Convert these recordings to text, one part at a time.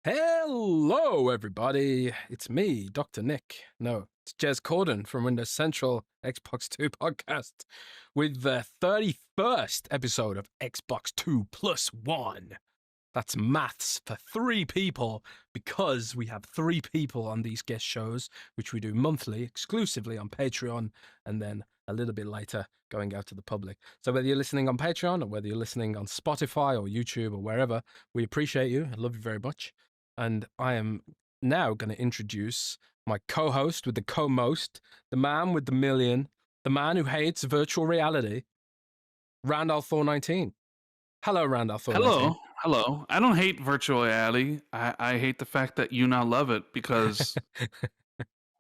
Hello, everybody. It's me, Dr. Nick. No, it's Jez Corden from Windows Central Xbox 2 podcast with the 31st episode of Xbox 2 plus 1. That's maths for 3 people because we have 3 people on these guest shows, which we do monthly exclusively on Patreon and then a little bit later going out to the public. So whether you're listening on Patreon or whether you're listening on Spotify or YouTube or wherever, we appreciate you. I love you very much. And I am now going to introduce my co-host with the co-most, the man with the million, the man who hates virtual reality, Randolph 419. Hello, Randolph 419. Hello. I don't hate virtual reality. I hate the fact that you now love it because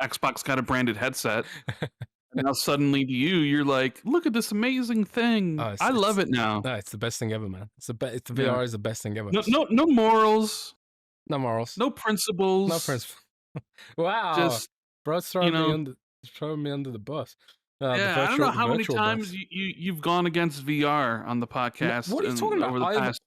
Xbox got a branded headset. And now suddenly to you, you're like, look at this amazing thing. I love it now. No, it's the best thing ever, man. It's the VR is the best thing ever. No morals. No morals. No principles. No principles. Wow. Just, bro's throwing me under the bus. I don't know how many times you've gone against VR on the podcast. What are you talking about? Over the past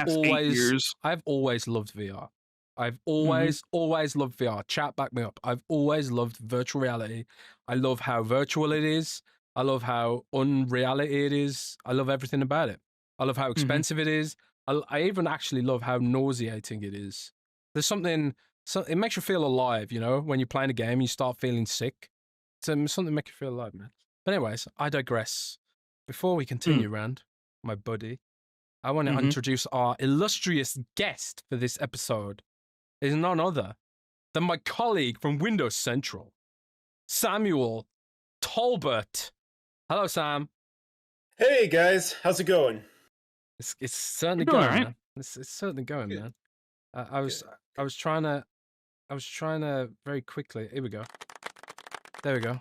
8 years. I've always loved VR. I've always loved VR. Chat, back me up. I've always loved virtual reality. I love how virtual it is. I love how unreality it is. I love everything about it. I love how expensive it is. I even actually love how nauseating it is. There's something, it makes you feel alive, when you're playing a game, you start feeling sick. Something to make you feel alive, man. But anyways, I digress. Before we continue, Rand, my buddy, I want to introduce our illustrious guest for this episode. Is none other than my colleague from Windows Central, Samuel TOLBERT. Hello, Sam. Hey, guys. How's it going? It's certainly going, right? Man. It's certainly going, man. I was trying to very quickly. Here we go. There we go.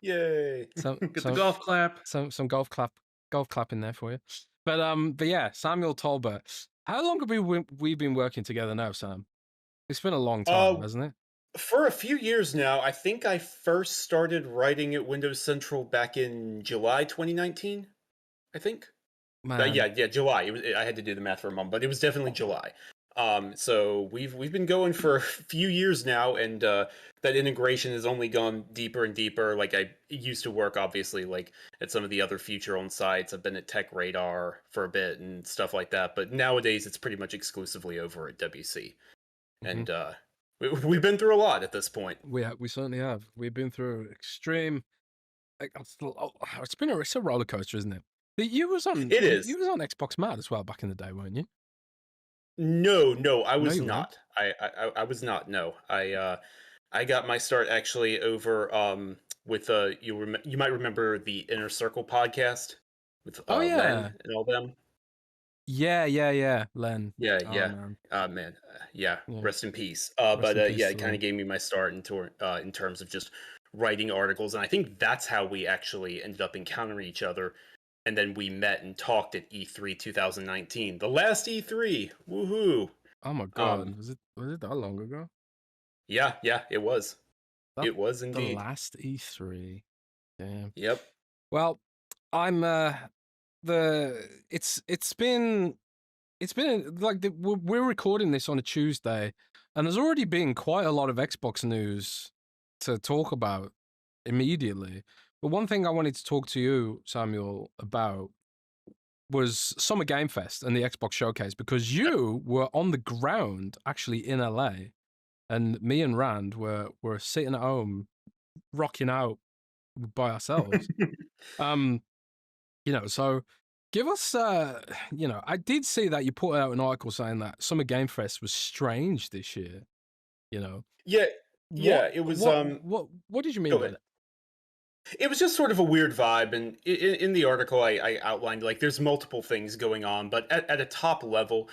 Yay! Get the golf clap. Some golf clap in there for you. But yeah, Samuel TOLBERT. How long have we been working together now, Sam? It's been a long time, hasn't it? For a few years now. I think I first started writing at Windows Central back in July 2019. I think. Yeah, July. I had to do the math for a moment, but it was definitely July. So we've been going for a few years now, and that integration has only gone deeper and deeper. Like, I used to work, obviously, like at some of the other feature-owned sites. I've been at Tech Radar for a bit and stuff like that, but nowadays it's pretty much exclusively over at WC. And we've been through a lot at this point. We certainly have. We've been through extreme. It's a roller coaster, isn't it? You was on Xbox Mad as well back in the day, weren't you? No, I was not. I was not. No, I got my start actually over with you might remember the Inner Circle podcast with Len and all them. Yeah, Len. Yeah. Man. Yeah. Rest in peace. It kind of gave me my start in terms of just writing articles, and I think that's how we actually ended up encountering each other. And then we met and talked at E3 2019, the last E3. Woohoo! Oh my god, was it that long ago? Yeah, it was. It was indeed the last E3. Damn. Yep. Well, I'm it's been like we're recording this on a Tuesday, and there's already been quite a lot of Xbox news to talk about immediately. But one thing I wanted to talk to you, Samuel, about was Summer Game Fest and the Xbox Showcase, because you were on the ground actually in LA, and me and Rand were sitting at home rocking out by ourselves. So give us I did see that you put out an article saying that Summer Game Fest was strange this year. Yeah, it was what did you mean by that? It was just sort of a weird vibe, and in the article I outlined, like, there's multiple things going on, but at a top level,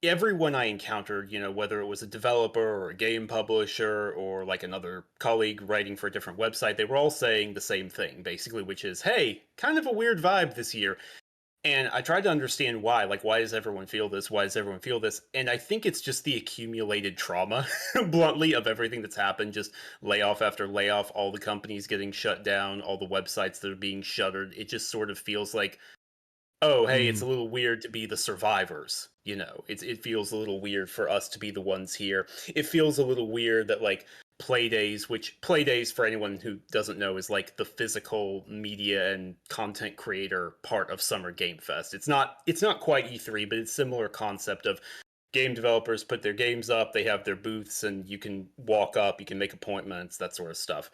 everyone I encountered, whether it was a developer or a game publisher or like another colleague writing for a different website, they were all saying the same thing, basically, which is, hey, kind of a weird vibe this year. And I tried to understand why. Like, why does everyone feel this? Why does everyone feel this? And I think it's just the accumulated trauma, bluntly, of everything that's happened. Just layoff after layoff, all the companies getting shut down, all the websites that are being shuttered. It just sort of feels like oh, hey, it's Mm. a little weird to be the survivors. It feels a little weird for us to be the ones here. It feels a little weird that like play days for anyone who doesn't know is like the physical media and content creator part of Summer Game Fest. It's not quite E3, but it's similar concept of game developers put their games up, they have their booths, and you can walk up, you can make appointments, that sort of stuff.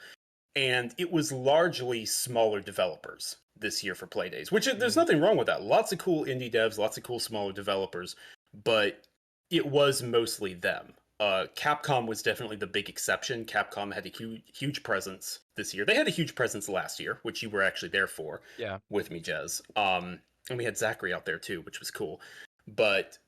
And it was largely smaller developers this year for Playdays, which there's nothing wrong with that. Lots of cool indie devs, lots of cool smaller developers, but it was mostly them. Capcom was definitely the big exception. Capcom had a huge presence this year. They had a huge presence last year, which you were actually there for. Yeah. With me, Jez. And we had Zachary out there too, which was cool. But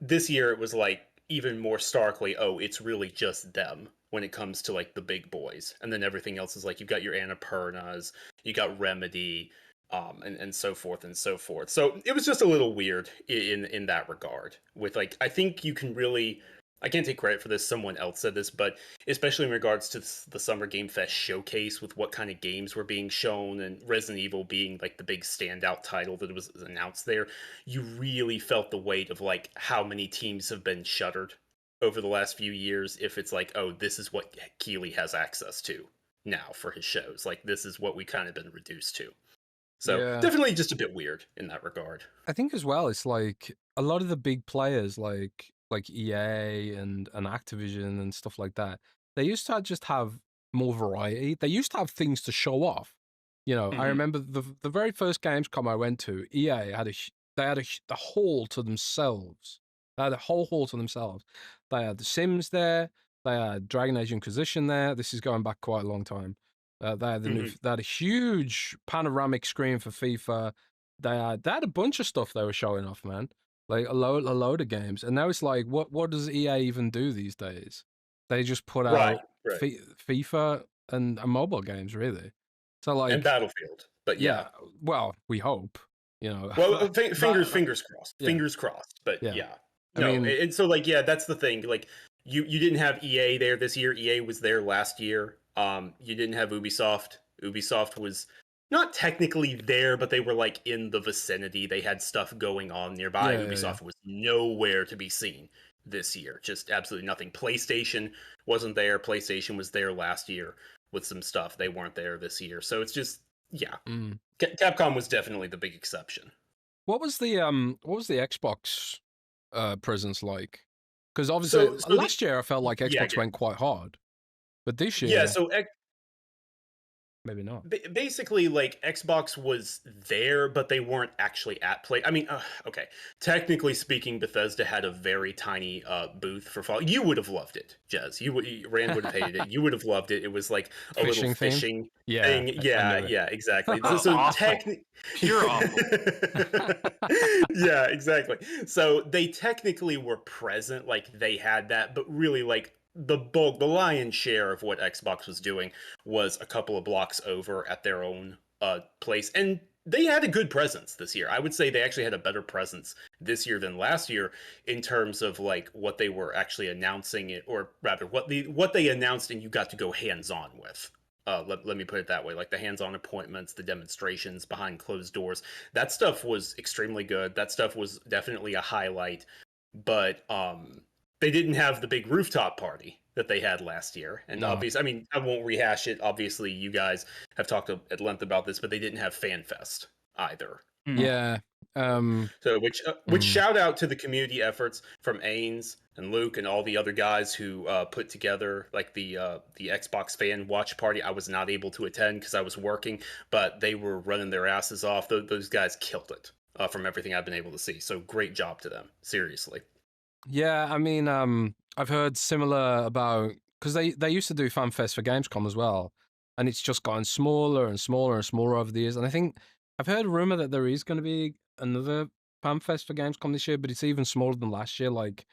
this year it was like even more starkly, oh, it's really just them when it comes to like the big boys, and then everything else is like you've got your Annapurnas, you got Remedy, and so forth and so forth. So it was just a little weird in that regard. With like, I think you can really, I can't take credit for this. Someone else said this, but especially in regards to the Summer Game Fest showcase with what kind of games were being shown, and Resident Evil being like the big standout title that was announced there, you really felt the weight of like how many teams have been shuttered over the last few years. If it's like, oh, this is what Keighley has access to now for his shows, like this is what we kind of been reduced to. So definitely just a bit weird in that regard. I think as well, it's like a lot of the big players like EA and Activision and stuff like that, they used to just have more variety. They used to have things to show off. I remember the very first Gamescom I went to, EA had the hall to themselves. They had a whole hall to themselves. They had The Sims there. They had Dragon Age Inquisition there. This is going back quite a long time. They had they had a huge panoramic screen for FIFA. They had a bunch of stuff they were showing off, man. Like a load of games. And now it's like, what does EA even do these days? They just put out FIFA and mobile games, really. So like, and Battlefield, but yeah. Well, we hope, Well, fingers crossed. Yeah. Fingers crossed. But yeah. I mean, and so like, yeah, that's the thing. Like, you didn't have EA there this year. EA was there last year. You didn't have Ubisoft. Ubisoft was not technically there, but they were like in the vicinity. They had stuff going on nearby. Ubisoft was nowhere to be seen this year. Just absolutely nothing. PlayStation wasn't there. PlayStation was there last year with some stuff. They weren't there this year. So it's just, yeah. Capcom was definitely the big exception. What was the Xbox presence like? Because obviously last year I felt like Xbox went quite hard, but this year, maybe not. Basically, like, Xbox was there, but they weren't actually at play. I mean, okay. Technically speaking, Bethesda had a very tiny booth for Fall. You would have loved it, Jez. Rand would have hated it. You would have loved it. It was like a little fishing thing. Yeah, exactly. So technically, pure awful. Yeah, exactly. So they technically were present, like they had that, but really, like, the lion's share of what Xbox was doing was a couple of blocks over at their own place. And they had a good presence this year. I would say they actually had a better presence this year than last year in terms of like what they were actually announcing it, or rather what they announced and you got to go hands-on with. Let me put it that way. Like the hands-on appointments, the demonstrations behind closed doors, that stuff was extremely good. That stuff was definitely a highlight. But they didn't have the big rooftop party that they had last year. And obviously, I mean, I won't rehash it. Obviously, you guys have talked at length about this, but they didn't have FanFest either. Yeah. So which shout out to the community efforts from Ains and Luke and all the other guys who put together like the Xbox fan watch party. I was not able to attend because I was working, but they were running their asses off. Those guys killed it from everything I've been able to see. So great job to them. Seriously. Yeah, I mean, I've heard similar about, because they used to do FanFest for Gamescom as well, and it's just gotten smaller and smaller and smaller over the years. And I think I've heard a rumor that there is going to be another FanFest for Gamescom this year, but it's even smaller than last year. Like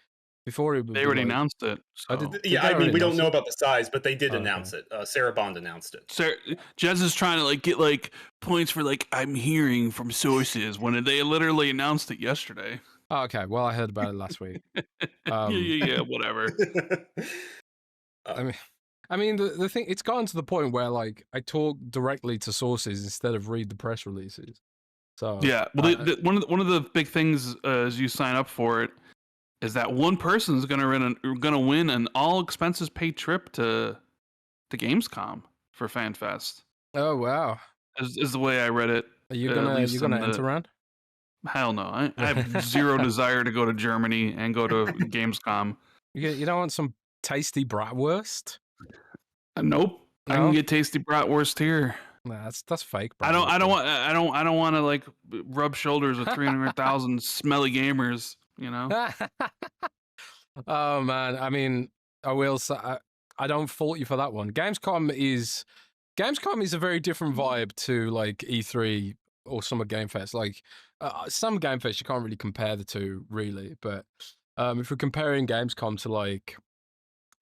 before, they already announced it. So. I mean, we don't know about the size, but they did announce it. Sarah Bond announced it. Jez is trying to like get like points for like I'm hearing from sources when they literally announced it yesterday. Oh, okay, well, I heard about it last week. Yeah, whatever. I mean, the thing, it's gotten to the point where like I talk directly to sources instead of read the press releases. So yeah, well, one of the big things as you sign up for it is that one person is gonna win an all expenses paid trip to Gamescom for FanFest. oh wow, Is the way I read it. are you At least gonna in enter the around? hell no. I have zero desire to go to Germany and go to Gamescom. You don't want some tasty bratwurst? Nope. I can No, get tasty bratwurst here. nah, that's fake. I don't. I don't bratwurst. want. I don't want to like rub shoulders with 300,000 smelly gamers. You know. Oh man, I mean, I will say I don't fault you for that one. Gamescom is a very different vibe to like E3 or Summer Game Fest. Like some Game Fest, you can't really compare the two, really. But if we're comparing Gamescom to like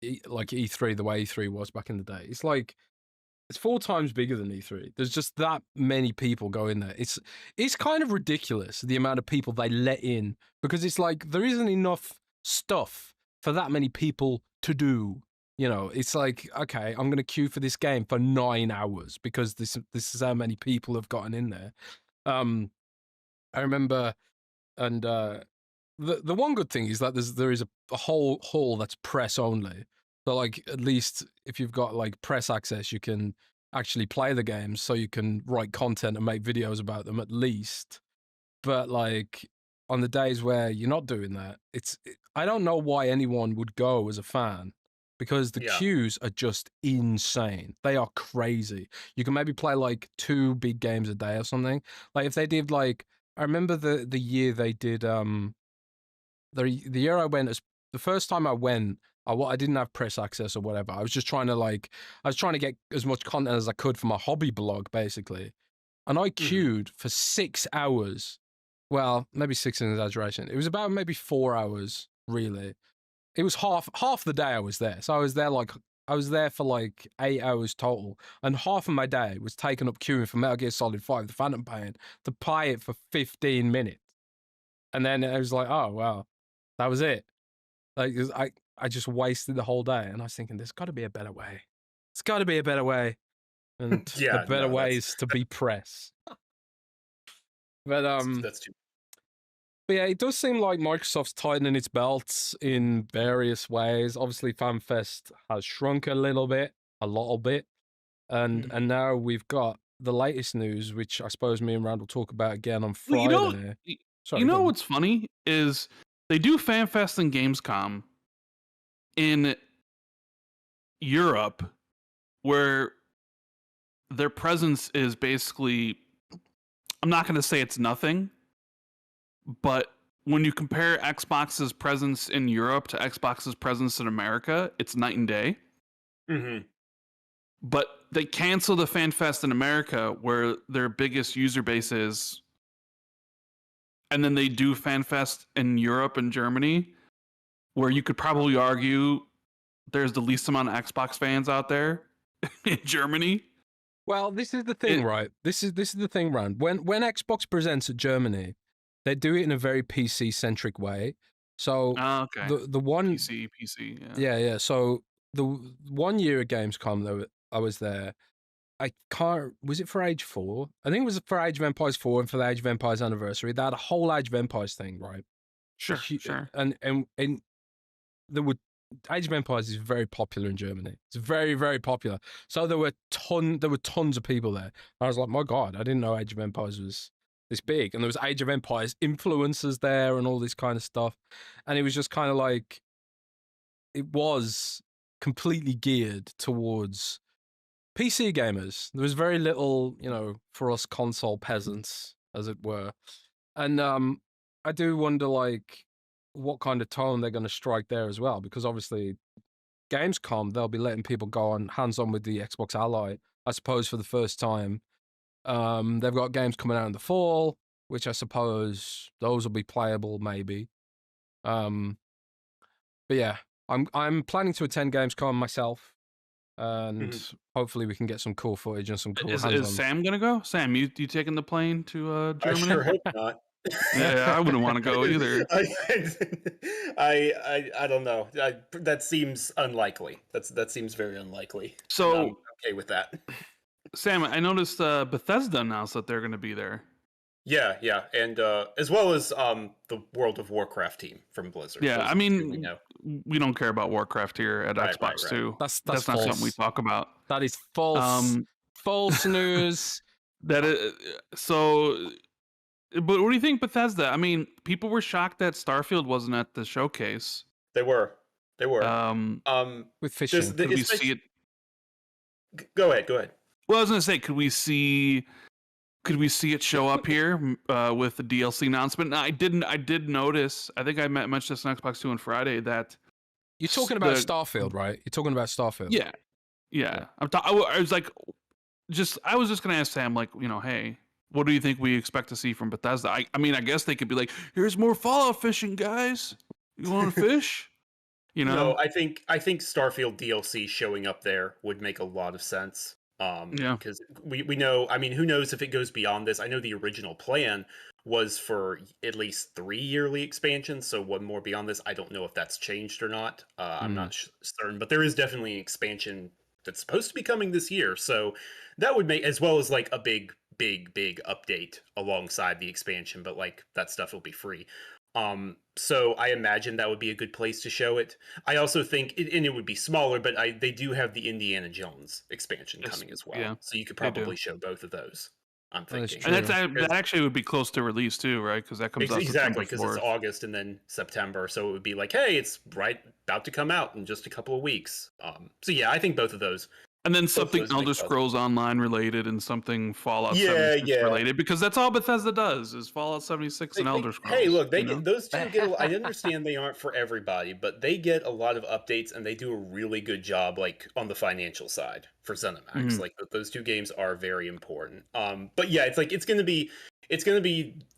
E3, the way E3 was back in the day, it's 4 times bigger than E3. There's just that many people go in there. It's kind of ridiculous the amount of people they let in, because it's like there isn't enough stuff for that many people to do. You know, it's like, okay, I'm going to queue for this game for 9 hours because this is how many people have gotten in there. I remember, and the one good thing is that there is a whole hall that's press only. So like, at least if you've got like press access, you can actually play the games, so you can write content and make videos about them at least. But like on the days where you're not doing that, I don't know why anyone would go as a fan, because the queues are just insane. They are crazy. You can maybe play like 2 big games a day or something. Like if they did like, I remember the year they did the year I went, the first time I went, I didn't have press access or whatever. I was just trying to get as much content as I could for my hobby blog, basically. And I queued for 6 hours. Well, maybe 6 is an exaggeration. It was about maybe 4 hours, really. It was half the day I was there. So I was there for like 8 hours total, and half of my day was taken up queuing for Metal Gear Solid 5: The Phantom Pain to play it for 15 minutes. And then I was like, oh wow, that was it. Like I just wasted the whole day, and I was thinking, there's got to be a better way. It's got to be a better way, and the better way is to be press. But that's too. But yeah, it does seem like Microsoft's tightening its belts in various ways. Obviously, FanFest has shrunk a little bit, and now we've got the latest news, which I suppose me and Rand will talk about again on Friday. Well, you know what's funny is they do FanFest and Gamescom in Europe, where their presence is basically, I'm not going to say it's nothing, but when you compare Xbox's presence in Europe to Xbox's presence in America, it's night and day. But they cancel the FanFest in America, where their biggest user base is, and then they do FanFest in Europe and Germany, where you could probably argue there's the least amount of Xbox fans out there in Germany. Well, this is the thing, right? This is the thing, Rand. When Xbox presents at Germany, they do it in a very PC centric way. So the one PC, yeah. So the 1 year at Gamescom, though, I was there. I can't. Was it for Age 4? I think it was for Age of Empires 4 and for the Age of Empires anniversary. They had a whole Age of Empires thing, right? Sure. And there were, Age of Empires is very popular in Germany. It's very, very popular. So there were tons of people there. I was like, my God, I didn't know Age of Empires was this big. And there was Age of Empires influencers there and all this kind of stuff. And it was just kind of like, it was completely geared towards PC gamers. There was very little, for us console peasants, as it were. And I do wonder, like, what kind of tone they're going to strike there as well, because obviously Gamescom, they'll be letting people go on hands-on with the Xbox Ally, I suppose, for the first time. They've got games coming out in the fall, which I suppose those will be playable, maybe. But yeah, I'm planning to attend Gamescom myself, and hopefully we can get some cool footage and some cool hands-on. Is Sam gonna go? Sam, you taking the plane to Germany? I sure hope not. Yeah, I wouldn't want to go either. I don't know. That seems unlikely. That seems very unlikely. So I'm okay with that. Sam, I noticed Bethesda announced that they're going to be there. Yeah, yeah, and as well as the World of Warcraft team from Blizzard. Yeah, Those I are the two we mean, know. we don't care about Warcraft here at Right, right, Xbox right. Two. That's That's not something we false. talk about. That is false. False news. That is, so. But what do you think, Bethesda? I mean, people were shocked that Starfield wasn't at the showcase. They were. With fishing. Could we see it? Go ahead. Well, I was gonna say, could we see it show up here with the DLC announcement? I did notice. I think I mentioned this on Xbox Two on Friday that you're talking about Starfield, right? You're talking about Starfield. Yeah. I was like, I was just gonna ask Sam, like, hey, what do you think we expect to see from Bethesda? I mean, I guess they could be like, here's more Fallout fishing, guys. You want to fish? No, I think Starfield DLC showing up there would make a lot of sense. Because we know, I mean, who knows if it goes beyond this? I know the original plan was for at least 3 yearly expansions, so one more beyond this. I don't know if that's changed or not. I'm not certain, but there is definitely an expansion that's supposed to be coming this year. So that would make, as well as like a big update alongside the expansion, but like that stuff will be free. So I imagine that would be a good place to show it. I also think, and it would be smaller, but they do have the Indiana Jones expansion coming as well. Yeah, so you could probably show both of those. I'm thinking, and that actually would be close to release too, right? Because that comes out exactly because it's August and then September, so it would be like, hey, it's about to come out in just a couple of weeks. So yeah, I think both of those. And then something Elder Scrolls Online related and something Fallout 76 related, because that's all Bethesda does is Fallout 76 and Elder Scrolls. Hey, look, get those two get. I understand they aren't for everybody, but they get a lot of updates and they do a really good job, like on the financial side for ZeniMax. Like those two games are very important. But yeah, it's like it's gonna be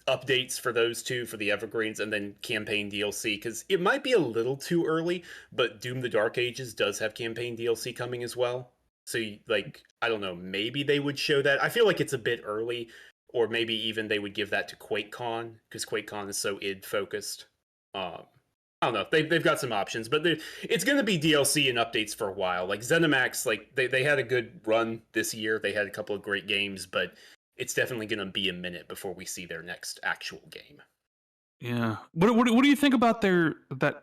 updates for those two for the evergreens and then campaign DLC, because it might be a little too early, but Doom: The Dark Ages does have campaign DLC coming as well. So, like, I don't know, maybe they would show that. I feel like it's a bit early, or maybe even they would give that to QuakeCon, because QuakeCon is so id focused. I don't know. They've got some options, but it's going to be DLC and updates for a while. Like ZeniMax, like they had a good run this year. They had a couple of great games, but it's definitely going to be a minute before we see their next actual game. Yeah. What do you think about that?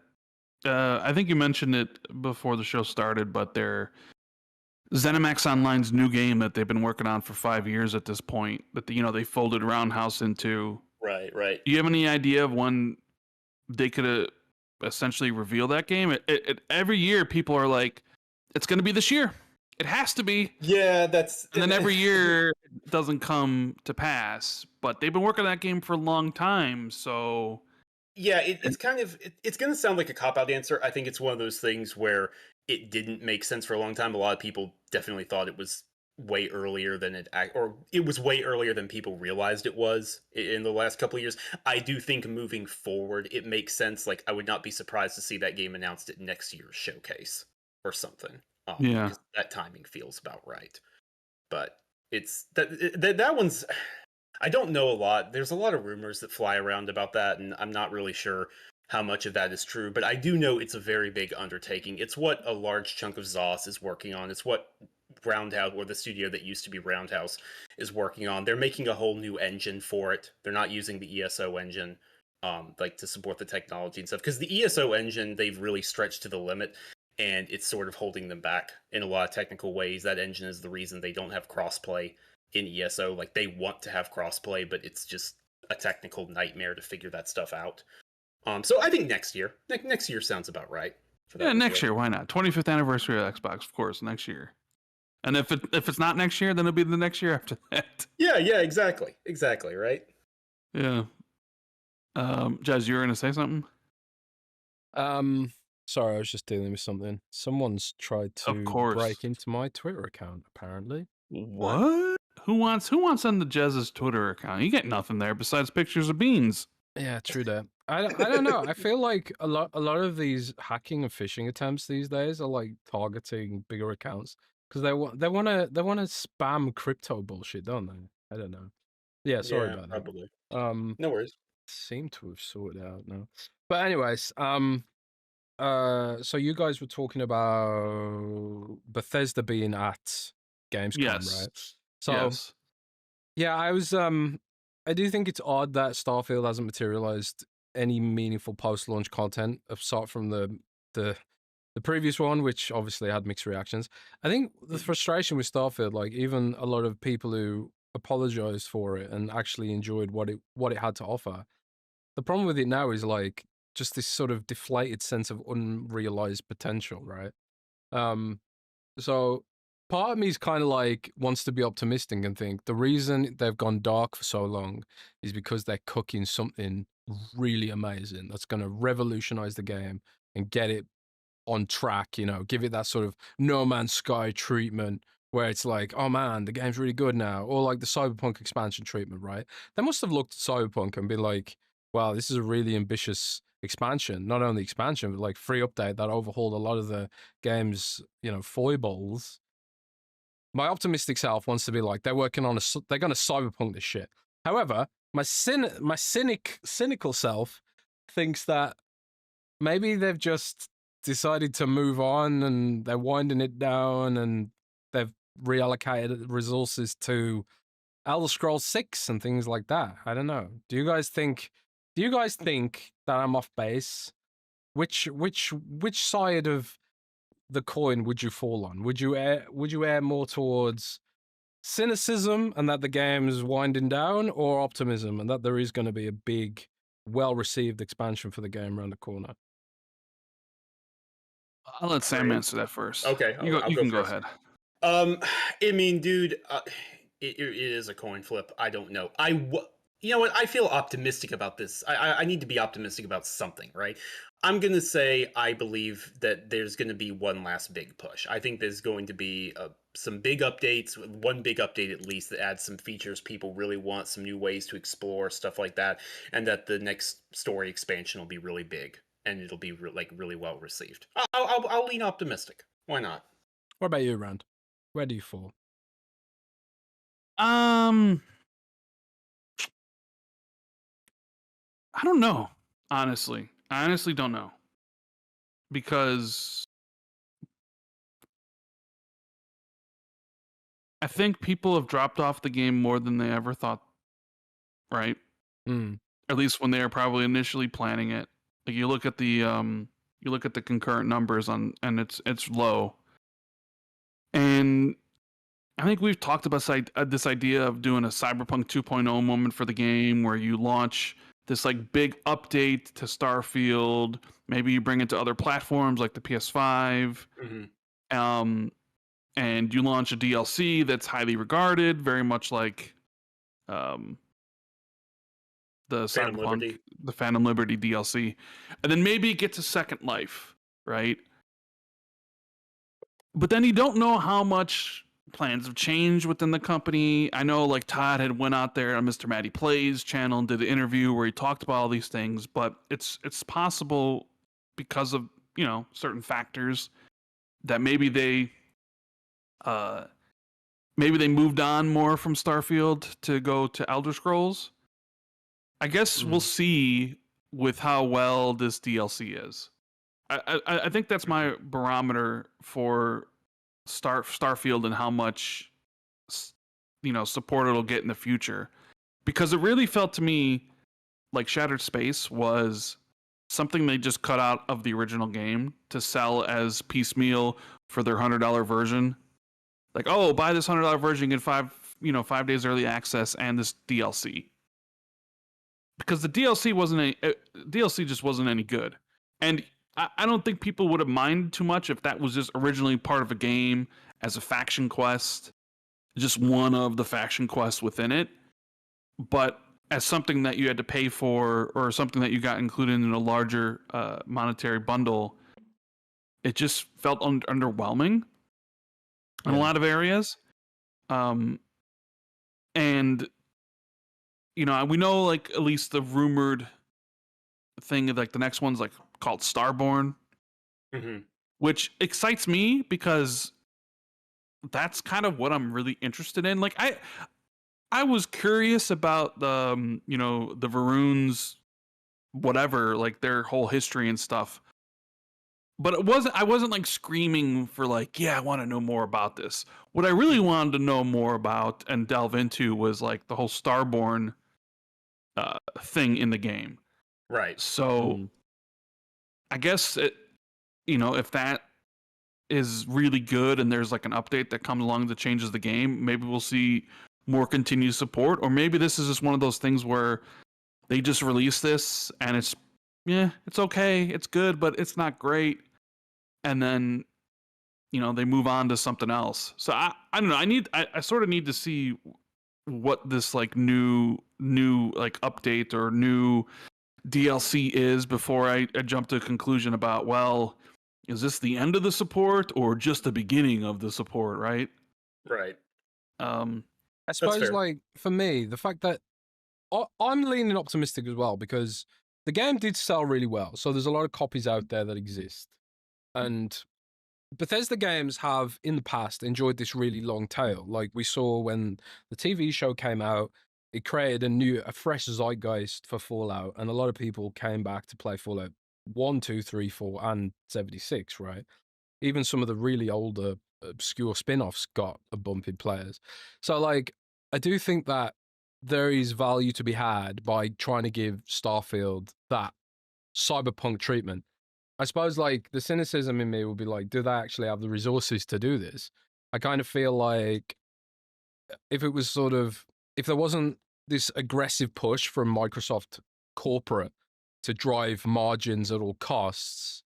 I think you mentioned it before the show started, but their ZeniMax Online's new game that they've been working on for 5 years at this point, that they folded Roundhouse into. Right. Do you have any idea of when they could essentially reveal that game? Every year, people are like, "It's going to be this year. It has to be." Yeah, And then every year it doesn't come to pass. But they've been working on that game for a long time, so. Yeah, it's kind of it's going to sound like a cop-out answer. I think it's one of those things where it didn't make sense for a long time. A lot of people definitely thought it was way earlier than it was way earlier than people realized it was in the last couple of years. I do think moving forward, it makes sense. Like, I would not be surprised to see that game announced at next year's showcase or something. Because that timing feels about right. But it's that one's. I don't know a lot. There's a lot of rumors that fly around about that, and I'm not really sure how much of that is true, but I do know it's a very big undertaking. It's what a large chunk of ZOS is working on. It's what Roundhouse, or the studio that used to be Roundhouse, is working on. They're making a whole new engine for it. They're not using the ESO engine, like to support the technology and stuff, because the ESO engine, they've really stretched to the limit, and it's sort of holding them back in a lot of technical ways. That engine is the reason they don't have crossplay in ESO. Like, they want to have crossplay, but it's just a technical nightmare to figure that stuff out. So I think next year. Next year sounds about right. Yeah, next year. Why not? 25th anniversary of Xbox, of course, next year. And if it's not next year, then it'll be the next year after that. Yeah, exactly, right. Yeah. Jazz, you were gonna say something? Sorry, I was just dealing with something. Someone's tried to break into my Twitter account, apparently. What? Who wants on the Jazz's Twitter account? You get nothing there besides pictures of beans. Yeah, true that. I don't know. I feel like a lot of these hacking and phishing attempts these days are like targeting bigger accounts because they want to spam crypto bullshit, don't they? I don't know. Yeah, sorry about that. Probably. No worries. Seem to have sorted out now. But anyways, so you guys were talking about Bethesda being at Gamescom, right? So yes. Yeah, I was I do think it's odd that Starfield hasn't materialized any meaningful post-launch content aside from the previous one, which obviously had mixed reactions. I think the frustration with Starfield, like even a lot of people who apologized for it and actually enjoyed what it had to offer. The problem with it now is like just this sort of deflated sense of unrealized potential, right? So part of me is kind of like wants to be optimistic and think the reason they've gone dark for so long is because they're cooking something really amazing that's going to revolutionize the game and get it on track, you know, give it that sort of No Man's Sky treatment where it's like, oh man, the game's really good now, or like the Cyberpunk expansion treatment, right? They must have looked at Cyberpunk and been like, wow, this is a really ambitious expansion. Not only expansion, but like free update that overhauled a lot of the game's, you know, foibles. My optimistic self wants to be like, they're working on they're going to Cyberpunk this shit. However, my cynical self thinks that maybe they've just decided to move on and they're winding it down and they've reallocated resources to Elder Scrolls 6 and things like that. I don't know. Do you guys think that I'm off base? Which side of the coin would you fall on? Would you err more towards cynicism and that the game's winding down, or optimism and that there is going to be a big, well-received expansion for the game around the corner? I'll let Sam answer that first. Okay, you can go ahead. I mean, dude, it is a coin flip. I don't know. You know what? I feel optimistic about this. I need to be optimistic about something, right? I'm gonna say I believe that there's gonna be one last big push. I think there's going to be some big updates, one big update at least that adds some features people really want, some new ways to explore, stuff like that, and that the next story expansion will be really big and it'll be really well received. I'll lean optimistic. Why not? What about you, Rand? Where do you fall? I don't know. Honestly, I honestly don't know, because I think people have dropped off the game more than they ever thought. Right? At least when they were probably initially planning it. Like you look at the concurrent numbers and it's low. And I think we've talked about this idea of doing a Cyberpunk 2.0 moment for the game where you launch this like big update to Starfield. Maybe you bring it to other platforms like the PS5. Mm-hmm. And you launch a DLC that's highly regarded, very much like the Cyberpunk, the Phantom Liberty DLC. And then maybe it gets a second life, right? But then you don't know how much plans have changed within the company. I know like Todd had went out there on Mr. Matty Plays channel and did an interview where he talked about all these things, but it's possible because of, you know, certain factors that maybe they moved on more from Starfield to go to Elder Scrolls. I guess we'll see with how well this DLC is. I think that's my barometer for Starfield and how much, you know, support it'll get in the future, because it really felt to me like Shattered Space was something they just cut out of the original game to sell as piecemeal for their $100 version. Like, oh, buy this $100 version, get 5 days early access and this DLC. Because the DLC just wasn't any good. And I don't think people would have minded too much if that was just originally part of a game as a faction quest, just one of the faction quests within it. But as something that you had to pay for, or something that you got included in a larger monetary bundle, it just felt underwhelming in a lot of areas. And you know, we know like at least the rumored thing of like the next one's like called Starborn, which excites me because that's kind of what I'm really interested in. Like I was curious about the you know, the Varoons, whatever, like their whole history and stuff. But I wasn't like screaming for like, yeah, I want to know more about this. What I really wanted to know more about and delve into was like the whole Starborn thing in the game. Right. So I guess if that is really good and there's like an update that comes along that changes the game, maybe we'll see more continued support, or maybe this is just one of those things where they just release this and it's okay, it's good, but it's not great, and then they move on to something else. So I don't know. I sort of need to see what this like new like update or new DLC is before I jump to a conclusion about, well, is this the end of the support or just the beginning of the support, right? Right. I suppose, like, for me, the fact that I'm leaning optimistic as well, because the game did sell really well. So there's a lot of copies out there that exist. And Bethesda games have, in the past, enjoyed this really long tail. Like we saw when the TV show came out, it created a fresh zeitgeist for Fallout, and a lot of people came back to play Fallout 1, 2, 3, 4, and 76, right? Even some of the really older, obscure spin-offs got a bump in players. So, like, I do think that there is value to be had by trying to give Starfield that cyberpunk treatment. I suppose, like, the cynicism in me will be like, do they actually have the resources to do this? I kind of feel like if there wasn't this aggressive push from Microsoft corporate to drive margins at all costs,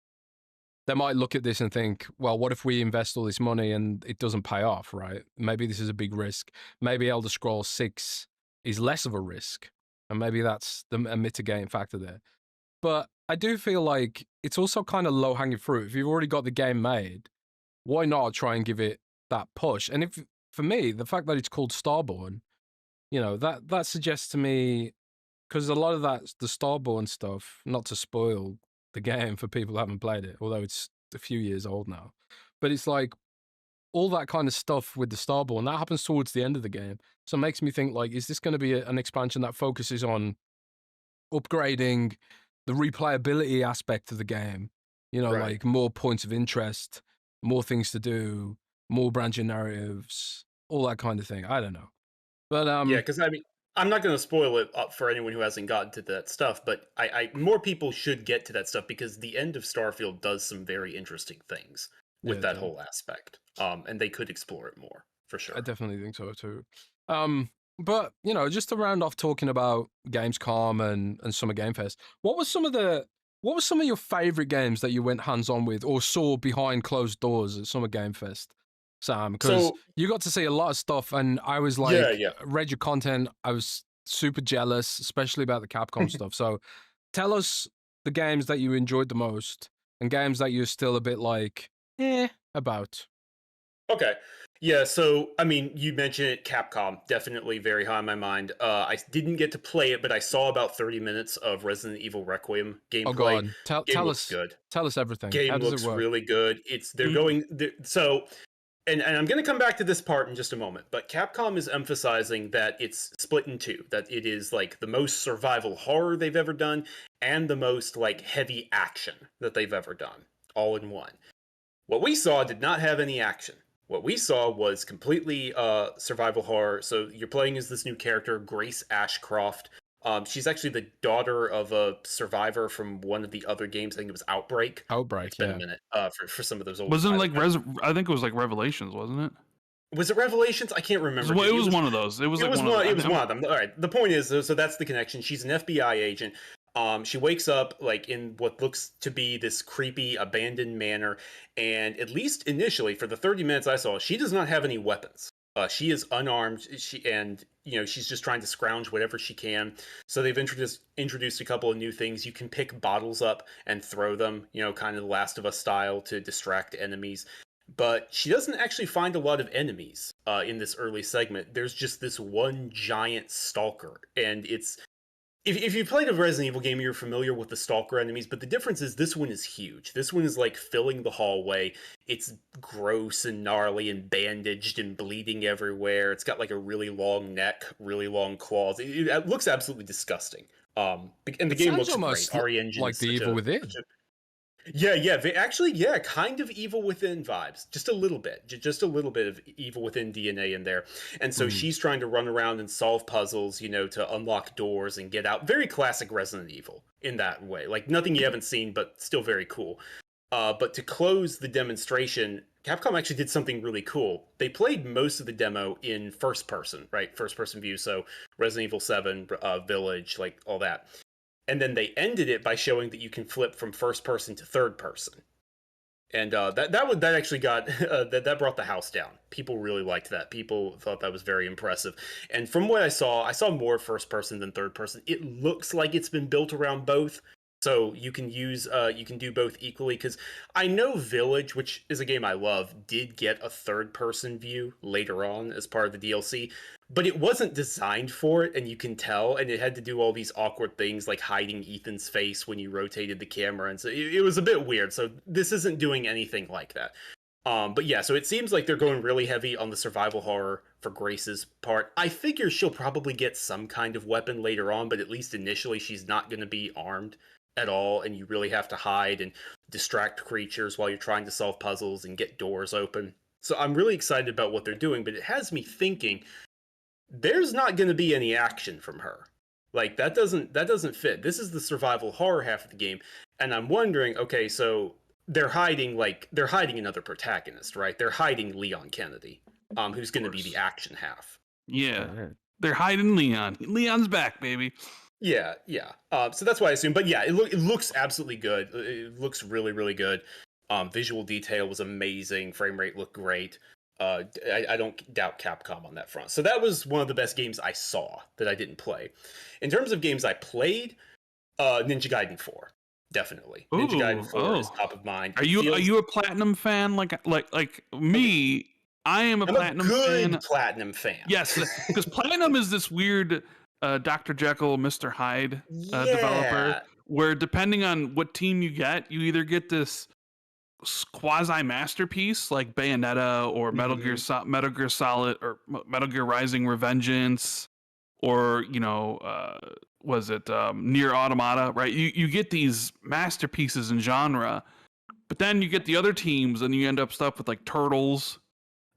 they might look at this and think, well, what if we invest all this money and it doesn't pay off, right? Maybe this is a big risk. Maybe Elder Scrolls 6 is less of a risk, and maybe that's a mitigating factor there. But I do feel like it's also kind of low-hanging fruit. If you've already got the game made, why not try and give it that push? And for me, the fact that it's called Starborn, that suggests to me, because a lot of that, the Starborn stuff, not to spoil the game for people who haven't played it, although it's a few years old now, but it's like all that kind of stuff with the Starborn, that happens towards the end of the game. So it makes me think, like, is this going to be an expansion that focuses on upgrading the replayability aspect of the game? Like more points of interest, more things to do, more branching narratives, all that kind of thing. I don't know. But yeah, because I mean, I'm not going to spoil it up for anyone who hasn't gotten to that stuff, but I more people should get to that stuff, because the end of Starfield does some very interesting things with that whole aspect. And they could explore it more, for sure. I definitely think so too. But just to round off talking about Gamescom and Summer Game Fest, what was some of your favorite games that you went hands-on with or saw behind closed doors at Summer Game Fest, Sam? Because you got to see a lot of stuff, and I was like, read your content. I was super jealous, especially about the Capcom stuff. So tell us the games that you enjoyed the most and games that you're still a bit like, about. Okay. Yeah, so, I mean, you mentioned it, Capcom, definitely very high on my mind. I didn't get to play it, but I saw about 30 minutes of Resident Evil Requiem gameplay. Oh god, tell us good. Tell us everything. Game looks really good. And I'm going to come back to this part in just a moment, but Capcom is emphasizing that it's split in two, that it is like the most survival horror they've ever done and the most like heavy action that they've ever done, all in one. What we saw did not have any action. What we saw was completely survival horror. So you're playing as this new character, Grace Ashcroft. She's actually the daughter of a survivor from one of the other games. I think it was Outbreak. It's been a minute for some of those old. Wasn't it like I think it was like Revelations, wasn't it? Was it Revelations? I can't remember. It was one of those. It was one of them. All right. The point is, so that's the connection. She's an FBI agent. She wakes up like in what looks to be this creepy abandoned manor, and at least initially for the 30 minutes I saw, she does not have any weapons. She is unarmed. She's just trying to scrounge whatever she can. So they've introduced a couple of new things. You can pick bottles up and throw them, kind of the Last of Us style, to distract enemies. But she doesn't actually find a lot of enemies in this early segment. There's just this one giant stalker, and it's. If you played a Resident Evil game, you're familiar with the Stalker enemies, but the difference is this one is huge. This one is like filling the hallway. It's gross and gnarly and bandaged and bleeding everywhere. It's got like a really long neck, really long claws. It looks absolutely disgusting. And the game looks great. RE Engine like the Evil Within. Yeah. Kind of Evil Within vibes, just a little bit, just a little bit of Evil Within DNA in there. And so she's trying to run around and solve puzzles, to unlock doors and get out. Very classic Resident Evil in that way, like nothing you haven't seen, but still very cool. But to close the demonstration, Capcom actually did something really cool. They played most of the demo in first person, right? First person view. So Resident Evil 7, Village, like all that. And then they ended it by showing that you can flip from first person to third person. And that actually got that brought the house down. People really liked that. People thought that was very impressive. And from what I saw more first person than third person. It looks like it's been built around both. So you can do both equally, because I know Village, which is a game I love, did get a third person view later on as part of the DLC, but it wasn't designed for it, and you can tell, and it had to do all these awkward things like hiding Ethan's face when you rotated the camera, and so it was a bit weird. So this isn't doing anything like that. But yeah, so it seems like they're going really heavy on the survival horror for Grace's part. I figure she'll probably get some kind of weapon later on, but at least initially she's not going to be armed at all, and you really have to hide and distract creatures while you're trying to solve puzzles and get doors open. So I'm really excited about what they're doing, but it has me thinking there's not going to be any action from her. Like that doesn't fit. This is the survival horror half of the game, and I'm wondering, okay, so they're hiding another protagonist, right? They're hiding Leon Kennedy, who's going to be the action half. Yeah, they're hiding Leon. Leon's back, baby. Yeah. So that's why I assume. But yeah, it looks absolutely good. It looks really, really good. Visual detail was amazing. Frame rate looked great. I don't doubt Capcom on that front. So that was one of the best games I saw that I didn't play. In terms of games I played, Ninja Gaiden 4. Definitely. Ninja Gaiden 4 is top of mind. Are you a Platinum fan like me? I am a Platinum fan. Platinum fan. Yes, because Platinum is this weird Dr. Jekyll, Mr. Hyde developer, where depending on what team you get, you either get this quasi masterpiece like Bayonetta or Metal Gear Solid or Metal Gear Rising Revengeance, or was it Nier Automata, right? You get these masterpieces in genre, but then you get the other teams and you end up stuff with like Turtles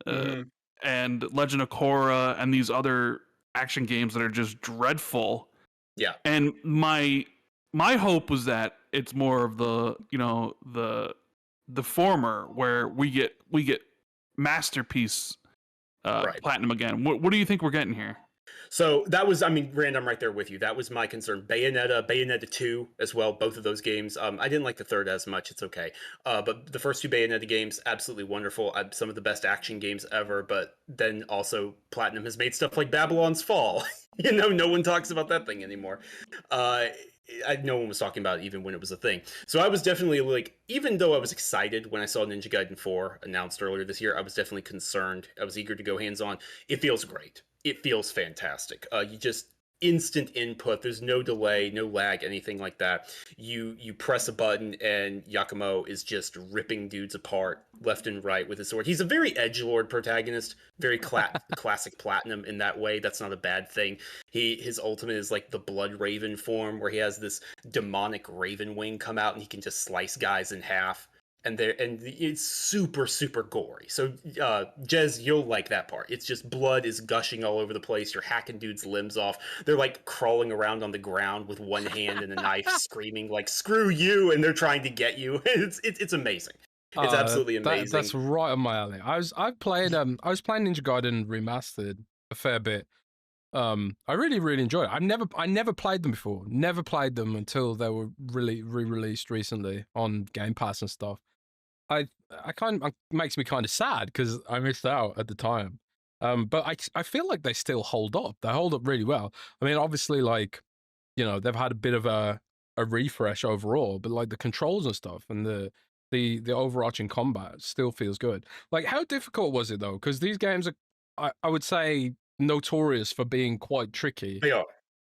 and Legend of Korra and these other action games that are just dreadful. Yeah. And my hope was that it's more of the the former, where we get masterpiece Platinum again. What do you think we're getting here? So that was, Rand, I'm right there with you. That was my concern. Bayonetta 2 as well, both of those games. I didn't like the third as much. It's okay. But the first two Bayonetta games, absolutely wonderful. Some of the best action games ever. But then also Platinum has made stuff like Babylon's Fall. No one talks about that thing anymore. No one was talking about it even when it was a thing. So I was definitely even though I was excited when I saw Ninja Gaiden 4 announced earlier this year, I was definitely concerned. I was eager to go hands-on. It feels great. It feels fantastic. You just instant input. There's no delay, no lag, anything like that. You press a button and Yakumo is just ripping dudes apart left and right with his sword. He's a very edgelord protagonist, very classic Platinum in that way. That's not a bad thing. His ultimate is like the Blood Raven form, where he has this demonic raven wing come out and he can just slice guys in half. And it's super, super gory. So, Jez, you'll like that part. It's just blood is gushing all over the place. You're hacking dudes' limbs off. They're like crawling around on the ground with one hand and a knife, screaming like "screw you!" and they're trying to get you. It's amazing. It's absolutely amazing. That's right on my alley. I was playing Ninja Gaiden Remastered a fair bit. I really, really enjoyed it. I never played them before. Never played them until they were really re-released recently on Game Pass and stuff. It makes me kind of sad because I missed out at the time. But I feel like they still hold up. They hold up really well. I mean, obviously, they've had a bit of a refresh overall, but like the controls and stuff and the overarching combat still feels good. Like, how difficult was it though? Because these games are, I would say, notorious for being quite tricky. They are.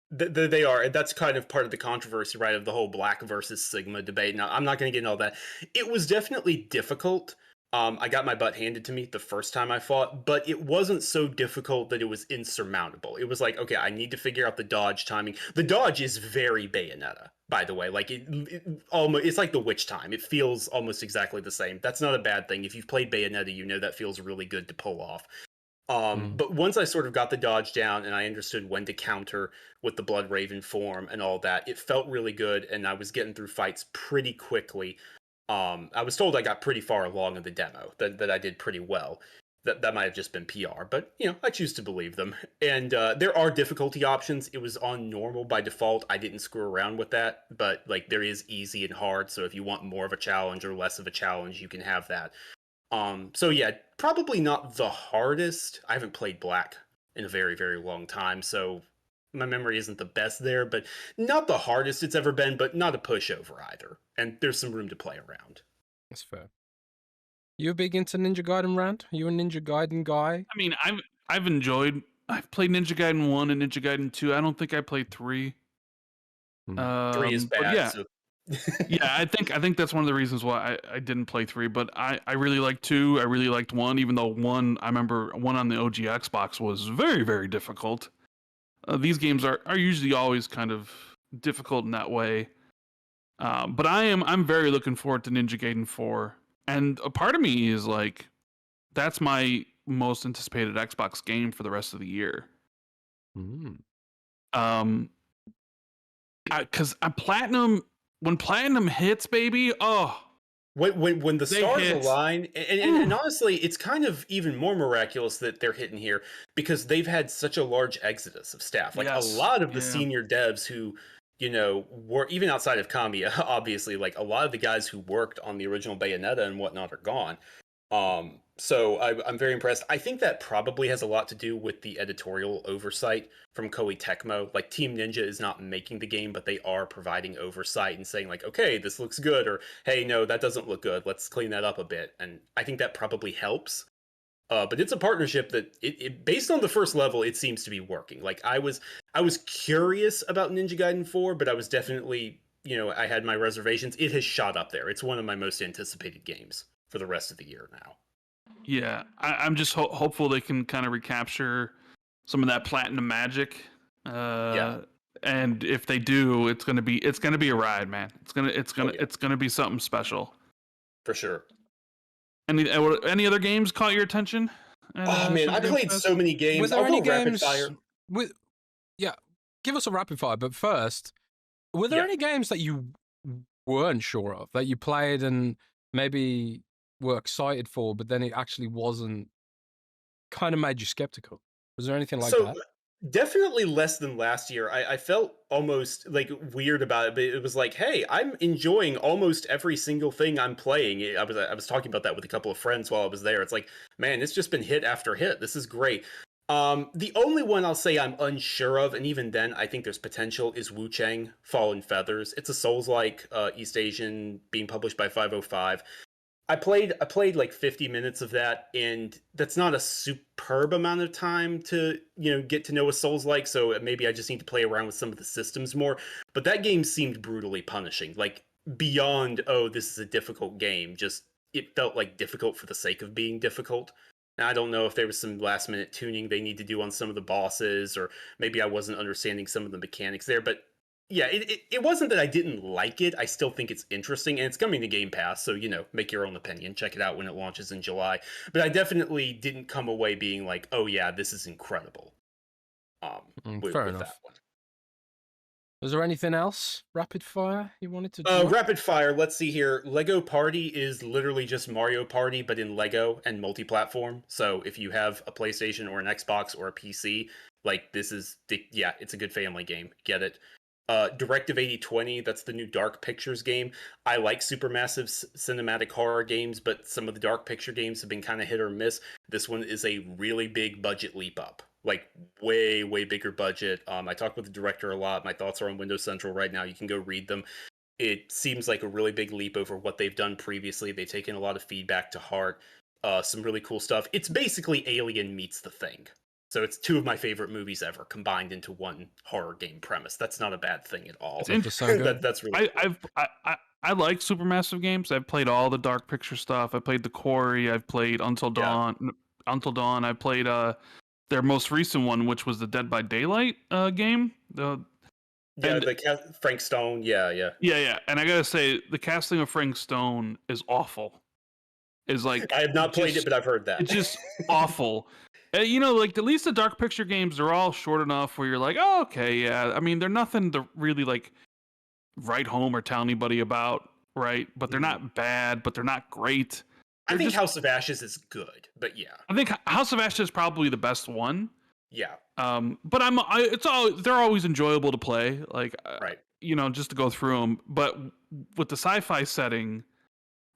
They are, and that's kind of part of the controversy, right, of the whole Black versus Sigma debate. Now, I'm not going to get into all that. It was definitely difficult. I got my butt handed to me the first time I fought, but it wasn't so difficult that it was insurmountable. It was like, okay, I need to figure out the dodge timing. The dodge is very Bayonetta. by the way. Like it almost, it's like the witch time. It feels almost exactly the same. That's not a bad thing. If you've played Bayonetta, you know that feels really good to pull off. But once I sort of got the dodge down and I understood when to counter with the Blood Raven form and all that, it felt really good, and I was getting through fights pretty quickly. I was told I got pretty far along in the demo, that I did pretty well. That might have just been PR, but I choose to believe them. And there are difficulty options. It was on normal by default. I didn't screw around with that, but like there is easy and hard. So if you want more of a challenge or less of a challenge, you can have that. So yeah, probably not the hardest. I haven't played Black in a very, very long time, so my memory isn't the best there, but not the hardest it's ever been, but not a pushover either. And there's some room to play around. That's fair. You big into Ninja Gaiden, Rand? You a Ninja Gaiden guy? I mean, I've played Ninja Gaiden 1 and Ninja Gaiden 2. I don't think I played 3. 3 is bad. Yeah. So. Yeah, I think that's one of the reasons why I didn't play 3, but I really liked 2. I really liked 1, even though 1, I remember 1 on the OG Xbox was very, very difficult. These games are usually always kind of difficult in that way. But I'm very looking forward to Ninja Gaiden 4. And a part of me is like, that's my most anticipated Xbox game for the rest of the year. Because Platinum, when Platinum hits, baby, when the stars align, and honestly, it's kind of even more miraculous that they're hitting here because they've had such a large exodus of staff. Like a lot of the senior devs who, were even outside of Kami, obviously, like a lot of the guys who worked on the original Bayonetta and whatnot are gone. So I'm very impressed. I think that probably has a lot to do with the editorial oversight from Koei Tecmo. Like Team Ninja is not making the game, but they are providing oversight and saying like, okay, this looks good, or hey, no, that doesn't look good. Let's clean that up a bit. And I think that probably helps. But it's a partnership that it based on the first level, it seems to be working. Like I was curious about Ninja Gaiden 4, but I was definitely, I had my reservations. It has shot up there. It's one of my most anticipated games for the rest of the year now. Yeah, I'm just hopeful they can kind of recapture some of that platinum magic. And if they do, it's gonna be a ride, man. It's gonna be something special for sure. Any other games caught your attention? Oh man, I played so many games. Were there any games? Give us a rapid fire. But first, were there any games that you weren't sure of that you played and maybe were excited for, but then it actually wasn't? Kind of made you skeptical. Was there anything like that? Definitely less than last year. I felt almost like weird about it, but it was like, hey, I'm enjoying almost every single thing I'm playing. I was talking about that with a couple of friends while I was there. It's like, man, it's just been hit after hit. This is great. The only one I'll say I'm unsure of, and even then I think there's potential, is Wu Chang Fallen Feathers. It's a Souls-like East Asian being published by 505. I played like 50 minutes of that, and that's not a superb amount of time to, get to know a Souls-like, so maybe I just need to play around with some of the systems more. But that game seemed brutally punishing, like beyond, oh, this is a difficult game. Just, it felt like difficult for the sake of being difficult. And I don't know if there was some last-minute tuning they need to do on some of the bosses, or maybe I wasn't understanding some of the mechanics there, but yeah, it wasn't that I didn't like it. I still think it's interesting, and it's coming to Game Pass, so, make your own opinion. Check it out when it launches in July. But I definitely didn't come away being like, oh yeah, this is incredible. Fair enough. That one. Was there anything else, rapid fire, you wanted to do? Rapid fire, let's see here. Lego Party is literally just Mario Party, but in Lego and multi-platform. So if you have a PlayStation or an Xbox or a PC, like it's a good family game. Get it. Directive 8020, that's the new Dark Pictures game. I like supermassive cinematic horror games, but some of the Dark Picture games have been kind of hit or miss. This one is a really big budget leap up, like way, way bigger budget. I talked with the director a lot. My thoughts are on Windows Central right now. You can go read them. It seems like a really big leap over what they've done previously. They've taken a lot of feedback to heart. Some really cool stuff. It's basically Alien meets The Thing. So it's two of my favorite movies ever combined into one horror game premise. That's not a bad thing at all. That's really cool. I like supermassive games. I've played all the Dark Picture stuff. I played The Quarry. I've played Until Dawn. I played their most recent one, which was the Dead by Daylight game. Yeah, And Frank Stone. Yeah. yeah. And I gotta say, the casting of Frank Stone is awful. Is like I have not played it, but I've heard that. It's just awful. You know, like at least the Dark Picture games are all short enough where you're like, oh, okay, yeah. I mean, they're nothing to really like write home or tell anybody about, right? But they're not bad, but they're not great. I think House of Ashes is good, but yeah. I think House of Ashes is probably the best one. Yeah. But they're always enjoyable to play, like right. You know, just to go through them. But with the sci-fi setting,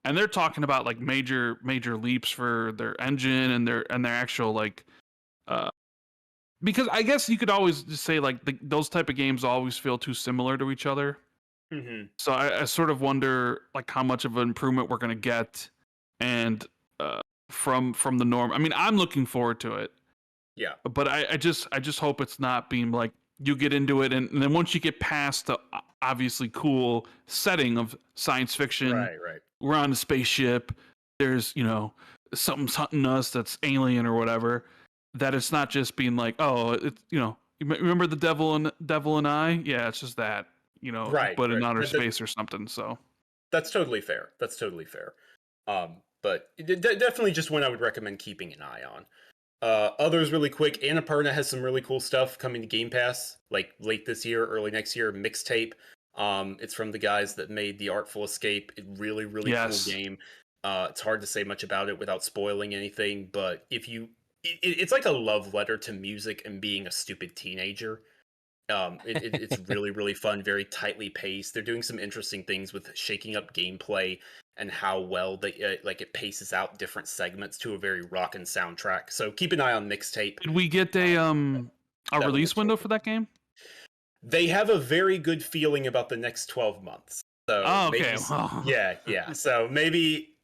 and they're talking about like major leaps for their engine and their actual like, because I guess you could always just say like those type of games always feel too similar to each other. Mm-hmm. So I sort of wonder like how much of an improvement we're gonna get, and from the norm. I mean, I'm looking forward to it. Yeah. But I just hope it's not being like you get into it and then once you get past the obviously cool setting of science fiction, right. We're on a spaceship. There's, you know, something's hunting us that's alien or whatever. That it's not just being like, oh, it's, you know, you remember the Devil and I? Yeah, it's just that, you know, but in outer space or something. So that's totally fair. But definitely just one I would recommend keeping an eye on. Others really quick. Annapurna has some really cool stuff coming to Game Pass, like late this year, early next year. Mixtape. It's from the guys that made The Artful Escape. Really cool game. It's hard to say much about it without spoiling anything, but if you, it's like a love letter to music and being a stupid teenager. It's really fun, very tightly paced. They're doing some interesting things with shaking up gameplay and how well they like it paces out different segments to a very rockin' soundtrack. So keep an eye on Mixtape. Did we get a release window for that game? They have a very good feeling about the next 12 months. So okay. Yeah. So maybe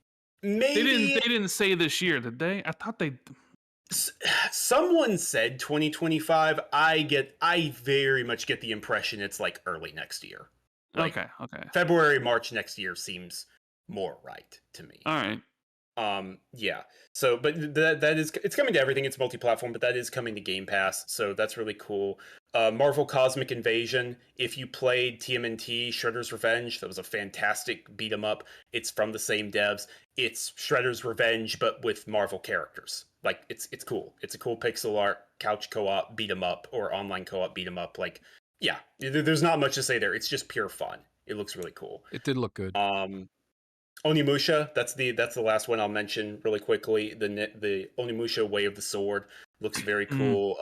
they didn't say this year, did they? I thought they. Someone said 2025. I very much get the impression it's like early next year. Like okay. February, March next year seems more right to me. All right. Yeah. So, but that is, it's coming to everything. It's multi-platform, but that is coming to Game Pass. So that's really cool. Marvel Cosmic Invasion. If you played TMNT Shredder's Revenge, that was a fantastic beat 'em up. It's from the same devs. It's Shredder's Revenge, but with Marvel characters. Like it's cool. It's a cool pixel art couch co-op beat 'em up or online co-op beat 'em up. Like, yeah, there's not much to say there. It's just pure fun. It looks really cool. It did look good. Onimusha, that's the last one I'll mention really quickly. The Onimusha Way of the Sword looks very cool.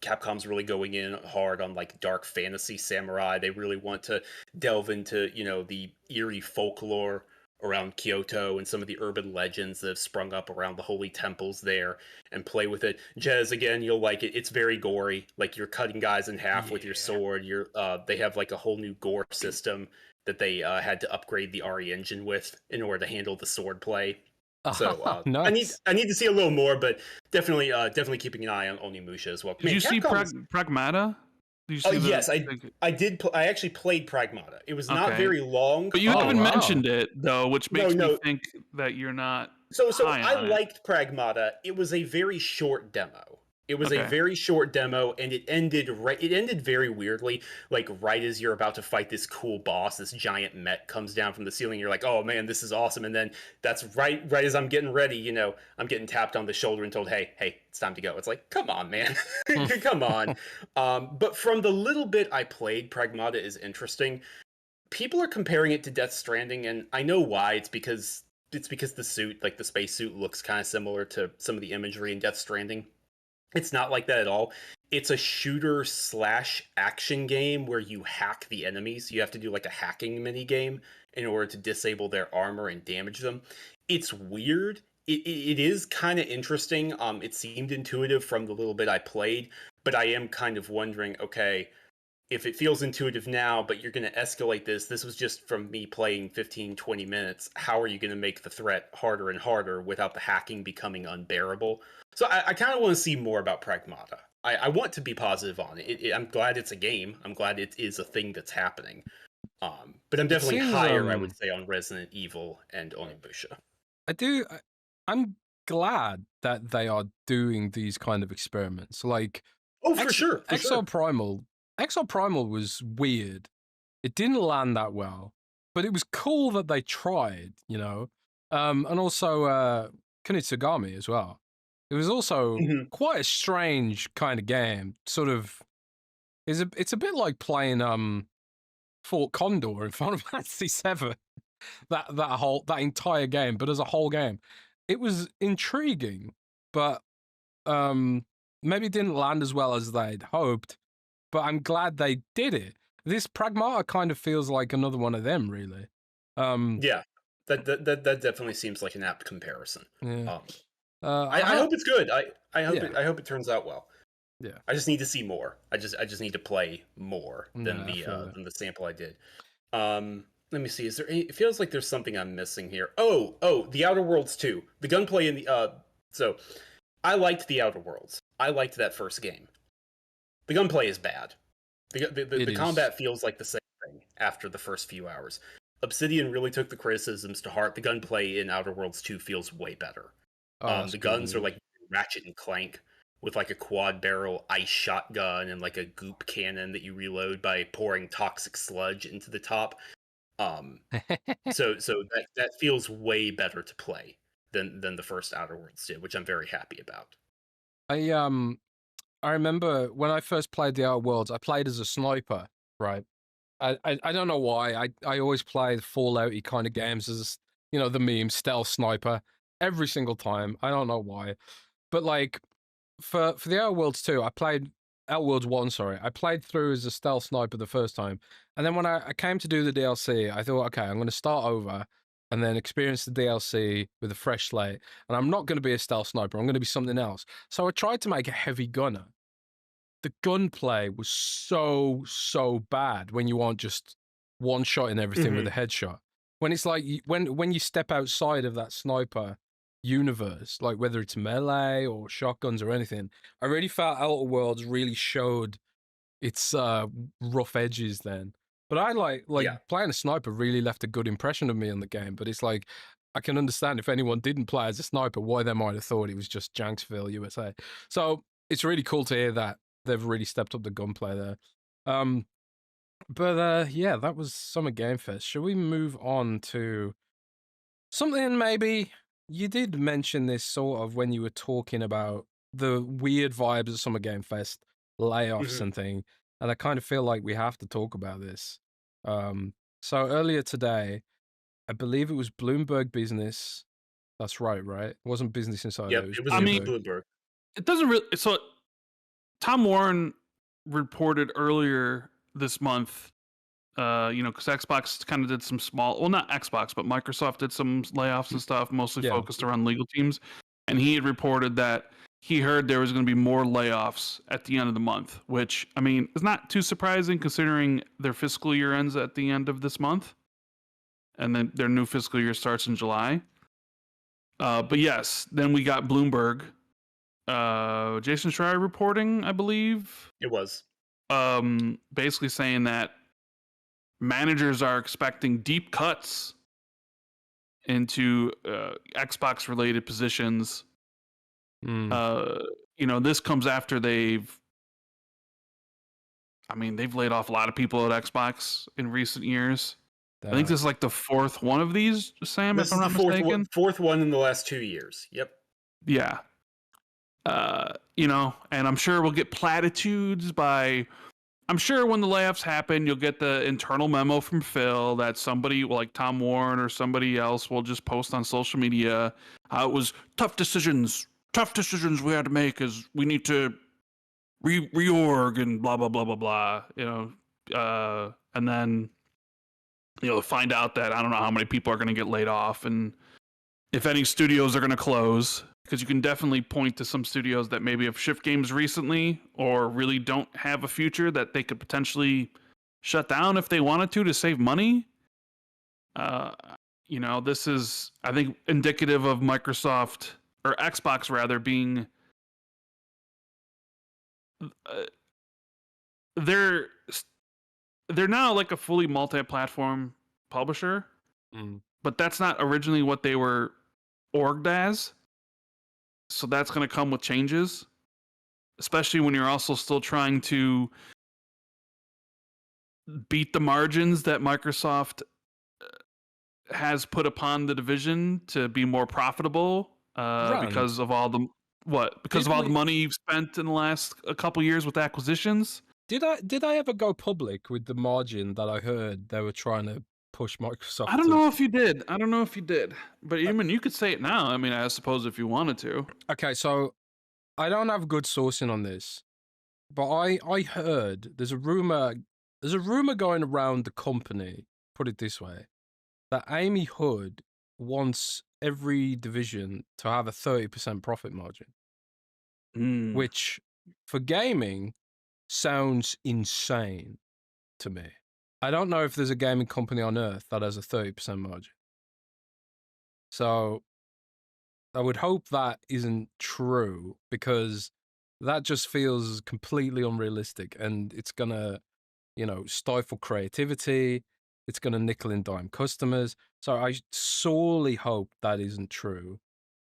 Capcom's really going in hard on like dark fantasy samurai. They really want to delve into, you know, the eerie folklore around Kyoto and some of the urban legends that have sprung up around the holy temples there and play with it. Jez, again, you'll like it. It's very gory. Like you're cutting guys in half with your sword. They have like a whole new gore system that they had to upgrade the RE engine with in order to handle the sword play. So nice. I need to see a little more, but definitely keeping an eye on Onimusha as well. Did you see Pragmata? Yes, I did. I actually played Pragmata. It was not very long, but you haven't mentioned it though, which makes me think that you're not. So I liked Pragmata. It was a very short demo. It was a very short demo, and it ended very weirdly. Like right as you're about to fight this cool boss, this giant mech comes down from the ceiling. You're like, "Oh man, this is awesome!" And then that's right as I'm getting ready. You know, I'm getting tapped on the shoulder and told, "Hey, it's time to go." It's like, come on, man, come on. But from the little bit I played, Pragmata is interesting. People are comparing it to Death Stranding, and I know why. It's because the suit, like the space suit, looks kind of similar to some of the imagery in Death Stranding. It's not like that at all. It's a shooter / action game where you hack the enemies. You have to do like a hacking mini game in order to disable their armor and damage them. It's weird. It is kind of interesting. It seemed intuitive from the little bit I played, but I am kind of wondering, okay, if it feels intuitive now, but you're going to escalate this was just from me playing 15, 20 minutes. How are you going to make the threat harder and harder without the hacking becoming unbearable? So I kind of want to see more about Pragmata. I want to be positive on it. I'm glad it's a game. I'm glad it is a thing that's happening. But I'm definitely higher, I would say, on Resident Evil and Onimusha. I'm glad that they are doing these kind of experiments. Like, for sure. Exile Primal Exile Primal was weird. It didn't land that well, but it was cool that they tried, you know. And also Kunitsugami as well. It was also quite a strange kind of game. Sort of, it's a bit like playing Fort Condor in Final Fantasy VII. That entire game, but as a whole game, it was intriguing, but maybe it didn't land as well as they'd hoped. But I'm glad they did it. This Pragmata kind of feels like another one of them, really. Yeah, that definitely seems like an apt comparison. Yeah. I hope it's good. I hope it turns out well. Yeah. I just need to see more. I just need to play more than the sample I did. Let me see. Is there any? It feels like there's something I'm missing here. Oh, the Outer Worlds 2. The gunplay in the So, I liked the Outer Worlds. I liked that first game. The gunplay is bad. The combat feels like the same thing after the first few hours. Obsidian really took the criticisms to heart. The gunplay in Outer Worlds 2 feels way better. The guns are like Ratchet and Clank with like a quad barrel ice shotgun and like a goop cannon that you reload by pouring toxic sludge into the top. So that feels way better to play than the first Outer Worlds did, which I'm very happy about. I remember when I first played the Outer Worlds, I played as a sniper, right? I don't know why. I always play Fallout-y kind of games as, you know, the meme stealth sniper every single time. I don't know why. But like for the Outer Worlds 2, I played Outer Worlds 1, sorry. I played through as a stealth sniper the first time. And then when I came to do the DLC, I thought, okay, I'm going to start over and then experience the DLC with a fresh slate. And I'm not going to be a stealth sniper. I'm going to be something else. So I tried to make a heavy gunner. The gunplay was so bad when you aren't just one-shotting everything with a headshot. When it's like, when you step outside of that sniper universe, like whether it's melee or shotguns or anything, I really felt Outer Worlds really showed its rough edges then. But I like playing a sniper really left a good impression of me on the game. But it's like, I can understand if anyone didn't play as a sniper, why they might have thought it was just Janksville, USA. So it's really cool to hear that they've really stepped up the gunplay there. Yeah, that was Summer Game Fest. Shall we move on to something maybe? You did mention this sort of when you were talking about the weird vibes of Summer Game Fest, layoffs and thing. And I kind of feel like we have to talk about this. So earlier today, I believe it was Bloomberg Business. That's right? It wasn't Business Insider. Yep, it was Bloomberg. It doesn't really... So Tom Warren reported earlier this month, because Xbox kind of did some small... Well, not Xbox, but Microsoft did some layoffs and stuff, mostly focused around legal teams. And he had reported that he heard there was going to be more layoffs at the end of the month, which, I mean, is not too surprising considering their fiscal year ends at the end of this month. And then their new fiscal year starts in July. But yes, then we got Bloomberg. Jason Schreier reporting, I believe. It was. Basically saying that managers are expecting deep cuts into Xbox-related positions. This comes after they've laid off a lot of people at Xbox in recent years. I think this is like the fourth one of these, Sam, if I'm not mistaken. Fourth one in the last 2 years. Yep. Yeah. And I'm sure we'll get platitudes I'm sure when the layoffs happen, you'll get the internal memo from Phil that somebody like Tom Warren or somebody else will just post on social media how it was tough decisions we had to make as we need to reorg and blah, blah, blah, blah, blah, and then, find out that I don't know how many people are going to get laid off and if any studios are going to close. Because you can definitely point to some studios that maybe have shipped games recently or really don't have a future that they could potentially shut down if they wanted to save money. This is, I think, indicative of Microsoft or Xbox rather being they're now like a fully multi-platform publisher, but that's not originally what they were orged as. So that's going to come with changes, especially when you're also still trying to beat the margins that Microsoft has put upon the division to be more profitable because of all the money you've spent in the last a couple years with acquisitions. Did I ever go public with the margin that I heard they were trying to push Microsoft? I don't know if you did. But even you could say it now. I mean, I suppose if you wanted to. Okay, so I don't have good sourcing on this, but I heard there's a rumor going around the company, put it this way, that Amy Hood wants every division to have a 30% profit margin, which for gaming sounds insane to me. I don't know if there's a gaming company on earth that has a 30% margin. So I would hope that isn't true, because that just feels completely unrealistic, and it's gonna, stifle creativity. It's gonna nickel and dime customers. So I sorely hope that isn't true.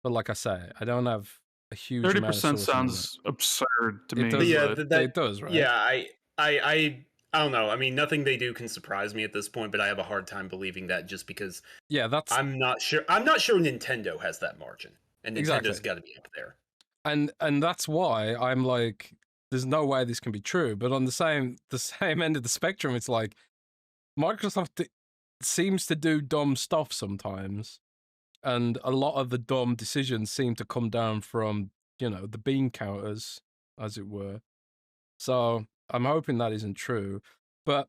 But like I say, I don't have a huge 30% sounds absurd to me. It does, right? Yeah, I don't know. I mean, nothing they do can surprise me at this point, but I have a hard time believing that, just because I'm not sure Nintendo has that margin, and Nintendo's got to be up there. And that's why I'm like, there's no way this can be true. But on the same end of the spectrum, it's like Microsoft seems to do dumb stuff sometimes, and a lot of the dumb decisions seem to come down from, the bean counters, as it were. So I'm hoping that isn't true. But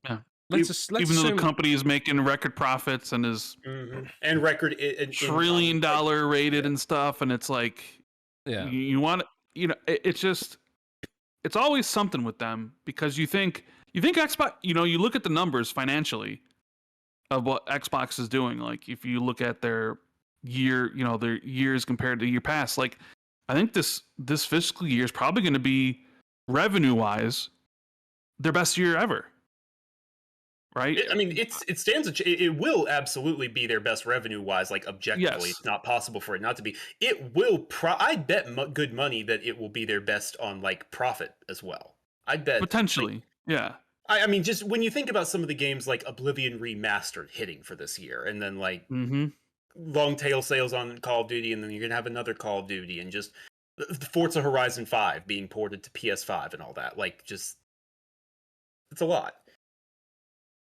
let's even though the company is making record profits and is and record $1 trillion rated and stuff, and it's like, you want it's always something with them, because you think Xbox, you look at the numbers financially of what Xbox is doing. Like, if you look at their year, their years compared to year past, like, I think this fiscal year is probably going to be, revenue wise, their best year ever. Right? It will absolutely be their best revenue wise, like, objectively. Yes. It's not possible for it not to be. It will. I bet good money that it will be their best on, like, profit as well. I bet potentially. Yeah. I mean, just when you think about some of the games like Oblivion Remastered hitting for this year, and then like long tail sales on Call of Duty, and then you're gonna have another Call of Duty, and just the Forza Horizon 5 being ported to PS5 and all that, like, just, it's a lot.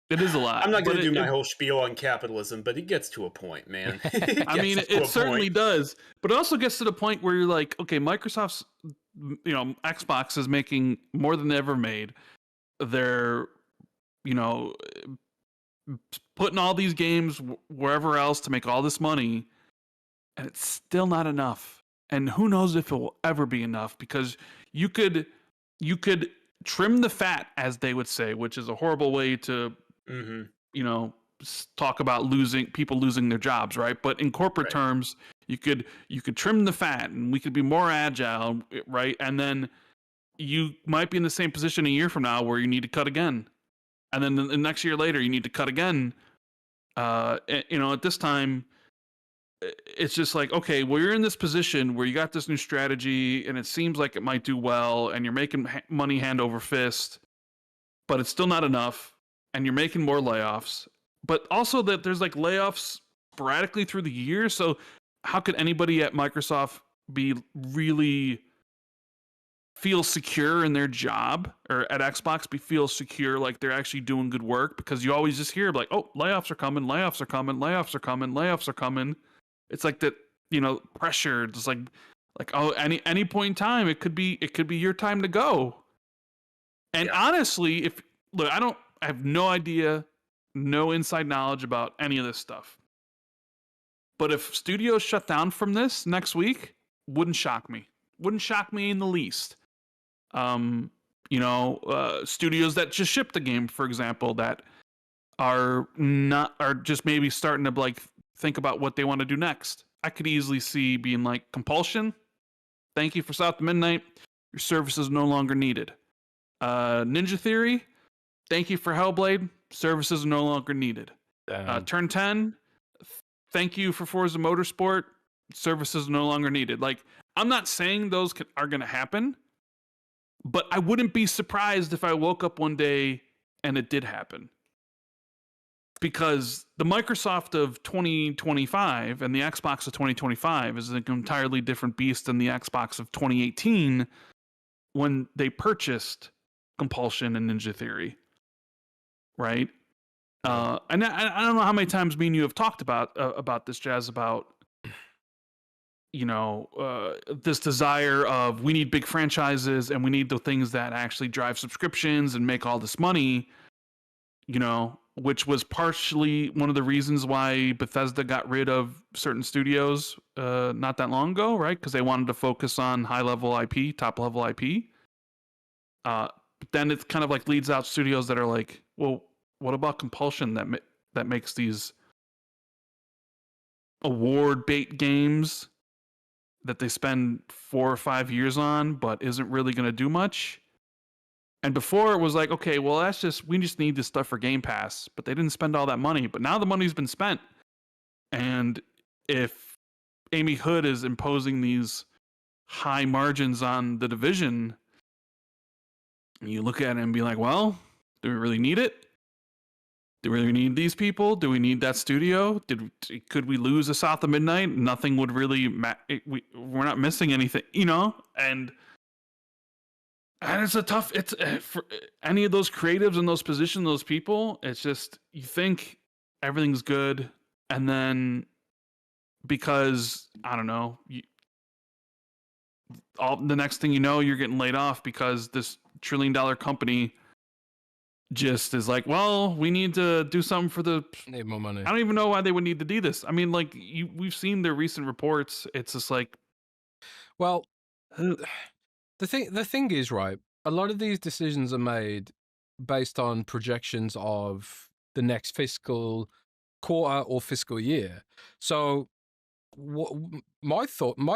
It is a lot. I'm not going to do my whole spiel on capitalism, but it gets to a point, man. It certainly does. But it also gets to the point where you're like, okay, Microsoft's, Xbox is making more than they ever made. They're, putting all these games wherever else to make all this money, and it's still not enough. And who knows if it will ever be enough, because you could trim the fat, as they would say, which is a horrible way to talk about people losing their jobs, right? But in corporate terms, you could trim the fat, and we could be more agile, right? And then you might be in the same position a year from now where you need to cut again, and then the next year later you need to cut again. At this time, it's just like, okay, well, you're in this position where you got this new strategy, and it seems like it might do well, and you're making money hand over fist, but it's still not enough. And you're making more layoffs, but also that there's like layoffs sporadically through the year. So how could anybody at Microsoft really feel secure in their job, or at Xbox feel secure, like they're actually doing good work? Because you always just hear like, oh, layoffs are coming. It's like that, pressure. Just like, oh, any point in time, it could be your time to go. And honestly, I have no idea, no inside knowledge about any of this stuff. But if studios shut down from this next week, wouldn't shock me. Wouldn't shock me in the least. Studios that just shipped the game, for example, that are just maybe starting to like think about what they want to do next. I could easily see being like, Compulsion, thank you for South of Midnight. Your service is no longer needed. Ninja Theory, thank you for Hellblade. Services are no longer needed. Turn 10, thank you for Forza Motorsport. Services are no longer needed. Like, I'm not saying those are going to happen, but I wouldn't be surprised if I woke up one day and it did happen. Because the Microsoft of 2025 and the Xbox of 2025 is an entirely different beast than the Xbox of 2018 when they purchased Compulsion and Ninja Theory, right? And I don't know how many times me and you have talked about this, Jazz, about this desire of we need big franchises and we need the things that actually drive subscriptions and make all this money, which was partially one of the reasons why Bethesda got rid of certain studios not that long ago, right? Because they wanted to focus on high-level IP, top-level IP. But then it kind of like leads out studios that are like, well, what about Compulsion that makes these award bait games that they spend 4 or 5 years on, but isn't really going to do much? And before it was like, okay, well, we just need this stuff for Game Pass, but they didn't spend all that money. But now the money's been spent. And if Amy Hood is imposing these high margins on the Division, you look at it and be like, well, do we really need it? Do we really need these people? Do we need that studio? Could we lose a South of Midnight? Nothing would really we're not missing anything, And it's for any of those creatives in those positions, those people, it's just, you think everything's good. And then because, I don't know, the next thing you know, you're getting laid off because this $1 trillion company just is like, well, we need to do something for need more money. I don't even know why they would need to do this. I mean, like, we've seen their recent reports. It's just like, well, the thing is, right, a lot of these decisions are made based on projections of the next fiscal quarter or fiscal year. So my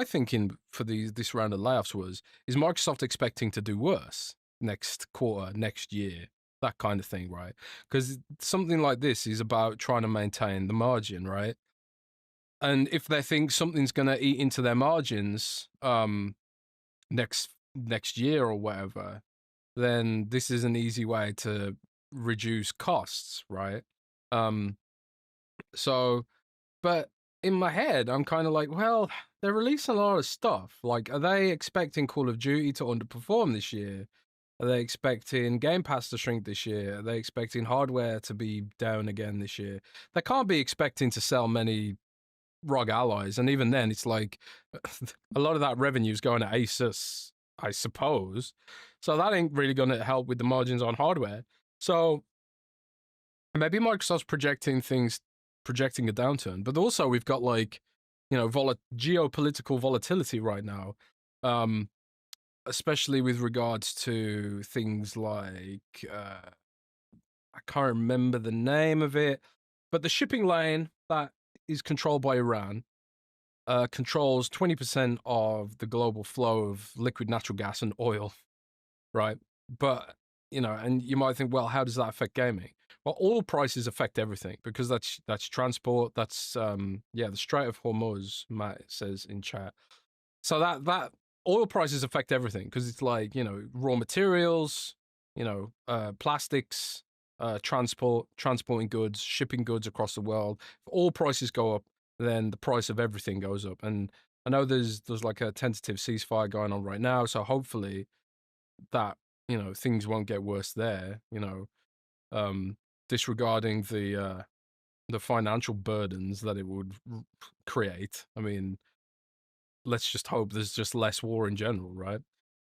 thinking for this round of layoffs is Microsoft expecting to do worse next quarter, next year, that kind of thing, right? Because something like this is about trying to maintain the margin, right? And if they think something's going to eat into their margins next year or whatever, then this is an easy way to reduce costs, right? But in my head, I'm kind of like, well, they're releasing a lot of stuff. Like, are they expecting Call of Duty to underperform this year? Are they expecting Game Pass to shrink this year? Are they expecting hardware to be down again this year? They can't be expecting to sell many ROG Allies. And even then, it's like a lot of that revenue is going to Asus, I suppose. So that ain't really going to help with the margins on hardware. So maybe Microsoft's projecting a downturn. But also we've got geopolitical volatility right now. Especially with regards to things like, I can't remember the name of it, but the shipping lane that is controlled by Iran controls 20% of the global flow of liquid natural gas and oil, right? But, and you might think, well, how does that affect gaming? Well, oil prices affect everything because that's transport. That's, the Strait of Hormuz, Matt says in chat. So that oil prices affect everything because it's like, raw materials, plastics, transporting goods, shipping goods across the world. If oil prices go up, then the price of everything goes up. And I know there's like a tentative ceasefire going on right now, so hopefully that, things won't get worse there, disregarding the financial burdens that it would create. I mean, let's just hope there's just less war in general, right?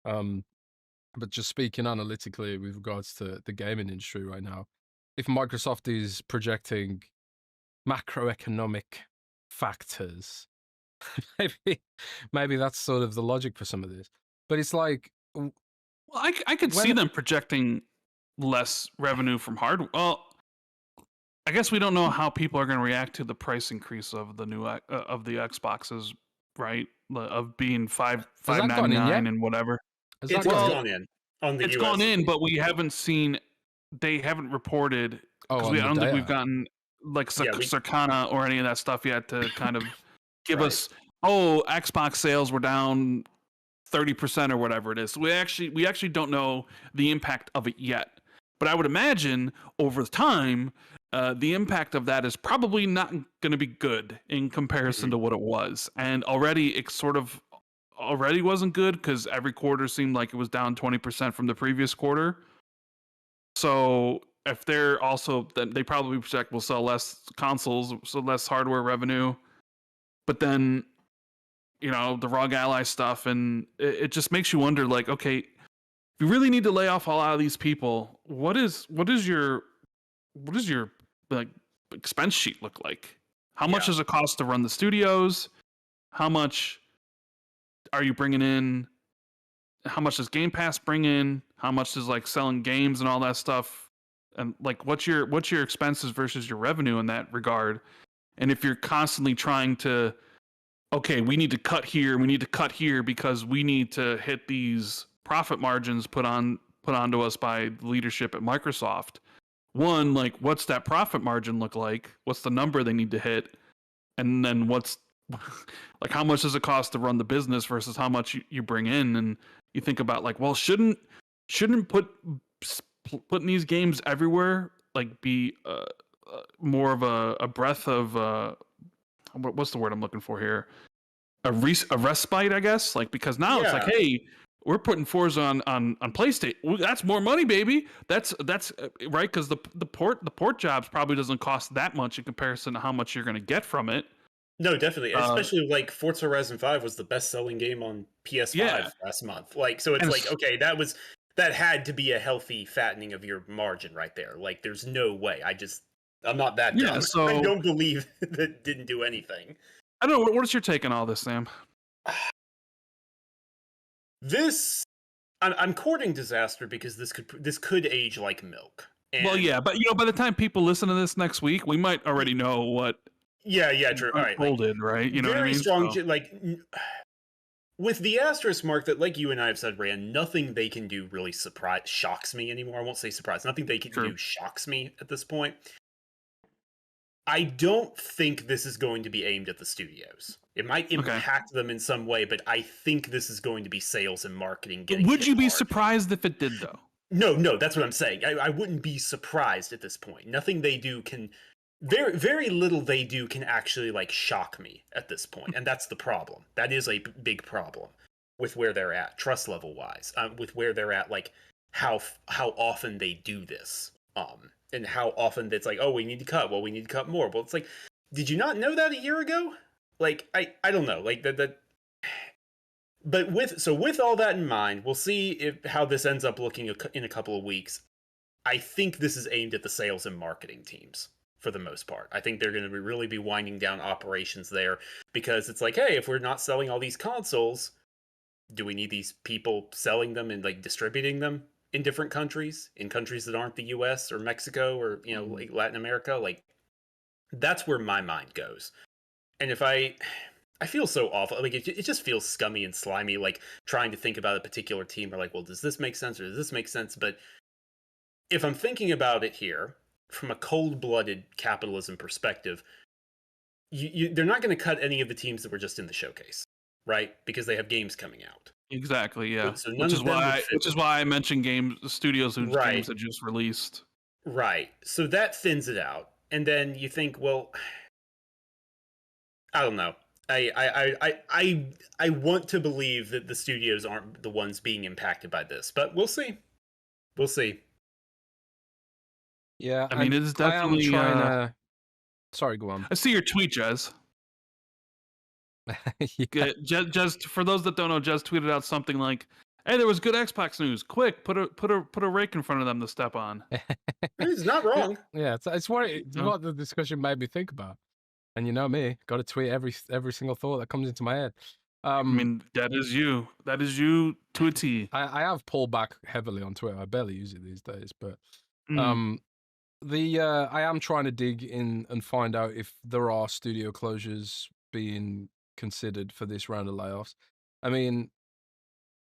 But just speaking analytically with regards to the gaming industry right now, if Microsoft is projecting macroeconomic factors, maybe that's sort of the logic for some of this. But it's like, well, I could see them projecting less revenue from hardware. Well, I guess we don't know how people are going to react to the price increase of the new of the Xboxes, right? Of being $5.99 and whatever. It's gone in on the It's US gone in, but we haven't seen. They haven't reported because I don't think we've gotten like Circana or any of that stuff yet to kind of give us. Oh, Xbox sales were down 30% or whatever it is. So we actually don't know the impact of it yet. But I would imagine over time, the impact of that is probably not going to be good in comparison to what it was. And already it sort of already wasn't good because every quarter seemed like it was down 20% from the previous quarter. So if they're also, then they probably project will sell less consoles, so less hardware revenue. But then, you know, the ROG Ally stuff, and it just makes you wonder, like, okay, if you really need to lay off a lot of these people, what is your like expense sheet look like? How much does it cost to run the studios? How much are you bringing in? How much does Game Pass bring in? How much does like selling games and all that stuff? And like, what's your expenses versus your revenue in that regard? And if you're constantly trying to, okay, we need to cut here because we need to hit these profit margins put onto us by leadership at Microsoft. One, like, what's that profit margin look like? What's the number they need to hit? And then what's like, how much does it cost to run the business versus how much you bring in? And you think about like, well, shouldn't putting these games everywhere like be more of a breath of what's the word I'm looking for here? A respite, I guess. Like, because now it's like, hey, we're putting Forza on PlayStation. That's more money, baby. That's right, because the port jobs probably doesn't cost that much in comparison to how much you're going to get from it. No, definitely. Especially like Forza Horizon 5 was the best-selling game on PS5 last month. Like, so it's like, okay, that had to be a healthy fattening of your margin right there. Like, there's no way. I'm not that dumb. So I don't believe that didn't do anything. I don't know. What is your take on all this, Sam? I'm courting disaster because this could age like milk. And well, yeah, but you know, by the time people listen to this next week, we might already know what. Yeah, true. All right, unfolded, right? You know what I mean? Very strong, like with the asterisk mark that, like you and I have said, Rand, nothing they can do really shocks me anymore. I won't say surprise. Nothing they can do shocks me at this point. I don't think this is going to be aimed at the studios. It might impact them in some way, but I think this is going to be sales and marketing. Would you be surprised if it did, though? No, that's what I'm saying. I wouldn't be surprised at this point. Nothing they do can... Very, very little they do can actually, like, shock me at this point. And that's the problem. That is a big problem with where they're at, trust level-wise. With where they're at, like, how often they do this. And how often it's like, oh, we need to cut. Well, we need to cut more. Well, it's like, did you not know that a year ago? Like, I don't know. Like, But with all that in mind, we'll see how this ends up looking in a couple of weeks. I think this is aimed at the sales and marketing teams for the most part. I think they're going to really be winding down operations there because it's like, hey, if we're not selling all these consoles, do we need these people selling them and like distributing them in different countries, in countries that aren't the US or Mexico or, you know, like Latin America? Like, that's where my mind goes. And if I feel so awful. Like, it just feels scummy and slimy, like trying to think about a particular team or like, well, does this make sense or does this make sense? But if I'm thinking about it here from a cold-blooded capitalism perspective, they're not going to cut any of the teams that were just in the showcase, right? Because they have games coming out. Exactly, yeah. So which is why I mentioned studios whose games had just released. Right. So that thins it out. And then you think, well, I don't know. I want to believe that the studios aren't the ones being impacted by this, but we'll see. We'll see. Yeah, I mean, it is definitely trying to... Sorry, go on. I see your tweet, Jez. Jez, for those that don't know, Jez tweeted out something like, "Hey, there was good Xbox news. Quick, put a rake in front of them to step on." He's not wrong. Yeah, it's what the discussion made me think about. And you know me, got to tweet every single thought that comes into my head. I mean, that is you. That is you to a T. I have pulled back heavily on Twitter. I barely use it these days, but I am trying to dig in and find out if there are studio closures being considered for this round of layoffs. I mean,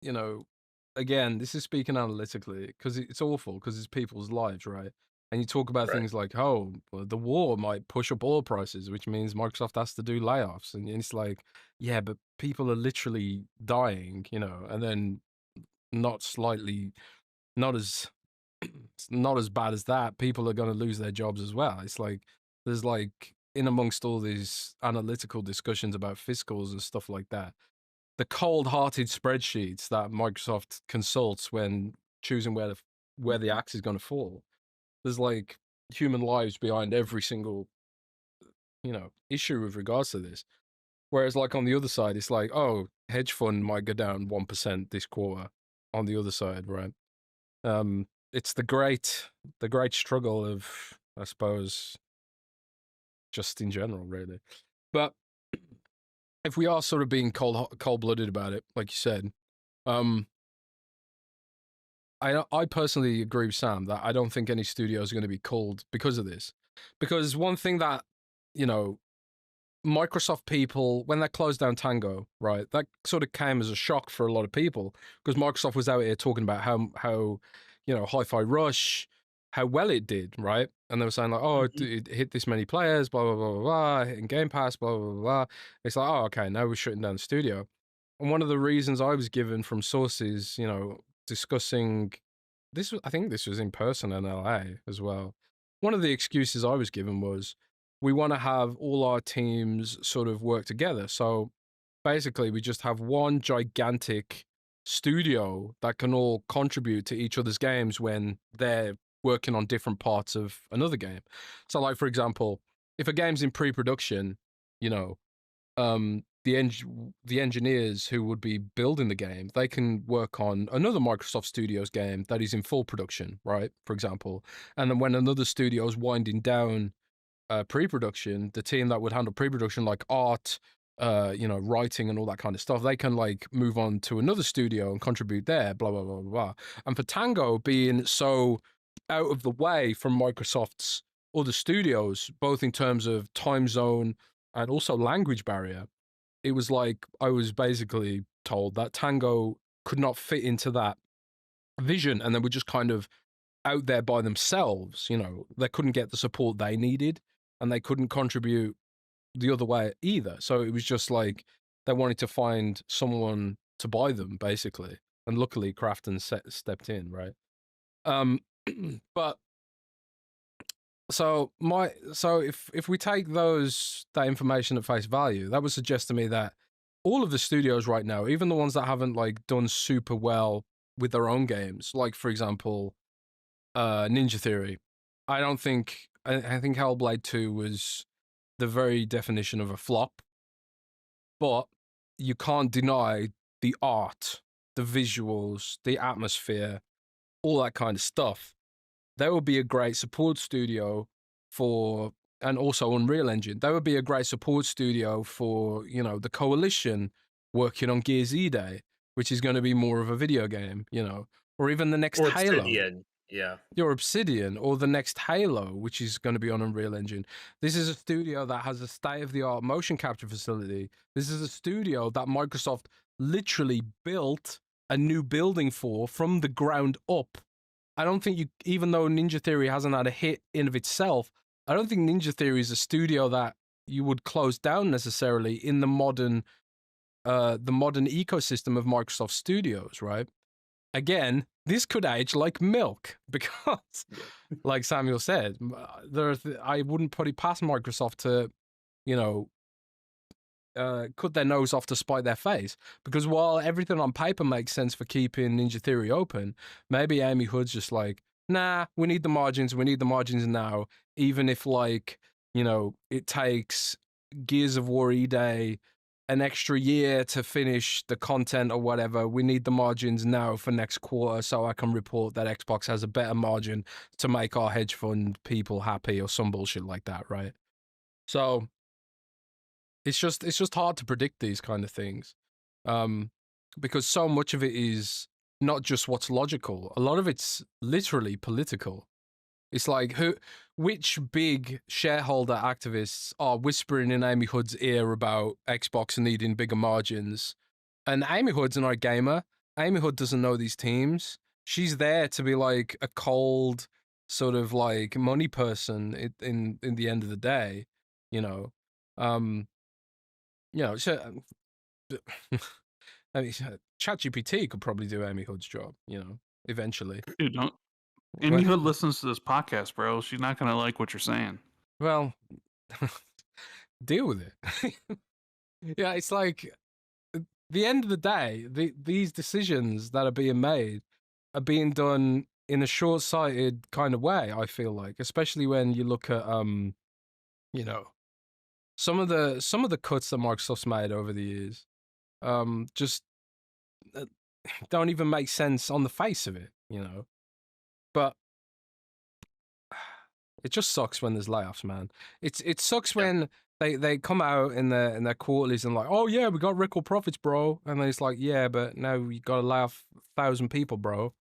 you know, again, this is speaking analytically because it's awful because it's people's lives, right? And you talk about things like, oh, well, the war might push up oil prices, which means Microsoft has to do layoffs. And it's like, yeah, but people are literally dying, you know, and then not as it's not as bad as that. People are going to lose their jobs as well. It's like there's like in amongst all these analytical discussions about fiscals and stuff like that, the cold-hearted spreadsheets that Microsoft consults when choosing where the axe is going to fall. There's like human lives behind every single issue with regards to this. Whereas like on the other side, it's like, oh, hedge fund might go down 1% this quarter. On the other side, right? It's the great struggle of, I suppose, just in general, really. But if we are sort of being cold-blooded about it, like you said, I personally agree with Sam that I don't think any studio is going to be called because of this. Because one thing that, Microsoft people, when they closed down Tango, right, that sort of came as a shock for a lot of people because Microsoft was out here talking about how Hi-Fi Rush, how well it did, right? And they were saying like, oh, it hit this many players, blah, blah, blah, blah, blah, hitting Game Pass, blah, blah, blah, blah. It's like, oh, okay, now we're shutting down the studio. And one of the reasons I was given from sources, discussing this, I think this was in person in LA as well. One of the excuses I was given was, we want to have all our teams sort of work together. So basically, we just have one gigantic studio that can all contribute to each other's games when they're working on different parts of another game. So like, for example, if a game's in pre-production, the engineers who would be building the game, they can work on another Microsoft Studios game that is in full production, right? For example. And then when another studio is winding down pre-production, the team that would handle pre-production, like art, writing and all that kind of stuff, they can like move on to another studio and contribute there, blah, blah, blah, blah. And for Tango being so out of the way from Microsoft's other studios, both in terms of time zone and also language barrier, it was like I was basically told that Tango could not fit into that vision, and they were just kind of out there by themselves. They couldn't get the support they needed, and they couldn't contribute the other way either. So it was just like they wanted to find someone to buy them, basically. And luckily, Crafton stepped in, right? But so if we take that information at face value, that would suggest to me that all of the studios right now, even the ones that haven't like done super well with their own games, like for example, Ninja Theory, I think Hellblade 2 was the very definition of a flop, but you can't deny the art, the visuals, the atmosphere, all that kind of stuff. That would be a great support studio for, and also Unreal Engine. That would be a great support studio for, the Coalition working on Gears E-Day, which is going to be more of a video game, or even the next Halo. Obsidian. Yeah. Your Obsidian, or the next Halo, which is going to be on Unreal Engine. This is a studio that has a state-of-the-art motion capture facility. This is a studio that Microsoft literally built a new building for from the ground up. I don't think even though Ninja Theory hasn't had a hit in of itself, I don't think Ninja Theory is a studio that you would close down necessarily in the modern ecosystem of Microsoft Studios, right? Again, this could age like milk because, like Samuel said, I wouldn't put it past Microsoft to, cut their nose off to spite their face. Because while everything on paper makes sense for keeping Ninja Theory open, maybe Amy Hood's just like, nah, we need the margins now, even if like, it takes Gears of War E-Day an extra year to finish the content or whatever. We need the margins now for next quarter so I can report that Xbox has a better margin to make our hedge fund people happy or some bullshit like that, right? So it's just hard to predict these kind of things, because so much of it is not just what's logical. A lot of it's literally political. It's like which big shareholder activists are whispering in Amy Hood's ear about Xbox needing bigger margins. And Amy Hood's not a gamer. Amy Hood doesn't know these teams. She's there to be like a cold sort of like money person in the end of the day, so, I mean, ChatGPT could probably do Amy Hood's job, eventually. Dude, Any who listens to this podcast, bro, she's not gonna like what you're saying. Well, deal with it. Yeah, it's like at the end of the day, these decisions that are being made are being done in a short-sighted kind of way, I feel like, especially when you look at you know, some of the cuts that Microsoft's made over the years just don't even make sense on the face of it, you know. But it just sucks when there's layoffs, man. It sucks when they come out in their quarterlies and like, oh yeah, we got record profits, bro. And then it's like, yeah, but now you got to lay off 1,000 people, bro.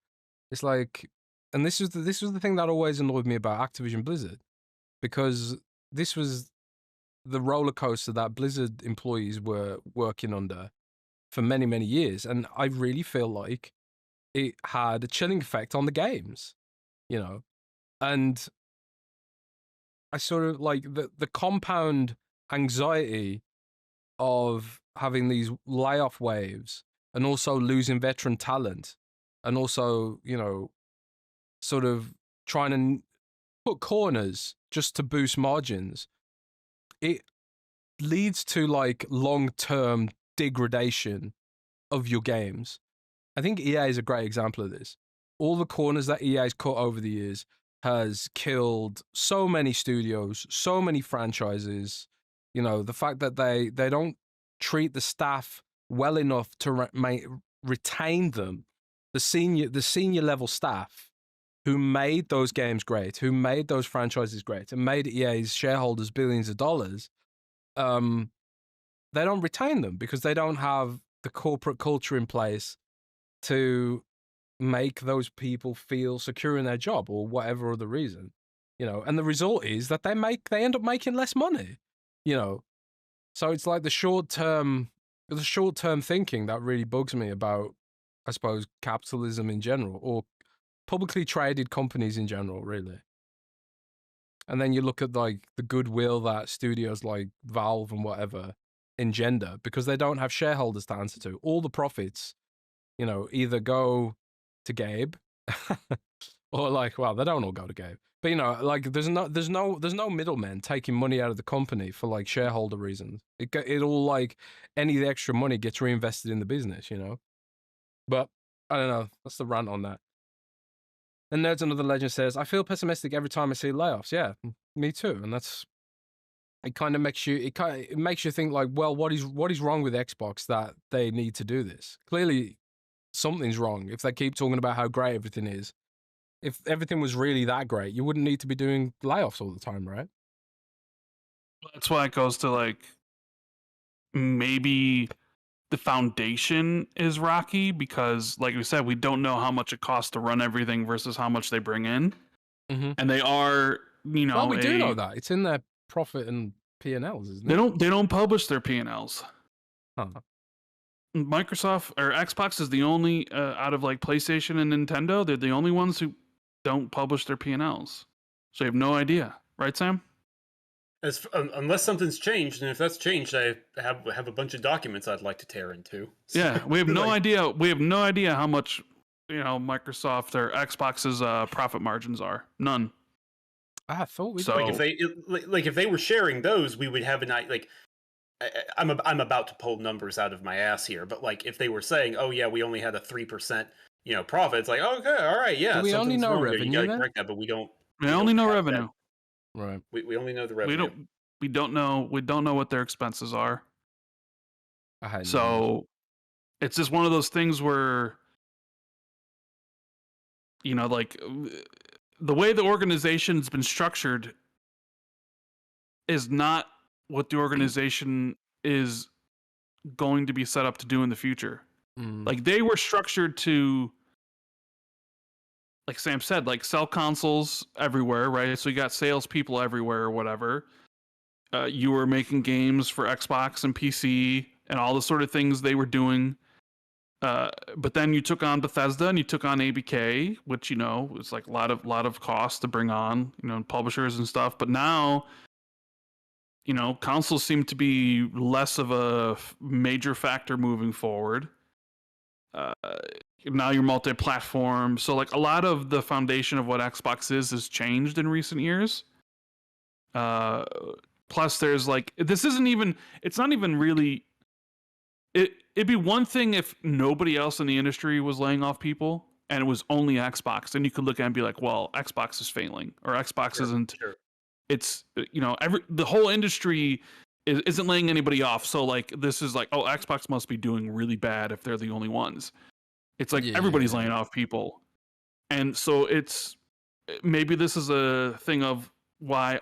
It's like, and this was the thing that always annoyed me about Activision Blizzard, because this was the roller coaster that Blizzard employees were working under for many, many years, and I really feel like it had a chilling effect on the games, you know. And I sort of like the compound anxiety of having these layoff waves and also losing veteran talent, and also, you know, sort of trying to put corners just to boost margins. It leads to like long-term degradation of your games. I think EA is a great example of this. All the corners that EA's cut over the years has killed so many studios, so many franchises. You know, the fact that they don't treat the staff well enough to retain them, the senior level staff who made those games great, who made those franchises great, and made EA's shareholders billions of dollars. They don't retain them because they don't have the corporate culture in place to make those people feel secure in their job, or whatever other reason, you know. And the result is that they end up making less money, you know. So it's like the short term thinking that really bugs me about, I suppose, capitalism in general, or publicly traded companies in general, really. And then you look at like the goodwill that studios like Valve and whatever engender, because they don't have shareholders to answer to. All the profits, you know, either go to Gabe or like, well, they don't all go to Gabe, but you know, like there's no middlemen taking money out of the company for like shareholder reasons. It all, like, any of the extra money gets reinvested in the business, you know. But I don't know. That's the rant on that. And Nerds Another Legend says, I feel pessimistic every time I see layoffs. Yeah, me too. And that's, it kind of makes you, it makes you think like, well, what is wrong with Xbox that they need to do this? Clearly something's wrong if they keep talking about how great everything is. If everything was really that great, you wouldn't need to be doing layoffs all the time, right? That's why it goes to like, maybe the foundation is rocky because, like we said, we don't know how much it costs to run everything versus how much they bring in. Mm-hmm. And they are, you know, well, we do know that it's in their profit and P&Ls, isn't it? They don't publish their P&Ls. Huh. Microsoft or Xbox is the only out of like PlayStation and Nintendo, they're the only ones who don't publish their P&Ls. So you have no idea, right, Sam? Unless something's changed, and if that's changed, I have a bunch of documents I'd like to tear into. So, yeah, we have no idea. We have no idea how much, you know, Microsoft or Xbox's profit margins are. None. I thought we. So like if they were sharing those, we would have an like. I'm about to pull numbers out of my ass here, but like if they were saying, oh yeah, we only had a 3%, you know, profit, it's like, okay, all right, yeah. Do we only know revenue. You gotta correct that, but we don't. We only know revenue. That. Right. We only know the revenue. We don't know what their expenses are. So it's just one of those things where, you know, like the way the organization's been structured is not what the organization is going to be set up to do in the future. Like they were structured to, like Sam said, like sell consoles everywhere, right? So you got salespeople everywhere or whatever. You were making games for Xbox and PC and all the sort of things they were doing. But then you took on Bethesda and you took on ABK, which, you know, was like a lot of cost to bring on, you know, publishers and stuff. But now, you know, consoles seem to be less of a major factor moving forward. now you're multi-platform. So like a lot of the foundation of what Xbox is has changed in recent years. Plus there's like, this isn't even, it's not even really, it'd be one thing if nobody else in the industry was laying off people and it was only Xbox. Then you could look at it and be like, well, Xbox is failing, or Xbox isn't, it's, you know, the whole industry isn't laying anybody off. So like, this is like, oh, Xbox must be doing really bad if they're the only ones. It's like everybody's laying off people. And so it's, maybe this is a thing of why,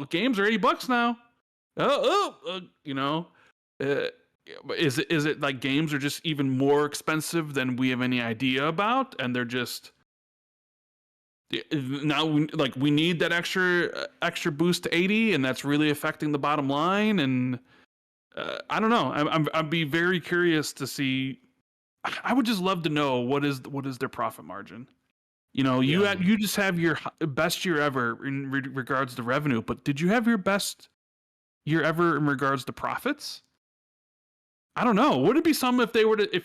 games are $80 now. You know, is it like games are just even more expensive than we have any idea about, and they're just now we need that extra boost to 80, and that's really affecting the bottom line. And I don't know. I'd be very curious to see. I would just love to know what is their profit margin. You know, you just have your best year ever in regards to revenue, but did you have your best year ever in regards to profits? I don't know. Would it be some if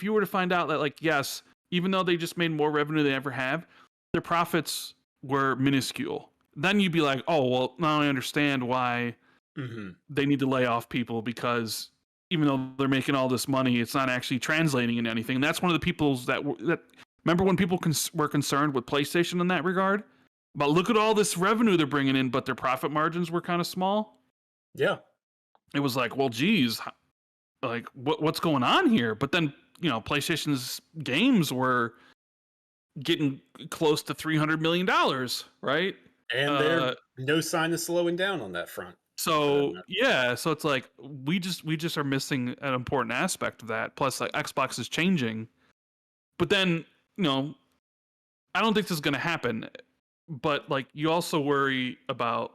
you were to find out that, like, yes, even though they just made more revenue than they ever have, their profits were minuscule? Then you'd be like, oh, well, now I understand why they need to lay off people, because even though they're making all this money, it's not actually translating into anything. And that's one of the people's that remember when people were concerned with PlayStation in that regard? But look at all this revenue they're bringing in, but their profit margins were kind of small. Yeah. It was like, well, geez, like what's going on here? But then, you know, PlayStation's games were getting close to $300 million, right? And there's no sign of slowing down on that front. So yeah, so it's like we just are missing an important aspect of that. Plus, like, Xbox is changing, but then, you know, I don't think this is going to happen. But like, you also worry about.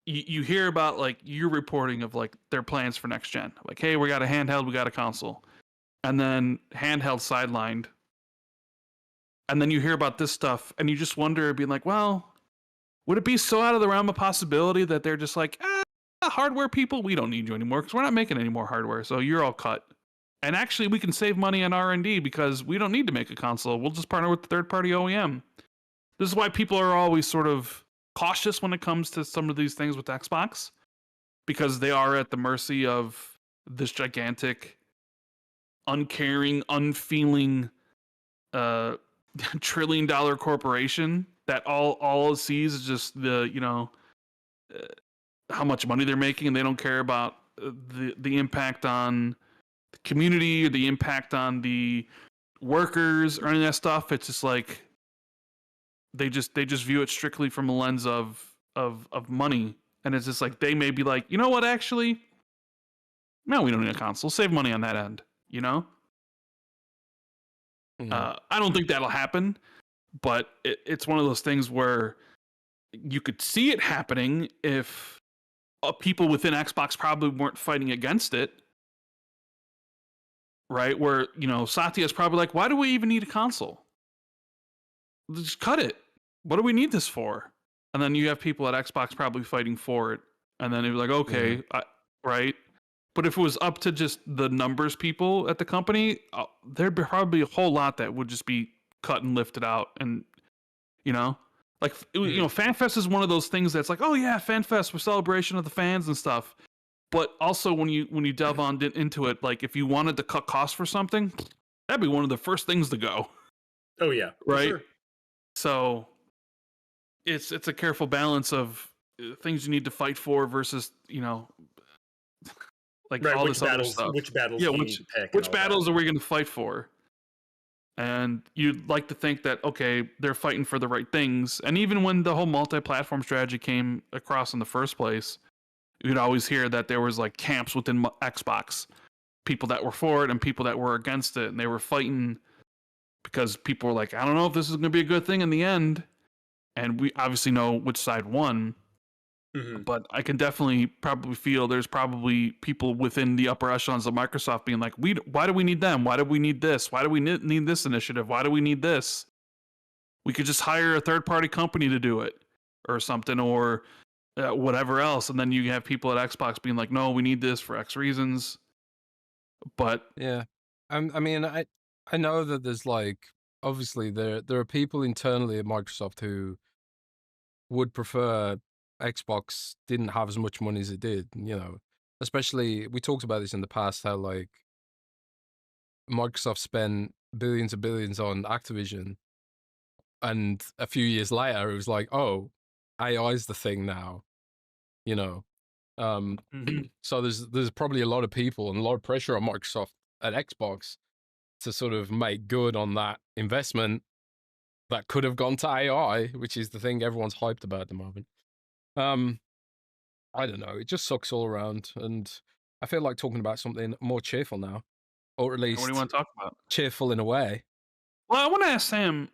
You hear about, like, your reporting of like their plans for next gen. Like, hey, we got a handheld, we got a console, and then handheld sidelined. And then you hear about this stuff, and you just wonder, being like, well, would it be so out of the realm of possibility that they're just like, hardware people, we don't need you anymore because we're not making any more hardware, so you're all cut. And actually, we can save money on R&D because we don't need to make a console. We'll just partner with the third-party OEM. This is why people are always sort of cautious when it comes to some of these things with Xbox, because they are at the mercy of this gigantic, uncaring, unfeeling, $1 trillion corporation that all it sees is just the, you know, how much money they're making, and they don't care about the impact on the community or the impact on the workers or any of that stuff. It's just like they just view it strictly from a lens of money, and it's just like they may be like, you know what, actually, no, we don't need a console. Save money on that end, you know. I don't think that'll happen, but it's one of those things where you could see it happening if people within Xbox probably weren't fighting against it, right? Where, you know, Satya's probably like, why do we even need a console? Just cut it. What do we need this for? And then you have people at Xbox probably fighting for it, and then they're like, okay, right? But if it was up to just the numbers people at the company, there'd be probably a whole lot that would just be cut and lifted out. And, you know, like, you know, FanFest is one of those things that's like, oh yeah, FanFest, we're celebration of the fans and stuff. But also when you delve on into it, like, if you wanted to cut costs for something, that'd be one of the first things to go. Oh yeah, right. Sure. So it's a careful balance of things you need to fight for versus, you know, like, all this other stuff. Which battles? Yeah, do you need to pick which battles are we going to fight for? And you'd like to think that, okay, they're fighting for the right things. And even when the whole multi-platform strategy came across in the first place, you'd always hear that there was like camps within Xbox, people that were for it and people that were against it, and they were fighting because people were like, I don't know if this is going to be a good thing in the end. And we obviously know which side won. But I can definitely probably feel there's probably people within the upper echelons of Microsoft being like, why do we need them? Why do we need this? Why do we need this initiative? Why do we need this? We could just hire a third-party company to do it or something, or whatever else. And then you have people at Xbox being like, no, we need this for X reasons. But yeah, I mean, I know that there's like, obviously there are people internally at Microsoft who would prefer Xbox didn't have as much money as it did, you know. Especially, we talked about this in the past, how like Microsoft spent billions and billions on Activision, and a few years later it was like, oh, AI is the thing now, you know. So there's probably a lot of people and a lot of pressure on Microsoft at Xbox to sort of make good on that investment that could have gone to AI, which is the thing everyone's hyped about at the moment. I don't know. It just sucks all around, and I feel like talking about something more cheerful now, or at least what do you want to talk about? Cheerful in a way. Well, I want to ask Sam.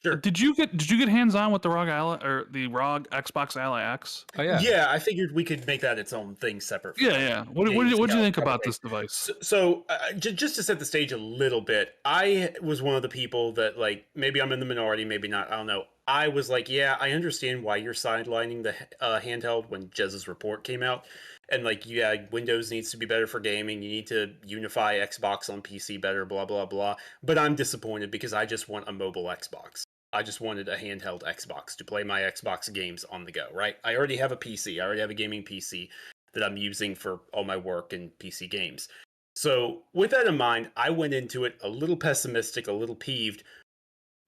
Sure. Did you get hands on with the ROG Ally or the ROG Xbox Ally X? Oh yeah. Yeah, I figured we could make that its own thing separate. From Yeah. What do you think about this device? So just to set the stage a little bit, I was one of the people that, like, maybe I'm in the minority, maybe not, I don't know. I was like, yeah, I understand why you're sidelining the handheld when Jez's report came out. And like, yeah, Windows needs to be better for gaming. You need to unify Xbox on PC better, blah, blah, blah. But I'm disappointed because I just want a mobile Xbox. I just wanted a handheld Xbox to play my Xbox games on the go, right? I already have a PC. I already have a gaming PC that I'm using for all my work and PC games. So with that in mind, I went into it a little pessimistic, a little peeved,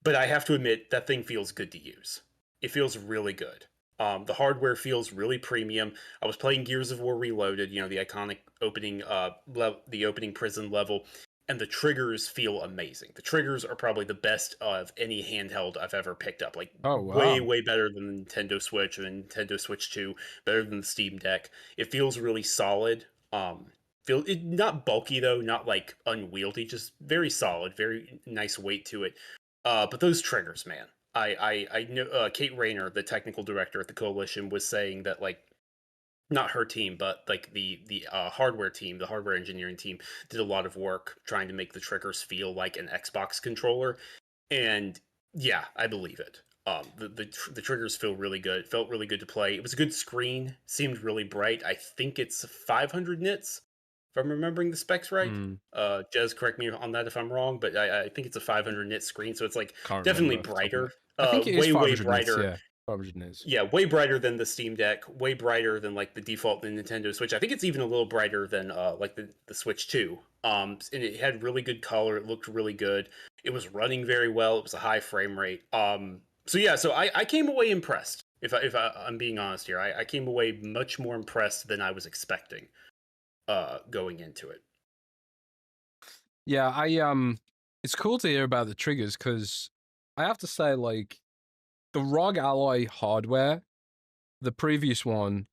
but I have to admit that thing feels good to use. It feels really good. The hardware feels really premium. I was playing Gears of War Reloaded, you know, the iconic opening, the opening prison level, and the triggers feel amazing. The triggers are probably the best of any handheld I've ever picked up. Like, oh, wow. way better than the Nintendo Switch or the Nintendo Switch 2, better than the Steam Deck. It feels really solid. Not bulky though, not like unwieldy, just very solid, very nice weight to it. But those triggers, man. I know Kate Rayner, the technical director at the Coalition, was saying that, like, not her team, but like the hardware team, the hardware engineering team, did a lot of work trying to make the triggers feel like an Xbox controller. And yeah, I believe it. The triggers feel really good. It felt really good to play. It was a good screen. Seemed really bright. I think it's 500 nits, if I'm remembering the specs right. Jez, correct me on that if I'm wrong, but I think it's a 500 nit screen, so it's like definitely brighter. I think it is way nits, brighter. yeah. 500 nits. Yeah, way brighter than the Steam Deck, way brighter than like the default Nintendo Switch. I think it's even a little brighter than like the Switch 2. And it had really good color. It looked really good. It was running very well. It was a high frame rate. So yeah, so I came away impressed. If I'm being honest here, I came away much more impressed than I was expecting going into it. Yeah, it's cool to hear about the triggers, because I have to say, like, the ROG Ally hardware, the previous one,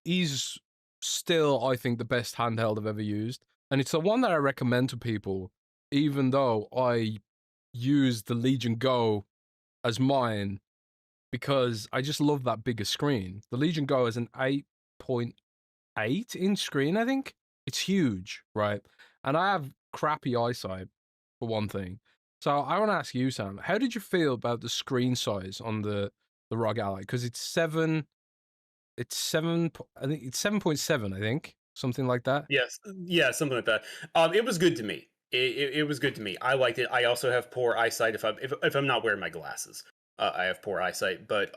is still, I think, the best handheld I've ever used. And it's the one that I recommend to people, even though I use the Legion Go as mine, because I just love that bigger screen. The Legion Go is an 8.8 inch screen, I think. It's huge, right? And I have crappy eyesight, for one thing. So I want to ask you, Sam, how did you feel about the screen size on the ROG Ally? Because it's 7, I think it's 7.7, I think, something like that. Yes, yeah, something like that. It was good to me. It was good to me. I liked it. I also have poor eyesight if I'm not wearing my glasses. I have poor eyesight, but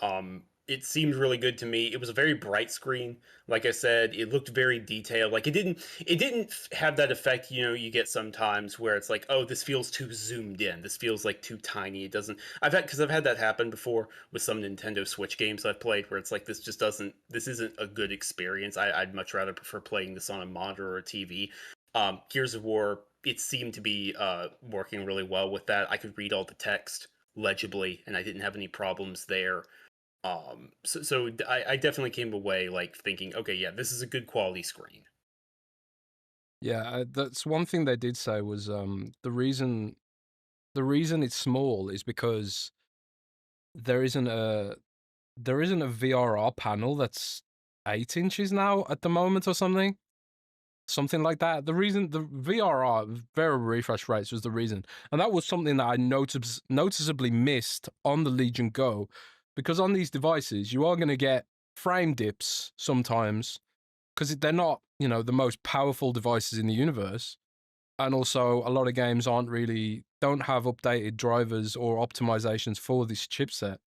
it seemed really good to me. It was a very bright screen. Like I said, it looked very detailed. Like it didn't have that effect, you know, you get sometimes where it's like, oh, this feels too zoomed in. This feels like too tiny. It doesn't. I've had that happen before with some Nintendo Switch games I've played where it's like, this isn't a good experience. I'd much rather prefer playing this on a monitor or a TV. Gears of War, it seemed to be working really well with that. I could read all the text legibly, and I didn't have any problems there. So I definitely came away like thinking, okay, yeah, this is a good quality screen. Yeah, that's one thing they did say was the reason it's small is because there isn't a VRR panel that's 8 inches now at the moment or something like that. The reason the VRR, very refresh rates, was the reason, and that was something that I noticeably missed on the Legion Go, because on these devices you are going to get frame dips sometimes because they're not, you know, the most powerful devices in the universe. and also a lot of games don't have updated drivers or optimizations for this chipset.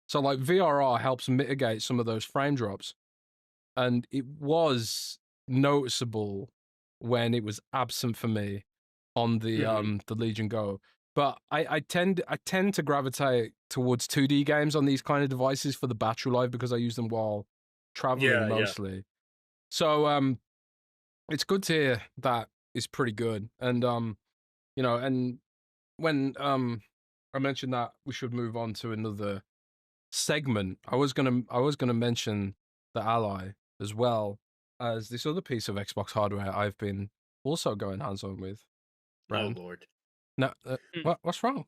So like VRR helps mitigate some of those frame drops, and it was noticeable when it was absent for me on the Legion Go. But I tend to gravitate towards 2D games on these kind of devices for the battery life, because I use them while traveling mostly. So it's good to hear that it's pretty good. And you know, and when I mentioned that we should move on to another segment, I was gonna mention the Ally as well as this other piece of Xbox hardware I've been also going hands-on with. Oh Lord! No, what's wrong?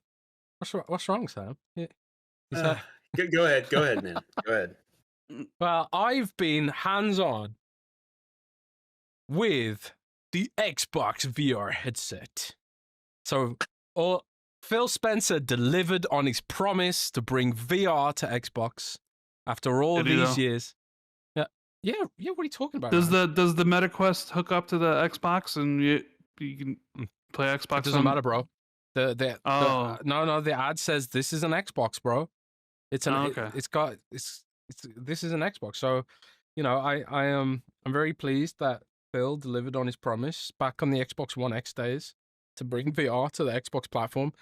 What's wrong, Sam? Go ahead, man. Go ahead. Well, I've been hands-on with the Xbox VR headset. So, Phil Spencer delivered on his promise to bring VR to Xbox after all these years. Yeah. What are you talking about? Does the MetaQuest hook up to the Xbox and you can play Xbox? It doesn't matter, bro. No, the ad says this is an Xbox, bro. It's an this is an Xbox. So, you know, I'm very pleased that Phil delivered on his promise back on the Xbox One X days to bring VR to the Xbox platform.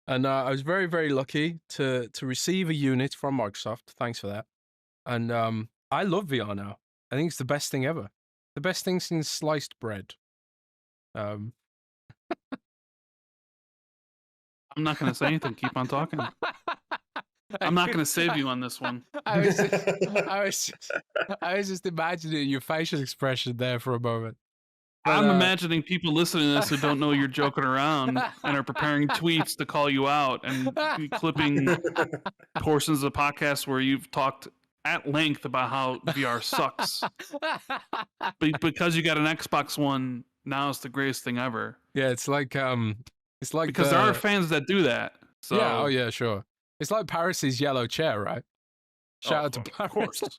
And I was very, very lucky to receive a unit from Microsoft. Thanks for that. And I love VR now. I think it's the best thing ever. The best thing since sliced bread. I'm not going to say anything. Keep on talking. I'm not going to save you on this one. I was just imagining your facial expression there for a moment. But, I'm imagining people listening to this who don't know you're joking around and are preparing tweets to call you out and clipping portions of the podcast where you've talked at length about how VR sucks. But because you got an Xbox One, now it's the greatest thing ever. Yeah, it's like because there are fans that do that. So yeah, oh yeah, sure. It's like Paris's yellow chair, right? Shout out to Paris. Of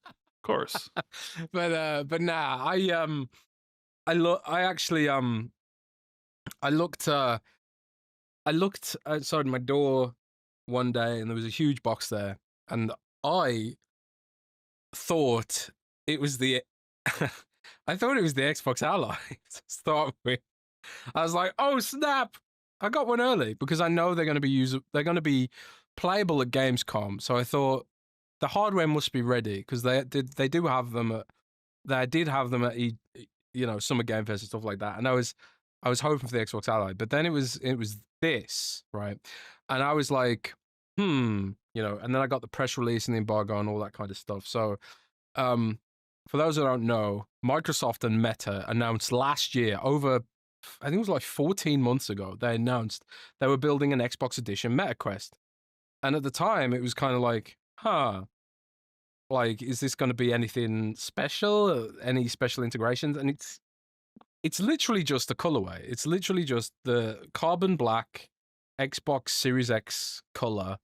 course. But nah, I looked outside my door one day and there was a huge box there, and I thought it was the Xbox Ally to start with. I was like, oh snap, I got one early because I know they're going to be playable at Gamescom. So I thought the hardware must be ready because they did have them at Summer Game Fest and stuff like that. And I was hoping for the Xbox Ally, but then it was this, right? And I was like, and then I got the press release and the embargo and all that kind of stuff. So for those who don't know, Microsoft and Meta announced last year, over I think it was like 14 months ago, they announced they were building an Xbox edition MetaQuest. And at the time, it was kind of like, like, is this going to be anything special? Any special integrations? And it's literally just a colorway. It's literally just the carbon black Xbox Series X color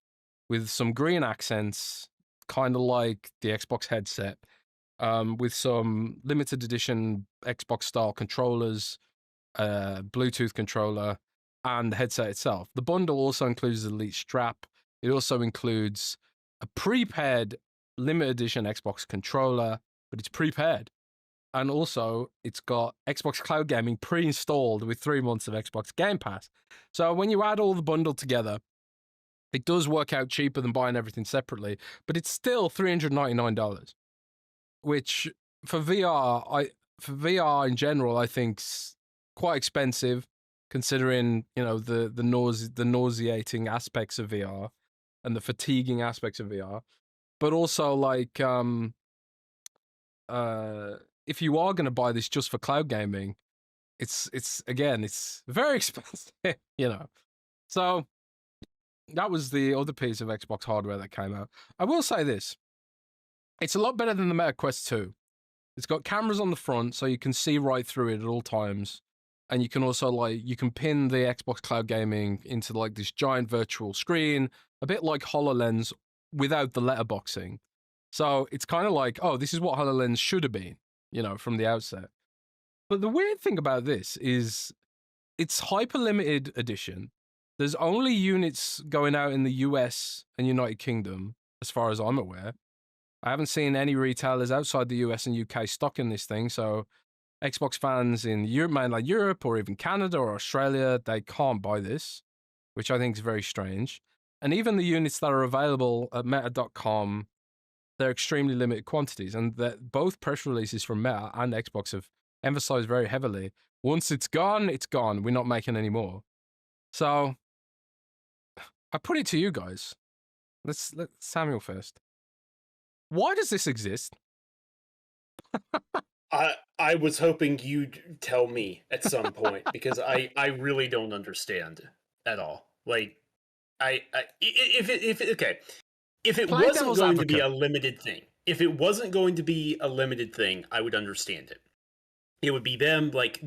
with some green accents, kind of like the Xbox headset, with some limited edition Xbox style controllers, Bluetooth controller, and the headset itself. The bundle also includes the Elite strap. It also includes a prepaid limited edition Xbox controller, but it's prepaid. And also, it's got Xbox Cloud Gaming pre-installed with 3 months of Xbox Game Pass. So when you add all the bundle together, it does work out cheaper than buying everything separately, but it's still $399, which for VR in general, I think's quite expensive, considering the nauseating aspects of VR and the fatiguing aspects of VR. But also, like, if you are going to buy this just for cloud gaming, it's very expensive, So that was the other piece of Xbox hardware that came out. I will say this: it's a lot better than the Meta Quest 2. It's got cameras on the front, so you can see right through it at all times, and you can also you can pin the Xbox Cloud Gaming into like this giant virtual screen, a bit like HoloLens without the letterboxing. So it's kind of like, oh, this is what HoloLens should have been, from the outset. But the weird thing about this is it's hyper limited edition. There's only units going out in the US and United Kingdom, as far as I'm aware. I haven't seen any retailers outside the US and UK stocking this thing, so Xbox fans in mainland Europe or even Canada or Australia, they can't buy this, which I think is very strange. And even the units that are available at meta.com, they're extremely limited quantities, and that both press releases from Meta and Xbox have emphasized very heavily, once it's gone, it's gone. We're not making any more. So I put it to you guys. Let's Samuel first. Why does this exist? I was hoping you'd tell me at some point because I really don't understand at all. Like if it wasn't going to be a limited thing, I would understand it. It would be them like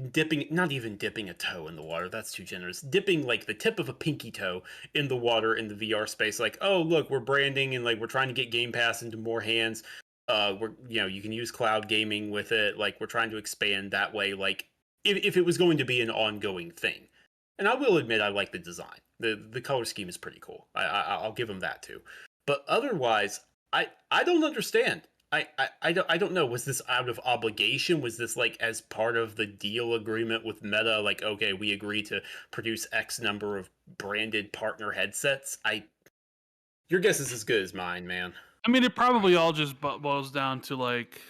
not even dipping a toe in the water. That's too generous. Dipping like the tip of a pinky toe in the water in the VR space. Like, oh look, we're branding and like we're trying to get Game Pass into more hands. You can use cloud gaming with it. Like we're trying to expand that way. Like if it was going to be an ongoing thing, and I will admit I like the design. The color scheme is pretty cool. I'll give them that too. But otherwise, I don't understand. I don't know. Was this out of obligation? Was this like as part of the deal agreement with Meta? Like, okay, we agree to produce X number of branded partner headsets. Your guess is as good as mine, man. I mean, it probably all just boils down to like,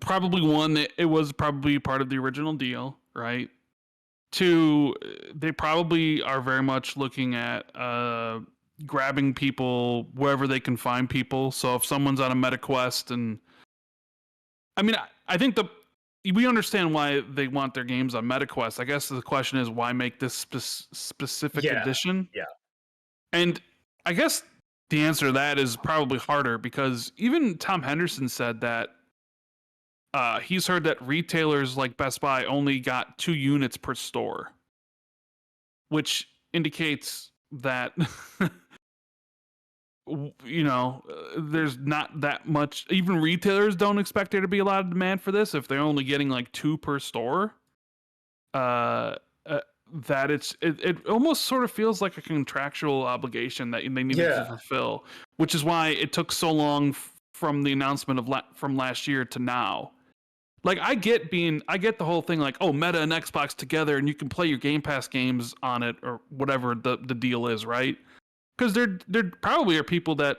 probably one, it was probably part of the original deal, right? Two, they probably are very much looking at grabbing people wherever they can find people. So if someone's on a MetaQuest, and I mean, I think we understand why they want their games on MetaQuest. I guess the question is, why make this specific edition? Yeah. And I guess the answer to that is probably harder, because even Tom Henderson said that he's heard that retailers like Best Buy only got 2 units per store, which indicates that there's not that much. Even retailers don't expect there to be a lot of demand for this if they're only getting like 2 per store. That it almost sort of feels like a contractual obligation that they needed to fulfill, which is why it took so long from the announcement from last year to now. Like I get the whole thing like, oh, Meta and Xbox together and you can play your Game Pass games on it or whatever the deal is, right? Because there probably are people that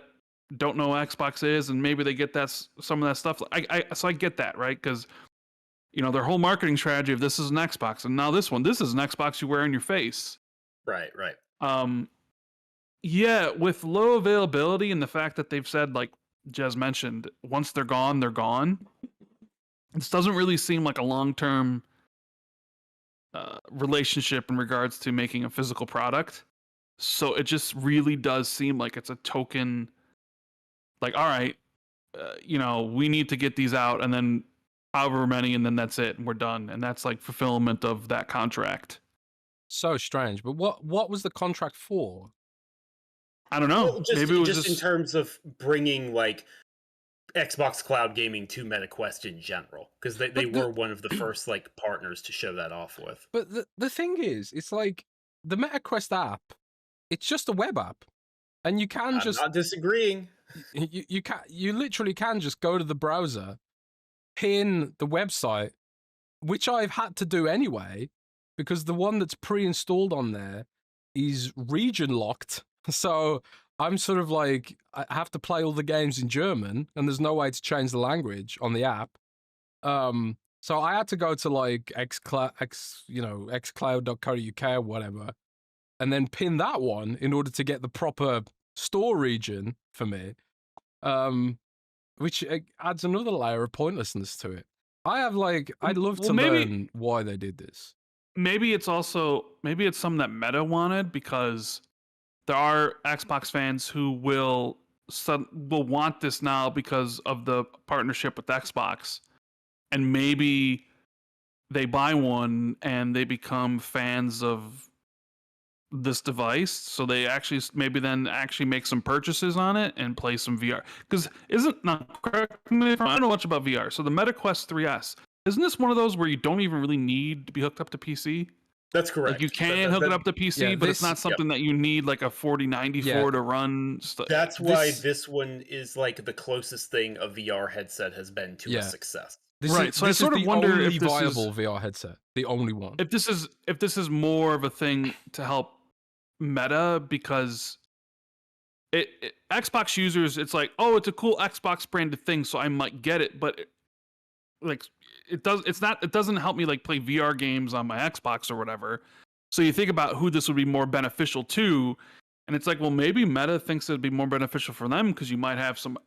don't know what Xbox is, and maybe they get some of that stuff. So I get that, right? Because their whole marketing strategy of this is an Xbox, and now this is an Xbox you wear on your face. Right. Yeah, with low availability and the fact that they've said, like Jez mentioned, once they're gone, they're gone. This doesn't really seem like a long-term relationship in regards to making a physical product. So it just really does seem like it's a token, like, all right, we need to get these out, and then however many, and then that's it, and we're done. And that's like fulfillment of that contract. So strange. But what was the contract for? I don't know. Well, maybe it was just in terms of bringing like Xbox Cloud Gaming to MetaQuest in general, because they were one of the first like partners to show that off with. But the thing is, it's like the MetaQuest app, it's just a web app, and you can I'm not disagreeing. You literally can just go to the browser, pin the website, which I've had to do anyway, because the one that's pre-installed on there is region locked. So I'm sort of like, I have to play all the games in German, and there's no way to change the language on the app. So I had to go to like xcloud.co.uk or whatever, and then pin that one in order to get the proper store region for me. Which adds another layer of pointlessness to it. I'd love to learn why they did this. Maybe it's something that Meta wanted, because there are Xbox fans who will want this now because of the partnership with Xbox, and maybe they buy one and they become fans of this device, so they actually make some purchases on it and play some VR. Because correct me if I don't know much about VR. So the MetaQuest 3S, isn't this one of those where you don't even really need to be hooked up to PC? That's correct. Like you can hook it up to PC, but it's not something that you need like a 4090 for to run. That's why this one is like the closest thing a VR headset has been to a success. So I sort of wonder if this viable VR headset, the only one. If this is more of a thing to help meta, because Xbox users, it's like, oh, it's a cool Xbox branded thing, so I might get it, but like it doesn't help me like play VR games on my Xbox or whatever. So you think about who this would be more beneficial to, and it's like, well, maybe Meta thinks it'd be more beneficial for them because you might have some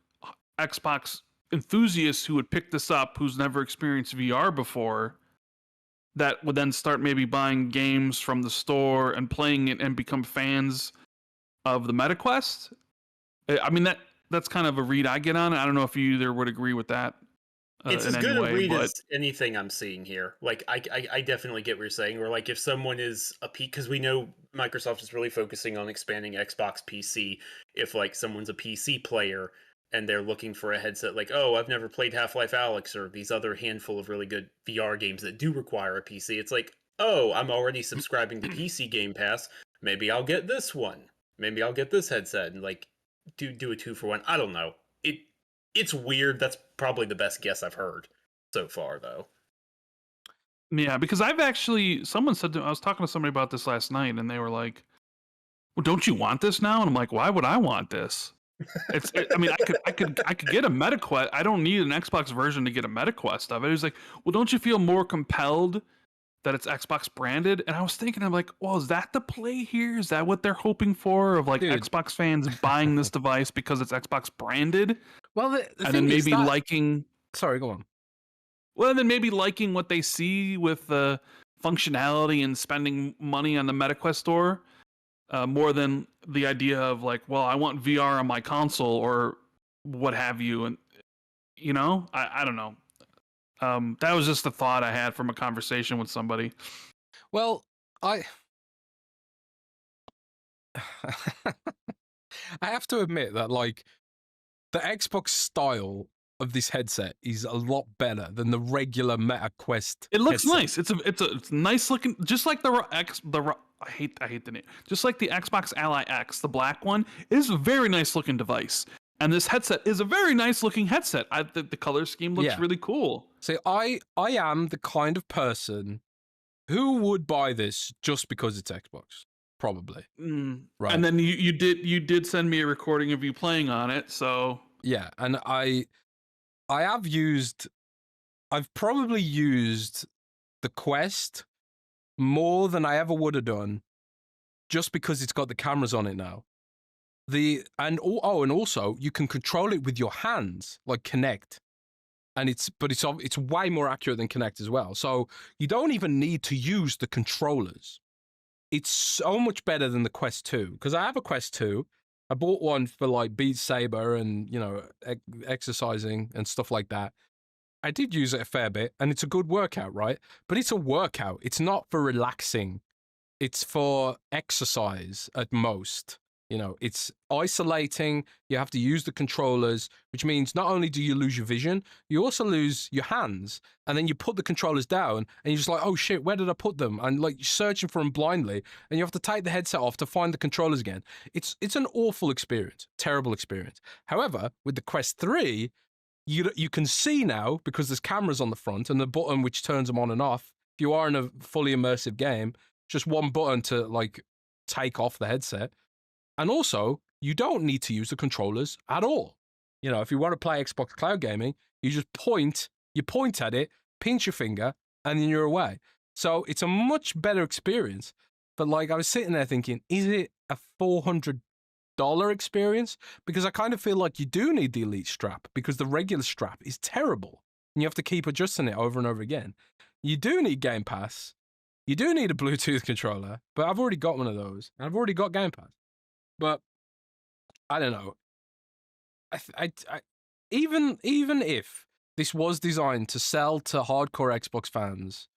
Xbox enthusiasts who would pick this up who's never experienced VR before, that would then start maybe buying games from the store and playing it and become fans of the MetaQuest. I mean, that's kind of a read I get on it. I don't know if you either would agree with that. It's as good a read as anything I'm seeing here. Like, I definitely get what you're saying. Or like if someone is because we know Microsoft is really focusing on expanding Xbox PC. If like someone's a PC player and they're looking for a headset, like, oh, I've never played Half-Life Alyx or these other handful of really good VR games that do require a PC. It's like, oh, I'm already subscribing to PC Game Pass. Maybe I'll get this one. Maybe I'll get this headset and like do a 2-for-1. I don't know. It's weird. That's probably the best guess I've heard so far, though. Yeah, because someone said to me, I was talking to somebody about this last night, and they were like, well, don't you want this now? And I'm like, why would I want this? I mean, I could get a MetaQuest. I don't need an Xbox version to get a MetaQuest of it. He was like, well, don't you feel more compelled that it's Xbox branded? And I was thinking, I'm like, well, is that the play here? Is that what they're hoping for? Of like Xbox fans buying this device because it's Xbox branded? Well, and then maybe liking. Sorry, go on. Well, and then maybe liking what they see with the functionality and spending money on the MetaQuest store, more than the idea of like, well, I want VR on my console or what have you. And you know, I don't know. That was just a thought I had from a conversation with somebody. Well, I have to admit that like the Xbox style of this headset is a lot better than the regular MetaQuest. It looks headset. nice. It's a nice looking, just like I hate the name. Just like the Xbox Ally X, the black one, it is a very nice looking device. And this headset is a very nice looking headset. The color scheme looks really cool. So I am the kind of person who would buy this just because it's Xbox, probably. Right. And then you did send me a recording of you playing on it, so yeah. And I've probably used the Quest more than I ever would have done, just because it's got the cameras on it now. And also you can control it with your hands, like Kinect, and it's way more accurate than Kinect as well. So you don't even need to use the controllers. It's so much better than the Quest 2, because I have a Quest 2. I bought one for like Beat Saber and exercising and stuff like that. I did use it a fair bit, and it's a good workout, right? But it's a workout. It's not for relaxing. It's for exercise at most. It's isolating. You have to use the controllers, which means not only do you lose your vision, you also lose your hands. And then you put the controllers down and you're just like, oh shit, where did I put them? And like you're searching for them blindly, and you have to take the headset off to find the controllers again. It's an awful experience, terrible experience. However, with the Quest 3, you can see now, because there's cameras on the front and the button which turns them on and off. If you are in a fully immersive game, just one button to like take off the headset. And also, you don't need to use the controllers at all. If you want to play Xbox Cloud Gaming, you just point at it, pinch your finger, and then you're away. So it's a much better experience. But like, I was sitting there thinking, is it a $400 experience? Because I kind of feel like you do need the Elite strap, because the regular strap is terrible. And you have to keep adjusting it over and over again. You do need Game Pass. You do need a Bluetooth controller, but I've already got one of those. And I've already got Game Pass. But I don't know. Even if this was designed to sell to hardcore Xbox fans,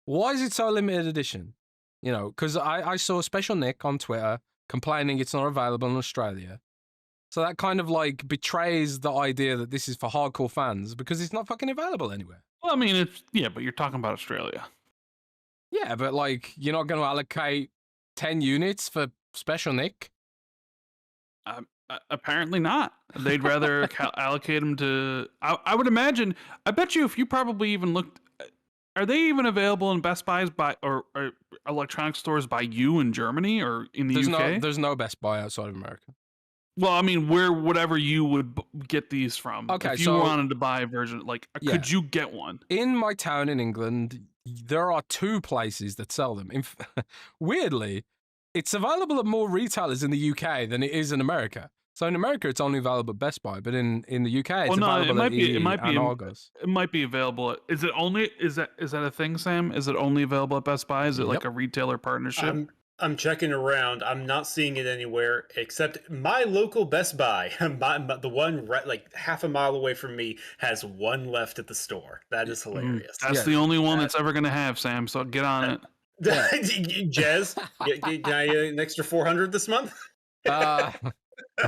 why is it so limited edition? Because I saw Special Nick on Twitter complaining it's not available in Australia. So that kind of like betrays the idea that this is for hardcore fans because it's not fucking available anywhere. Well, I mean, but you're talking about Australia. Yeah, but like you're not going to allocate 10 units for Special Nick? Apparently not. They'd rather allocate them to. I would imagine. I bet you if you probably even looked. Are they even available in Best Buys or electronic stores by you in Germany or in the UK? There's no Best Buy outside of America. Well, I mean, whatever you would get these from. Okay, if you wanted to buy a version, like, could you get one? In my town in England, there are 2 places that sell them. Weirdly, it's available at more retailers in the UK than it is in America. So in America, it's only available at Best Buy, but in the UK, it's available at EE and Argos. It might be available. Is that a thing, Sam? Is it only available at Best Buy? Is it like a retailer partnership? I'm checking around. I'm not seeing it anywhere except my local Best Buy. The one right, like half a mile away from me has one left at the store. That is hilarious. That's the only one that's ever going to have, Sam. So get on it. Jez, can I an extra 400 this month?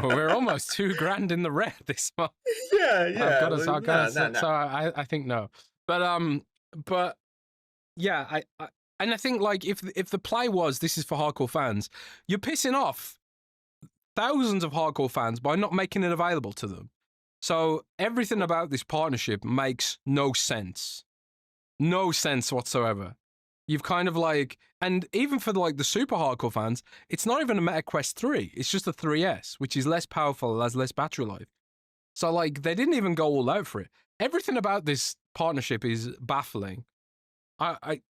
We're almost $2,000 in the red this month. Yeah. So I think no, but yeah, I think like if the play was this is for hardcore fans, you're pissing off thousands of hardcore fans by not making it available to them. So everything about this partnership makes no sense whatsoever. You've kind of like, and even for like the super hardcore fans, it's not even a Meta Quest 3. It's just a 3S, which is less powerful, has less battery life. So like they didn't even go all out for it. Everything about this partnership is baffling. I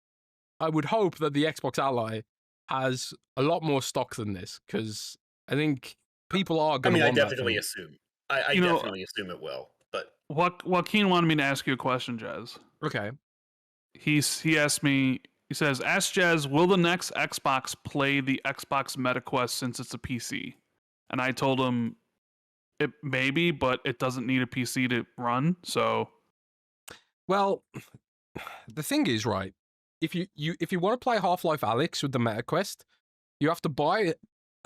would hope that the Xbox Ally has a lot more stock than this because I think people are going to. I definitely assume. I definitely assume it will. But Joaquin wanted me to ask you a question, Jez. Okay. He asked me. He says, "Ask Jez, will the next Xbox play the Xbox MetaQuest since it's a PC?" And I told him, "It maybe, but it doesn't need a PC to run." So, well, the thing is, right? If you want to play Half-Life Alyx with the MetaQuest, you have to buy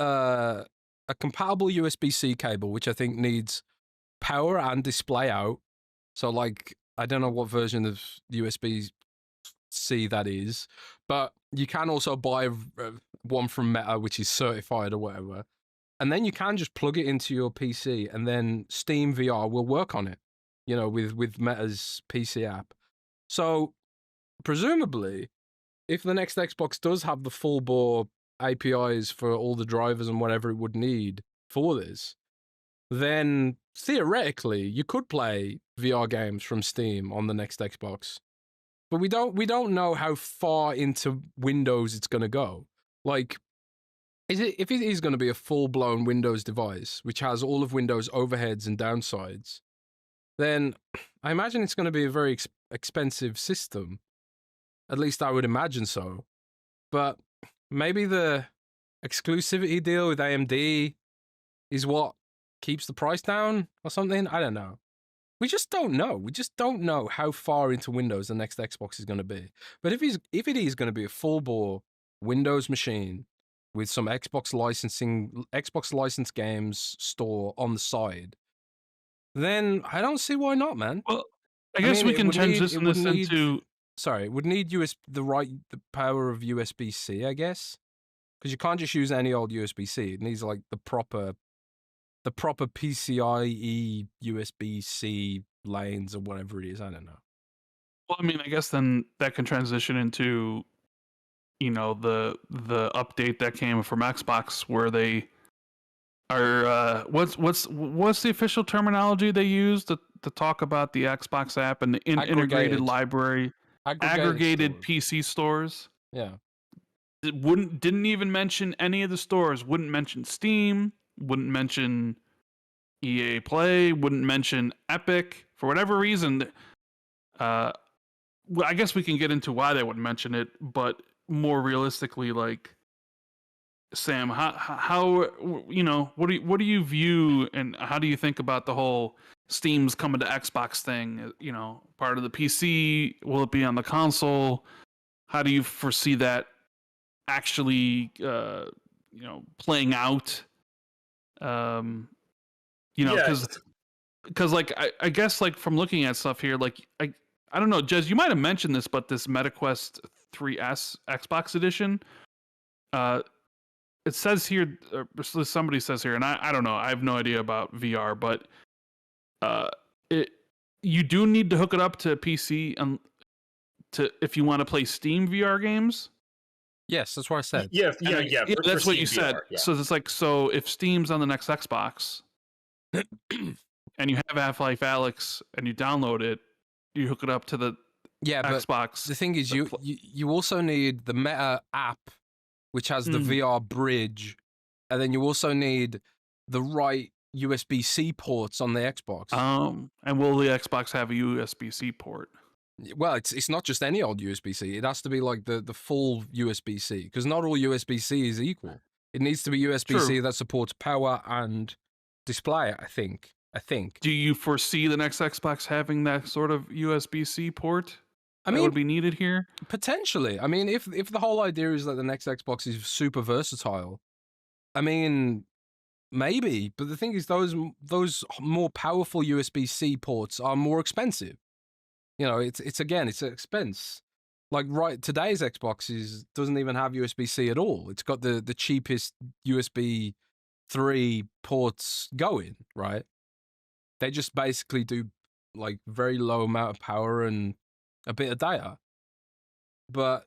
a compatible USB-C cable, which I think needs power and display out. So, like, I don't know what version of USB-C that is, but you can also buy one from Meta, which is certified or whatever. And then you can just plug it into your PC, and then Steam VR will work on it, with Meta's PC app. So, presumably, if the next Xbox does have the full bore APIs for all the drivers and whatever it would need for this, then theoretically you could play VR games from Steam on the next Xbox. But we don't know how far into Windows it's going to go. Like, if it is going to be a full-blown Windows device, which has all of Windows overheads and downsides, then I imagine it's going to be a very expensive system. At least I would imagine so. But maybe the exclusivity deal with AMD is what keeps the price down or something? I don't know. We just don't know. We just don't know how far into Windows the next Xbox is going to be. But if it is going to be a full-bore Windows machine with some Xbox licensed games store on the side, then I don't see why not, man. Well, I guess we can transition this into... Sorry, it would need the power of USB-C, I guess, because you can't just use any old USB-C. It needs like the proper PCIe USB-C lanes or whatever it is. I don't know. Well, I mean, I guess then that can transition into, the update that came from Xbox where they are what's the official terminology they use to talk about the Xbox app and the integrated library. Aggregated PC stores. Yeah. It didn't even mention any of the stores. Wouldn't mention Steam. Wouldn't mention EA Play. Wouldn't mention Epic. For whatever reason, I guess we can get into why they wouldn't mention it. But more realistically, like, Sam, how what do you view and how do you think about the whole Steam's coming to Xbox thing? Part of the PC, will it be on the console? How do you foresee that actually playing out? You know, Yeah, because like I guess like from looking at stuff here, like I don't know, Jez, you might have mentioned this, but this MetaQuest 3S Xbox edition, uh, it says here, somebody says here, and I don't know, I have no idea about VR, but uh, it you do need to hook it up to PC and to if you want to play Steam VR games. Yes, that's what I said. yeah, Yeah, for that's what you Steam said. VR, yeah. So it's like, so if Steam's on the next Xbox and you have Half-Life Alyx and you download it, you hook it up to the Yeah, but Xbox. the thing is, you also need the Meta app, which has the VR bridge, and then you also need the right USB-C ports on the Xbox. And will the Xbox have a USB-C port? Well, it's not just any old USB-C. It has to be like the full USB-C, because not all USB-C is equal. It needs to be USB-C that supports power and display, I think. Do you foresee the next Xbox having that sort of USB-C port? I mean, would be needed here? Potentially. I mean, if the whole idea is that the next Xbox is super versatile, I mean, maybe. But the thing is, those more powerful USB-C ports are more expensive. You know, it's an expense. Like today's Xbox doesn't even have USB-C at all. It's got the cheapest USB 3 ports going, right? They just basically do like very low amount of power and a bit of data. But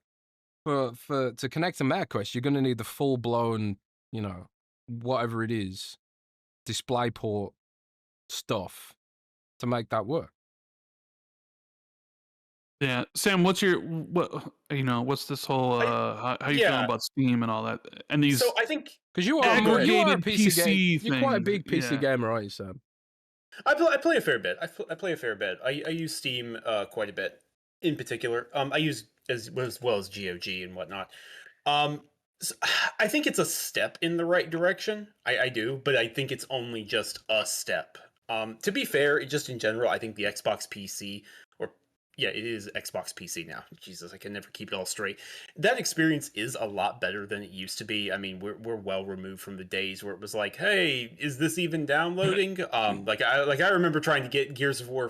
to connect to MetaQuest, you're going to need the full blown, you know, whatever it is, DisplayPort stuff to make that work. Yeah, Sam, what's this whole how you feeling about Steam and all that? And these, so I think because you are a PC you're quite a big PC gamer, aren't you, Sam? I play a fair bit. I play a fair bit. I use Steam quite a bit. In particular, I use as well as GOG and whatnot. So I think it's a step in the right direction. I do, but I think it's only just a step. To be fair, just in general, I think the Xbox PC, it is Xbox PC now. Jesus, I can never keep it all straight. That experience is a lot better than it used to be. I mean, we're well removed from the days where it was like, hey, is this even downloading? Like I remember trying to get Gears of War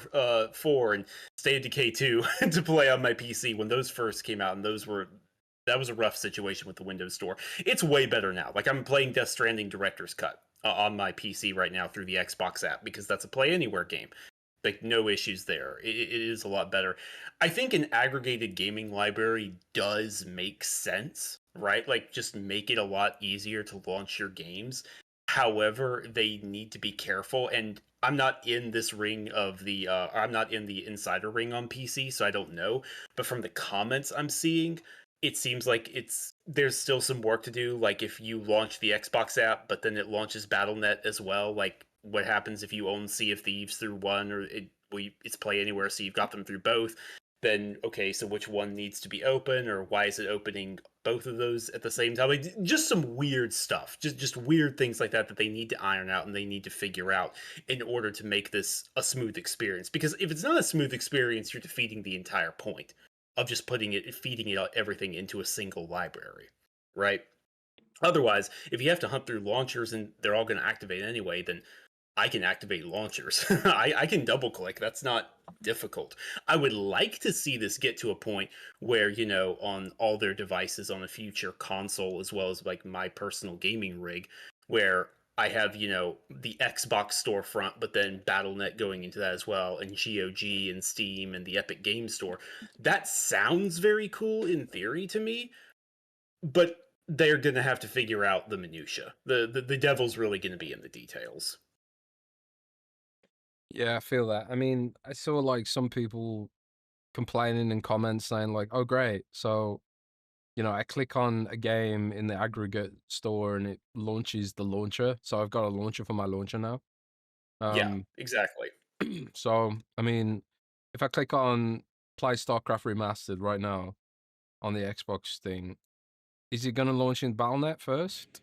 4 and State of Decay 2 to play on my PC when those first came out, and that was a rough situation with the Windows Store. It's way better now. Like, I'm playing Death Stranding Director's Cut on my PC right now through the Xbox app because that's a Play Anywhere game. Like, no issues there. It is a lot better. I think an aggregated gaming library does make sense, right? Like, just make it a lot easier to launch your games. However, they need to be careful, and I'm not in this ring of the I'm not in the insider ring on PC, so I don't know. But from the comments I'm seeing, it seems like there's still some work to do. Like, if you launch the Xbox app, but then it launches Battle.net as well, like, what happens if you own Sea of Thieves through one, or it's Play Anywhere, so you've got them through both? Then, okay, so which one needs to be open, or why is it opening both of those at the same time? Like, just some weird stuff, just weird things like that they need to iron out and they need to figure out in order to make this a smooth experience. Because if it's not a smooth experience, you're defeating the entire point of just feeding it everything into a single library, right? Otherwise, if you have to hunt through launchers and they're all going to activate anyway, then I can activate launchers. I can double click. That's not difficult. I would like to see this get to a point where, on all their devices on a future console, as well as like my personal gaming rig, where I have, the Xbox storefront, but then Battle.net going into that as well, and GOG and Steam and the Epic Game Store. That sounds very cool in theory to me, but they're going to have to figure out the minutia. The devil's really going to be in the details. Yeah, I feel that. I mean, I saw like some people complaining in comments saying like, "Oh, great! So, I click on a game in the aggregate store and it launches the launcher. So I've got a launcher for my launcher now." Yeah, exactly. So, I mean, if I click on Play StarCraft Remastered right now on the Xbox thing, is it going to launch in Battle.net first?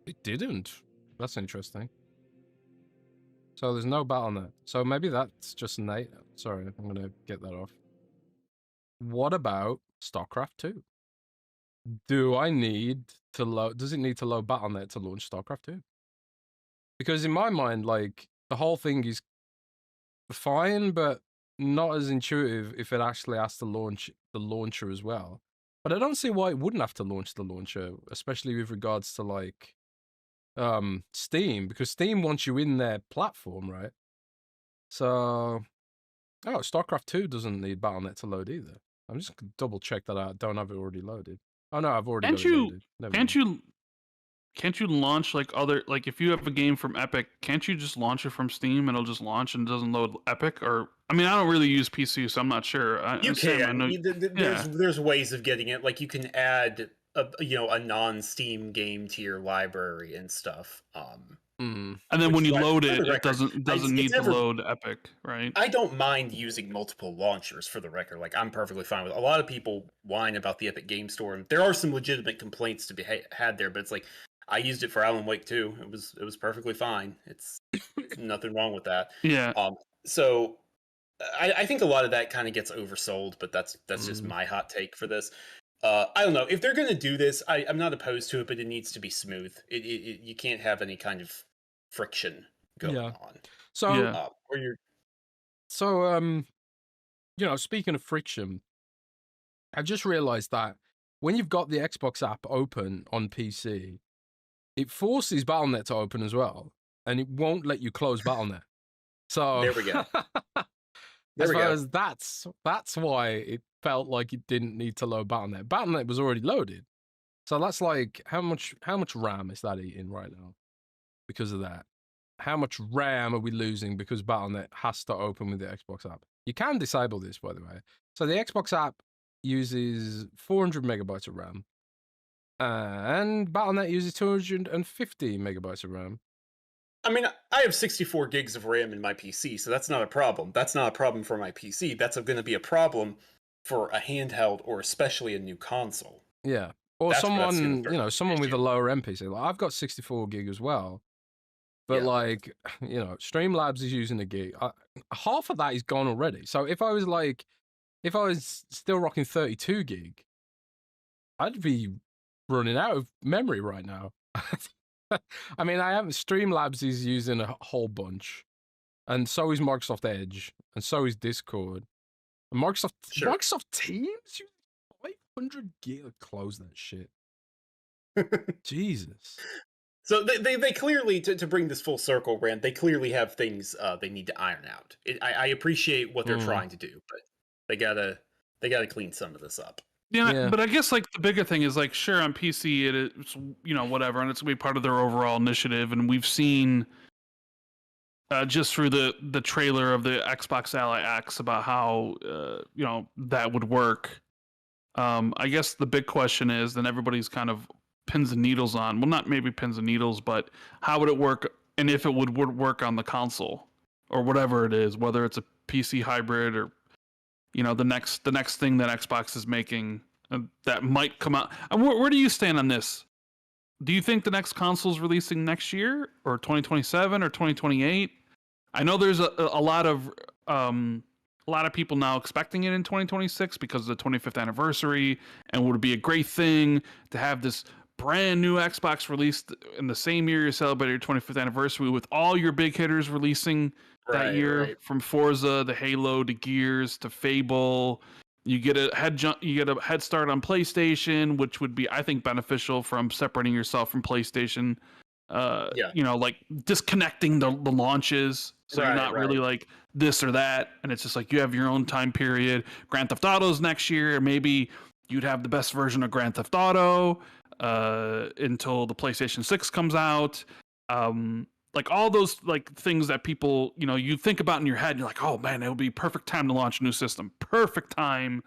It didn't. That's interesting. So there's no Battle.net. So maybe that's just Nate. Sorry, I'm going to get that off. What about StarCraft 2? Does it need to load Battle.net to launch StarCraft 2? Because in my mind, like, the whole thing is fine, but not as intuitive if it actually has to launch the launcher as well. But I don't see why it wouldn't have to launch the launcher, especially with regards to like Steam, because Steam wants you in their platform, right? So, StarCraft 2 doesn't need Battle.net to load either. I'm just gonna double check that I don't have it already loaded. Oh no, I've already got it loaded. Can't you launch like other, like if you have a game from Epic, can't you just launch it from Steam and it'll just launch and it doesn't load Epic? Or I mean, I don't really use PC, so I'm not sure. You can. There's ways of getting it. Like you can add a non-Steam game to your library and stuff. And then when you load it, it doesn't need to load Epic, right? I don't mind using multiple launchers, for the record. Like I'm perfectly fine with it. A lot of people whine about the Epic Game Store, and there are some legitimate complaints to be had there. But it's like I used it for Alan Wake 2. It was perfectly fine. It's nothing wrong with that. Yeah. So I think a lot of that kind of gets oversold, but that's just my hot take for this. I don't know if they're going to do this. I'm not opposed to it, but it needs to be smooth. You can't have any kind of friction going on. So, speaking of friction, I just realized that when you've got the Xbox app open on PC, it forces Battle.net to open as well, and it won't let you close Battle.net. So there we go. That's why it felt like it didn't need to load Battle.net. Battle.net was already loaded. So that's like how much RAM is that eating right now because of that? How much RAM are we losing because Battle.net has to open with the Xbox app? You can disable this, by the way. So the Xbox app uses 400 megabytes of RAM, and Battle.net uses 250 megabytes of RAM. I mean, I have 64 gigs of RAM in my PC, so that's not a problem. That's not a problem for my PC. That's going to be a problem for a handheld or especially a new console. Yeah. Or someone with a lower end PC. Like, I've got 64 gig as well. But Streamlabs is using a gig. Half of that is gone already. So if I was still rocking 32 gig, I'd be running out of memory right now. I mean, Streamlabs is using a whole bunch, and so is Microsoft Edge, and so is Discord. And Microsoft Teams using 500 gig. Close that shit. Jesus. So they clearly, to bring this full circle, Rand, they clearly have things they need to iron out. I appreciate what they're trying to do, but they gotta clean some of this up. Yeah, but I guess like the bigger thing is like, sure, on PC it's whatever, and it's gonna be part of their overall initiative, and we've seen just through the trailer of the Xbox Ally X about how that would work. I guess the big question is, then everybody's kind of pins and needles on, well, not maybe pins and needles, but how would it work, and if it would work on the console or whatever it is, whether it's a PC hybrid or the next thing that Xbox is making that might come out. Where do you stand on this? Do you think the next console is releasing next year or 2027 or 2028? I know there's a lot of people now expecting it in 2026 because of the 25th anniversary, and would be a great thing to have this brand new Xbox released in the same year you celebrate your 25th anniversary, with all your big hitters releasing that year, from Forza to Halo to Gears to Fable. You get a head start on PlayStation, which would be, I think, beneficial from separating yourself from PlayStation. Like disconnecting the launches, so you're not really like this or that, and it's just like you have your own time period. Grand Theft Auto's next year, maybe you'd have the best version of Grand Theft Auto until the PlayStation 6 comes out. Like all those like things that people you think about in your head, you're like, oh man, it would be perfect time to launch a new system, perfect time.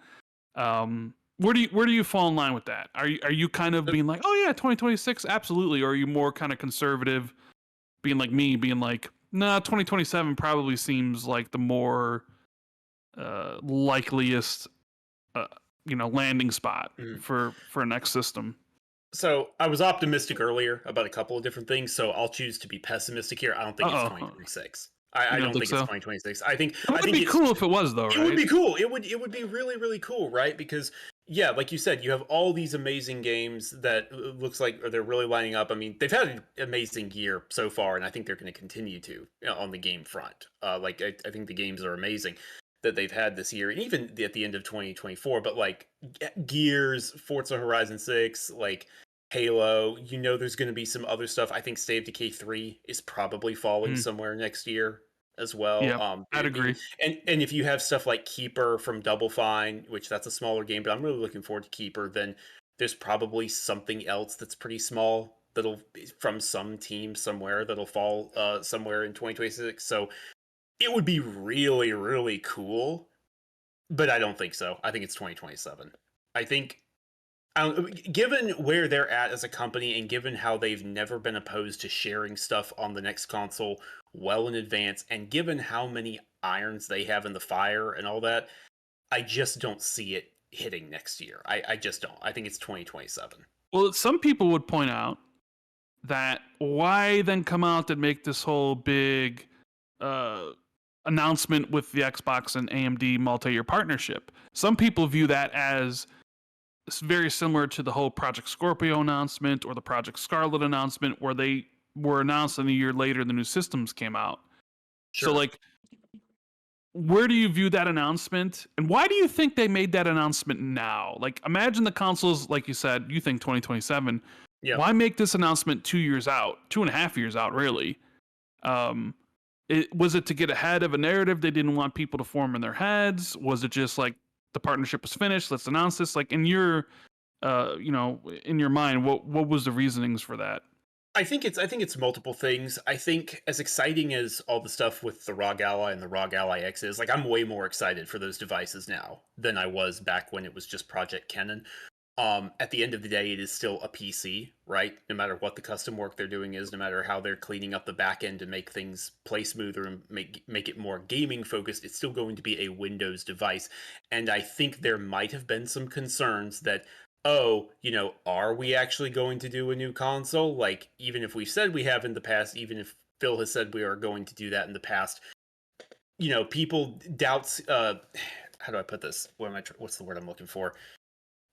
Where do you fall in line with that? Are you kind of being like, oh yeah, 2026 absolutely, or are you more kind of conservative, being like me, being like, nah, 2027 probably seems like the more likeliest landing spot for a next system? So I was optimistic earlier about a couple of different things, so I'll choose to be pessimistic here. I don't think it's 2026. I don't think it's 2026. I think it would be cool if it was, though. Right? It would be cool. It would be really, really cool, right? Because yeah, like you said, you have all these amazing games that looks like or they're really lining up. I mean, they've had an amazing year so far, and I think they're going to continue to, on the game front. Like I think the games are amazing that they've had this year, and even at the end of 2024. But like Gears, Forza Horizon 6, like Halo, there's going to be some other stuff. I think State of Decay 3 is probably falling somewhere next year as well. Yep, I'd agree. And if you have stuff like Keeper from Double Fine, which that's a smaller game, but I'm really looking forward to Keeper, then there's probably something else that's pretty small that'll from some team somewhere that'll fall somewhere in 2026. So it would be really, really cool, but I don't think so. I think it's 2027. I think given where they're at as a company and given how they've never been opposed to sharing stuff on the next console well in advance, and given how many irons they have in the fire and all that, I just don't see it hitting next year. I just don't. I think it's 2027. Well, some people would point out that why then come out and make this whole big announcement with the Xbox and AMD multi-year partnership? Some people view that as very similar to the whole Project Scorpio announcement or the Project Scarlet announcement, where they were announced and a year later the new systems came out. Sure. So, like, where do you view that announcement, and why do you think they made that announcement now? Like, imagine the consoles, like you said, you think 2027. Yeah. Why make this announcement 2 years out, 2.5 years out, really? Was it to get ahead of a narrative they didn't want people to form in their heads? Was it just like the partnership was finished, let's announce this? Like, in your in your mind, what was the reasonings for that? I think it's multiple things. I think as exciting as all the stuff with the ROG Ally and the ROG Ally X is, like, I'm way more excited for those devices now than I was back when it was just Project Kennen. At the end of the day, it is still a PC, right? No matter what the custom work they're doing is, no matter how they're cleaning up the back end to make things play smoother and make it more gaming focused, it's still going to be a Windows device. And I think there might have been some concerns that, oh, are we actually going to do a new console? Like, even if we said we have in the past, even if Phil has said we are going to do that in the past, people doubts. How do I put this? What's the word I'm looking for?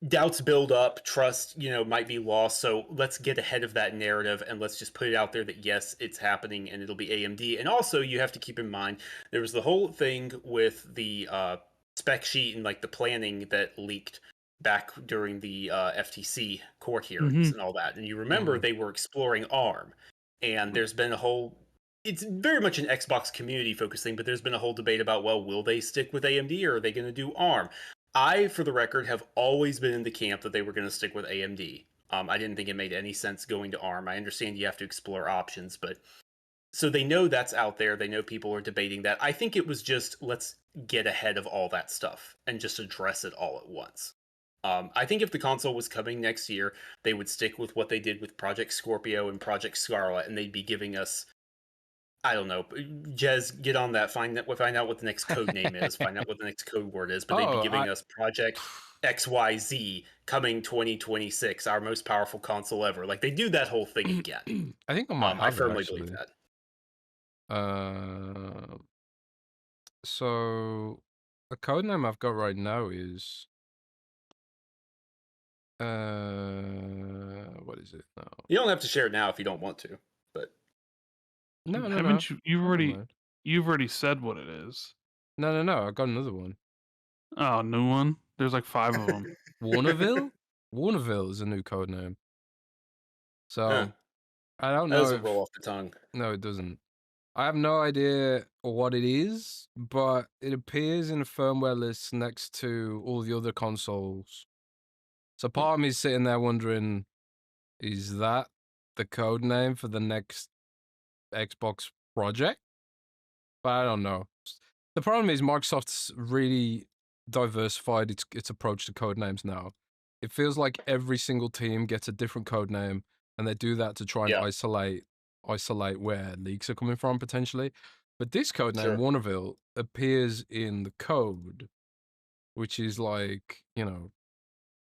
Doubts build up, trust, might be lost. So let's get ahead of that narrative and let's just put it out there that yes, it's happening and it'll be AMD. And also, you have to keep in mind there was the whole thing with the spec sheet and like the planning that leaked back during the FTC court hearings and all that. And you remember they were exploring ARM, and there's been a whole. It's very much an Xbox community focused thing, but there's been a whole debate about, well, will they stick with AMD or are they going to do ARM? I, for the record, have always been in the camp that they were going to stick with AMD. I didn't think it made any sense going to ARM. I understand you have to explore options, but so they know that's out there. They know people are debating that. I think it was just, let's get ahead of all that stuff and just address it all at once. I think if the console was coming next year, they would stick with what they did with Project Scorpio and Project Scarlet, and they'd be giving us, I don't know, Jez, get on that. Find out what the next code name is. Find out what the next code word is. But they'd be giving us Project XYZ coming 2026, our most powerful console ever. Like, they do that whole thing again. I think I firmly believe that. So the code name I've got right now is what is it now? You don't have to share it now if you don't want to, but no. Haven't you? You've already said what it is. No. I got another one. Oh, new one. There's like 5 of them. Warnerville. Warnerville is a new code name. So I don't know. That doesn't roll off the tongue. No, it doesn't. I have no idea what it is, but it appears in a firmware list next to all the other consoles. So part of me is sitting there wondering, is that the code name for the next Xbox project? But I don't know. The problem is Microsoft's really diversified its approach to code names now. It feels like every single team gets a different code name, and they do that to try and isolate where leaks are coming from potentially. But this code name, Warnerville, appears in the code, which is like,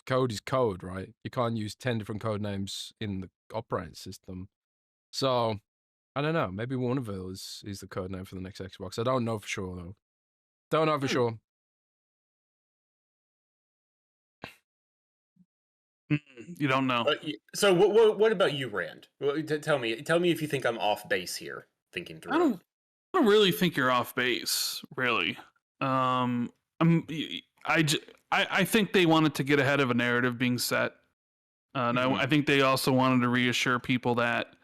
code is code, right? You can't use 10 different code names in the operating system. So I don't know. Maybe Warnerville is the code name for the next Xbox. I don't know for sure though. Don't know for sure. You don't know. So what about you, Rand? Tell me if you think I'm off base here, thinking through it. I don't really think you're off base, really. I think they wanted to get ahead of a narrative being set. And I think they also wanted to reassure people that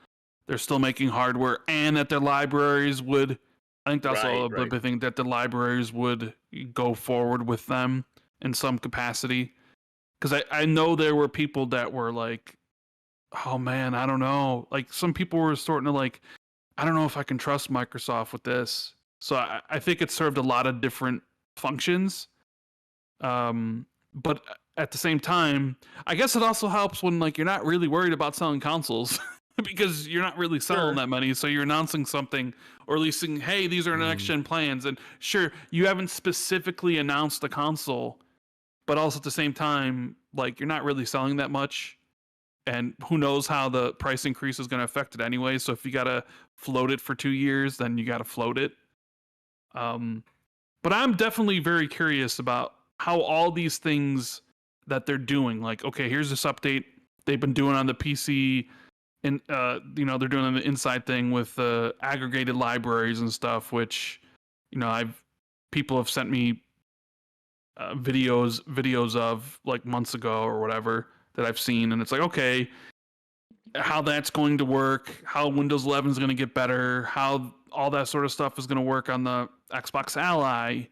they're still making hardware and that their libraries would. I think that's all. But I think that the libraries would go forward with them in some capacity. Because I know there were people that were like, oh man, I don't know. Like some people were starting to like, I don't know if I can trust Microsoft with this. So I think it served a lot of different functions. But at the same time, I guess it also helps when like you're not really worried about selling consoles because you're not really selling that many. So you're announcing something or at least saying, hey, these are next gen plans. And sure, you haven't specifically announced a console, but also at the same time, like you're not really selling that much. And who knows how the price increase is going to affect it anyway. So if you got to float it for 2 years, then you got to float it. But I'm definitely very curious about how all these things that they're doing, like, okay, here's this update they've been doing on the PC, and they're doing the inside thing with aggregated libraries and stuff, which, people have sent me videos of like months ago or whatever that I've seen, and it's like, okay, how that's going to work, how Windows 11 is going to get better, how all that sort of stuff is going to work on the Xbox Ally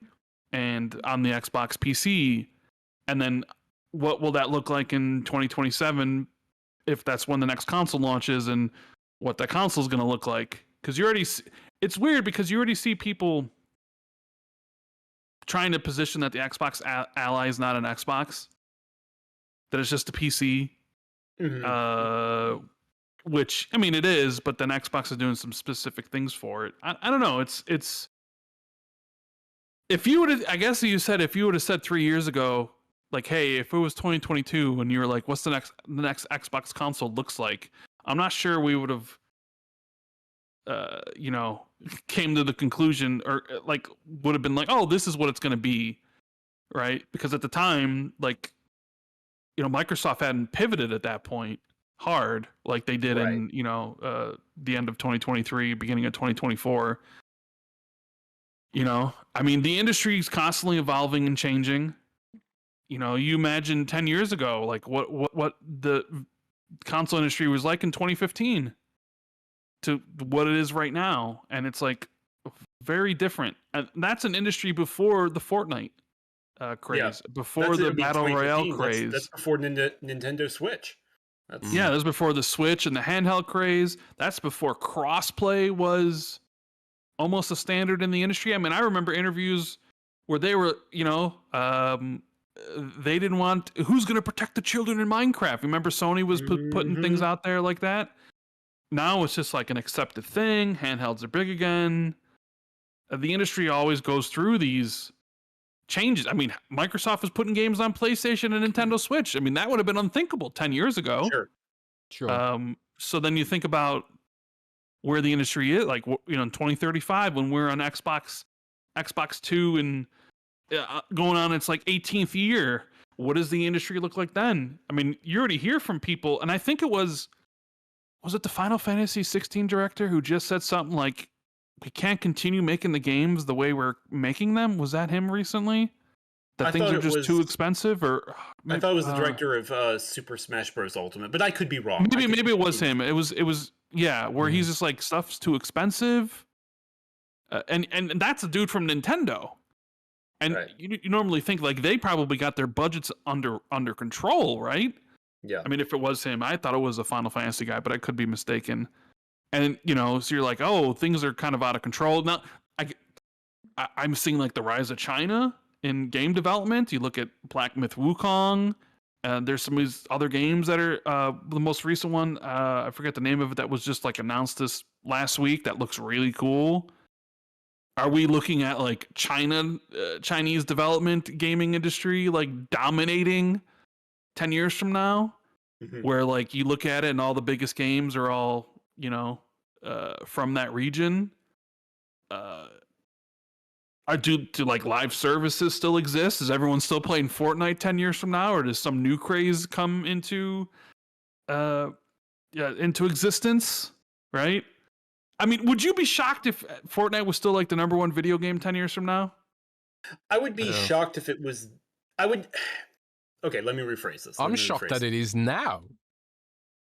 and on the Xbox PC, and then what will that look like in 2027 if that's when the next console launches, and what that console is going to look like. Because it's weird because you already see people trying to position that the Xbox Ally is not an Xbox, that it's just a PC. Which, I mean, it is, but then Xbox is doing some specific things for it. I don't know. It's if you would have, I guess you said, if you would have said 3 years ago, like, hey, if it was 2022 and you were like, what's the next Xbox console looks like? I'm not sure we would have, came to the conclusion, or like would have been like, oh, this is what it's going to be, right? Because at the time, like, Microsoft hadn't pivoted at that point hard like they did in the end of 2023, beginning of 2024. I mean, the industry is constantly evolving and changing. You imagine 10 years ago, like what the console industry was like in 2015 to what it is right now, and it's like very different. And that's an industry before the Fortnite craze, before the Battle Royale craze. That's before Nintendo Switch. Yeah, that was before the Switch and the handheld craze. That's before crossplay was almost a standard in the industry. I mean, I remember interviews where they were, they didn't want, who's going to protect the children in Minecraft? Remember Sony was putting things out there like that? Now it's just like an accepted thing. Handhelds are big again. The industry always goes through these changes. I mean, Microsoft was putting games on PlayStation and Nintendo Switch. I mean, that would have been unthinkable 10 years ago. Sure. So then you think about where the industry is, like, in 2035, when we're on Xbox 2 and going on its like 18th year, what does the industry look like then? I mean, you already hear from people, and I think it was it the Final Fantasy 16 director who just said something like, we can't continue making the games the way we're making them? Was that him recently? That things are just too expensive? Or maybe, I thought it was the director of Super Smash Bros. Ultimate, but I could be wrong. Maybe it was him. It was where he's just like, stuff's too expensive. And that's a dude from Nintendo. And you normally think like they probably got their budgets under control, right? Yeah. I mean, if it was him, I thought it was a Final Fantasy guy, but I could be mistaken. And, so you're like, oh, things are kind of out of control. Now, I'm seeing like the rise of China in game development. You look at Black Myth Wukong, and there's some of these other games that are, the most recent one, I forget the name of it, that was just like announced this last week that looks really cool. Are we looking at like Chinese development gaming industry like dominating 10 years from now? Where like you look at it and all the biggest games are all, from that region. Do like live services still exist? Is everyone still playing Fortnite 10 years from now, or does some new craze come into into existence? Right? I mean, would you be shocked if Fortnite was still like the #1 video game 10 years from now? I would be shocked if it was. I would. Okay, let me rephrase this. I'm shocked that it is now.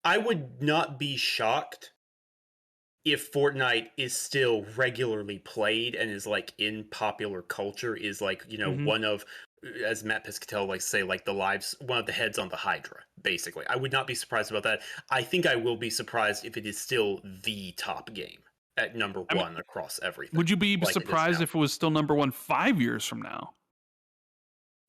I would not be shocked if Fortnite is still regularly played and is like in popular culture, is like, you know, one of, as Matt Piscatell likes to say, like one of the heads on the Hydra, basically. I would not be surprised about that. I think I will be surprised if it is still the top game at #1 across everything. Would you be surprised if it was still #1 5 years from now?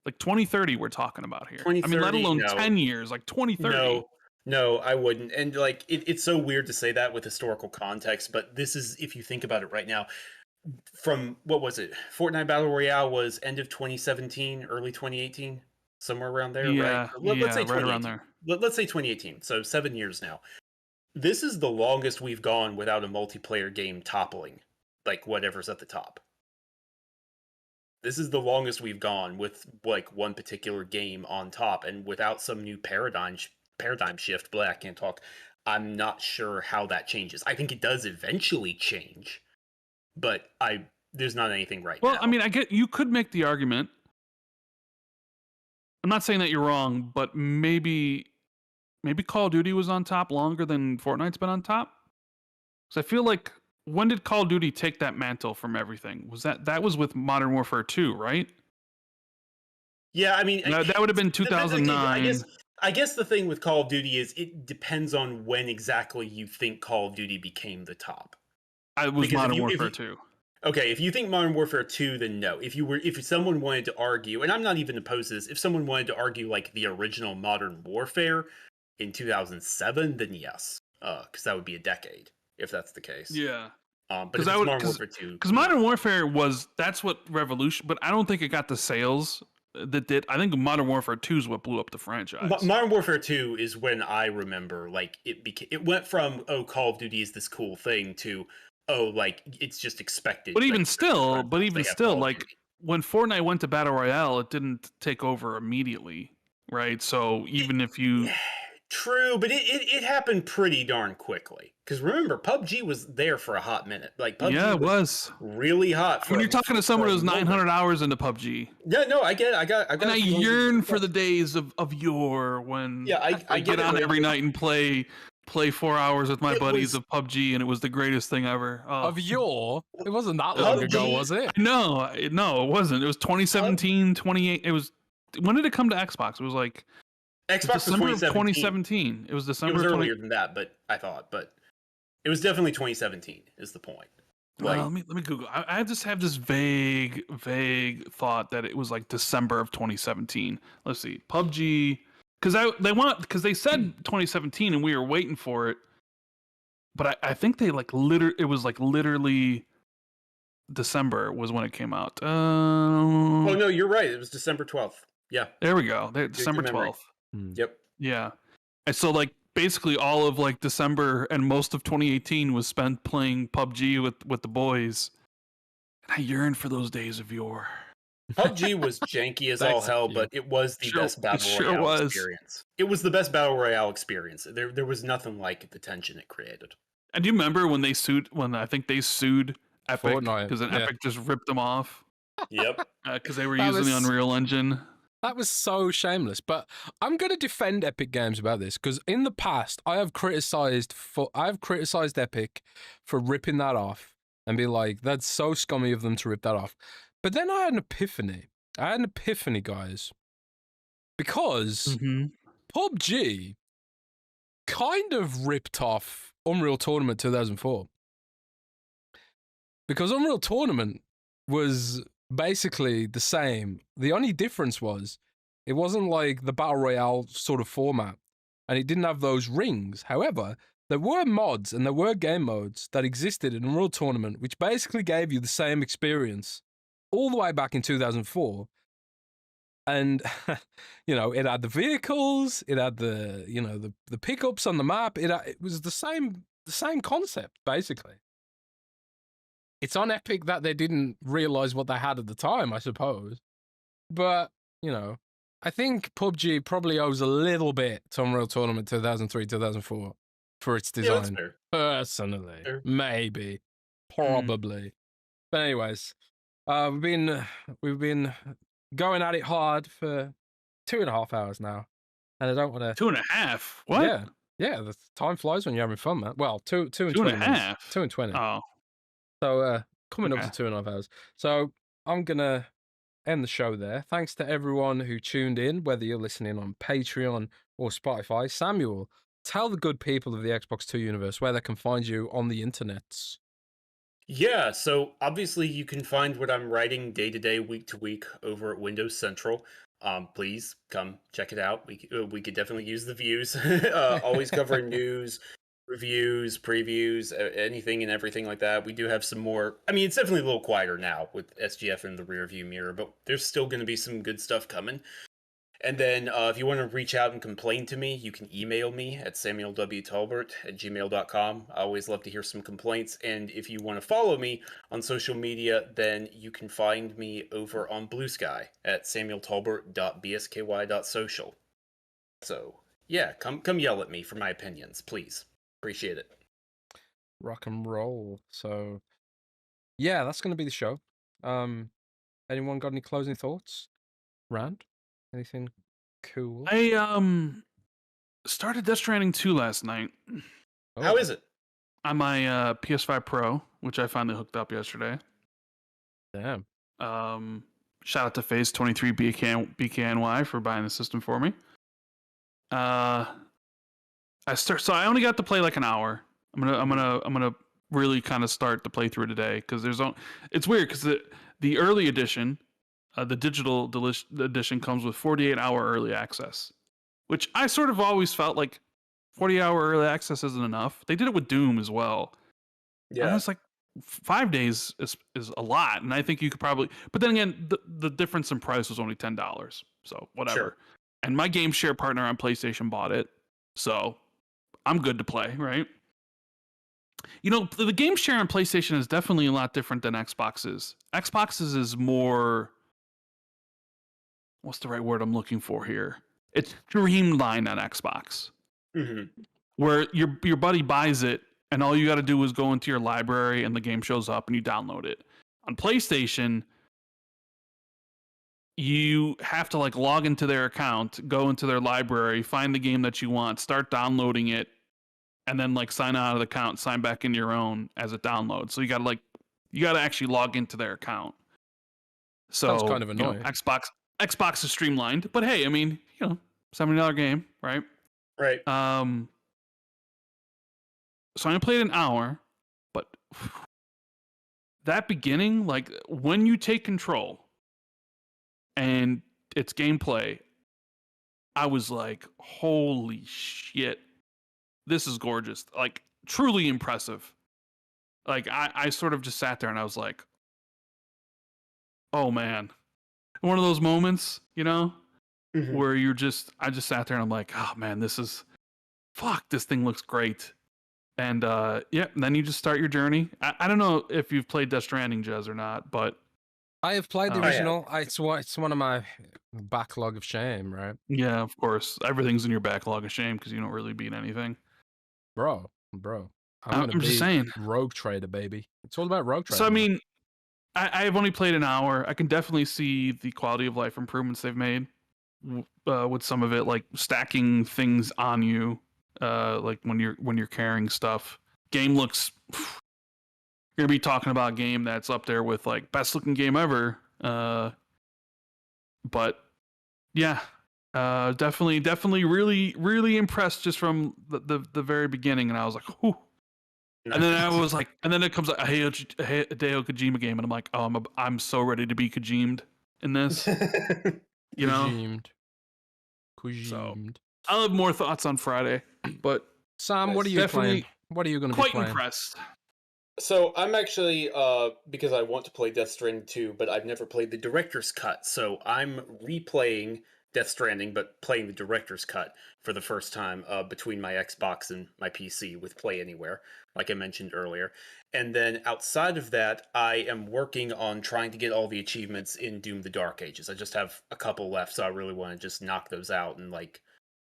Like 2030 we're talking about here. I mean, let alone 10 years, like 2030. No, I wouldn't. And like, it's so weird to say that with historical context, but this is, if you think about it right now, from, what was it? Fortnite Battle Royale was end of 2017, early 2018, somewhere around there, right? Let's say right around there. Let's say 2018, so 7 years now. This is the longest we've gone without a multiplayer game toppling, like, whatever's at the top. This is the longest we've gone with, like, one particular game on top, and without some new paradigm shift, I can't talk. I'm not sure how that changes. I think it does eventually change, but there's not anything right now. Well, I mean, you could make the argument. I'm not saying that you're wrong, but maybe Call of Duty was on top longer than Fortnite's been on top. Because I feel like, when did Call of Duty take that mantle from everything? That was with Modern Warfare 2, right? Yeah, I mean, that would have been 2009. I guess the thing with Call of Duty is it depends on when exactly you think Call of Duty became the top. It was Modern Warfare 2. Okay, if you think Modern Warfare 2, then no. If someone wanted to argue, and I'm not even opposed to this, if someone wanted to argue like the original Modern Warfare in 2007, then yes, because that would be a decade if that's the case. Yeah. But it's Modern Warfare 2. Because Modern Warfare that's what revolution, but I don't think it got the sales that did. I think Modern Warfare 2 is what blew up the franchise. Modern Warfare 2 is when I remember, like, it went from, oh, Call of Duty is this cool thing, to, oh, like, it's just expected. But even still, like, when Fortnite went to Battle Royale, it didn't take over immediately, right? So even if you... True, but it happened pretty darn quickly. Because remember, PUBG was there for a hot minute. Like, PUBG was really hot. When you're talking to someone who's 900 hours into PUBG. Yeah, no, I get it. I got. And I yearn for the days of yore when I get on every night and play 4 hours with my buddies of PUBG, and it was the greatest thing ever. Oh. Of yore? It wasn't that long ago, was it? No, it wasn't. It was 2017, 28. It was. When did it come to Xbox? It was like Xbox December of 2017. It was December. It was earlier than that, but it was definitely 2017. Is the point? Like, let me Google. I just have this vague thought that it was like December of 2017. Let's see, PUBG, because they said 2017 and we were waiting for it, but I think they it was literally December was when it came out. Oh no, you're right. It was December 12th. Yeah. There we go. December 12th. Yep. Yeah. And so basically all of December and most of 2018 was spent playing PUBG with the boys. And I yearn for those days of yore. PUBG was janky as all hell, but it was the best battle royale experience. It was the best battle royale experience. There was nothing like the tension it created. And do you remember when I think they sued Epic because Epic just ripped them off? Yep. Because they were using the Unreal Engine. That was so shameless, but I'm going to defend Epic Games about this because in the past I have criticized Epic for ripping that off and be like, that's so scummy of them to rip that off. But then I had an epiphany. Guys, because PUBG kind of ripped off Unreal Tournament 2004 because Unreal Tournament was basically the same. The only difference was it wasn't like the Battle Royale sort of format, and it didn't have those rings. However, there were mods and there were game modes that existed in Unreal Tournament, which basically gave you the same experience all the way back in 2004. And, it had the vehicles, it had the pickups on the map. It was the same concept, basically. it's on Epic that they didn't realize what they had at the time, I suppose. But, you know, I think PUBG probably owes a little bit to Unreal Tournament 2003, 2004 for its design. Yeah, that's fair. Personally, Fair. maybe, probably. But anyways, we've been going at it hard for 2.5 hours now, and I don't want to. 2.5. What? Yeah. The time flies when you're having fun, man. Well, two and 20 2.5. minutes. 2 and 20. Oh, So coming up to 2.5 hours. So I'm gonna end the show there. Thanks to everyone who tuned in, whether you're listening on Patreon or Spotify. Samuel, tell the good people of the Xbox 2 universe where they can find you on the internets. Yeah, so obviously you can find what I'm writing day to day, week to week over at Windows Central. Please come check it out. We could definitely use the views. Always covering news, reviews, previews, anything and everything like that. We do have some more. I mean, it's definitely a little quieter now with SGF in the rearview mirror, but there's still going to be some good stuff coming. And then if you want to reach out and complain to me, you can email me at samuelwtolbert@gmail.com. I always love to hear some complaints. And if you want to follow me on social media, then you can find me over on Blue Sky at samueltolbert.bsky.social. So, yeah, come yell at me for my opinions, please. Appreciate it. Rock and roll. So, yeah, that's going to be the show. Anyone got any closing thoughts? Rand? Anything cool? I started Death Stranding 2 last night. Oh. How is it? On my PS5 Pro, which I finally hooked up yesterday. Damn. Shout out to Phase 23 BKNY for buying the system for me. So I only got to play like an hour. I'm gonna really kind of start the playthrough today because it's weird because the early edition. The digital edition comes with 48-hour early access, which I sort of always felt like 40-hour early access isn't enough. They did it with Doom as well. Yeah. And it's like 5 days is a lot. And I think you could probably, but then again, the difference in price was only $10. So whatever. Sure. And my game share partner on PlayStation bought it. So I'm good to play, right? You know, the game share on PlayStation is definitely a lot different than Xbox's. Xbox's is more... What's the right word I'm looking for here? It's streamlined on Xbox, where your buddy buys it, and all you got to do is go into your library, and the game shows up, and you download it. On PlayStation, you have to like log into their account, go into their library, find the game that you want, start downloading it, and then like sign out of the account, sign back in your own as it downloads. So you got to actually log into their account. So that's kind of annoying. You know, Xbox is streamlined, but hey, I mean, you know, $70 game, right? Right. So I played an hour, but that beginning, like when you take control and it's gameplay, I was like, holy shit, this is gorgeous. Like truly impressive. Like I sort of just sat there and I was like, oh man. One of those moments, you know, where I just sat there and I'm like, oh man, this thing looks great. And and then you just start your journey. I don't know if you've played Death Stranding, Jez, or not, but I have played the original. It's one of my backlog of shame, right? Yeah, of course. Everything's in your backlog of shame because you don't really beat anything. Bro. I'm just saying. Rogue Trader, baby. It's all about Rogue Trader. So, I mean, I have only played an hour. I can definitely see the quality of life improvements they've made with some of it, like stacking things on you, like when you're carrying stuff. Game looks. You're gonna be talking about a game that's up there with like best looking game ever. But yeah, definitely, really impressed just from the very beginning, and I was like, whew. And then I was like, and then it comes like a Hideo Kojima game, and I'm like, oh, I'm so ready to be Kojimed in this. You know, Kojimed. So, I'll have more thoughts on Friday, but Sam, what are you playing? What are you going to be playing? Quite impressed. So I'm actually, because I want to play Death Stranding 2, but I've never played the director's cut, so I'm replaying Death Stranding, but playing the director's cut for the first time between my Xbox and my PC with Play Anywhere, like I mentioned earlier. And then outside of that, I am working on trying to get all the achievements in Doom: The Dark Ages. I just have a couple left, so I really want to just knock those out and like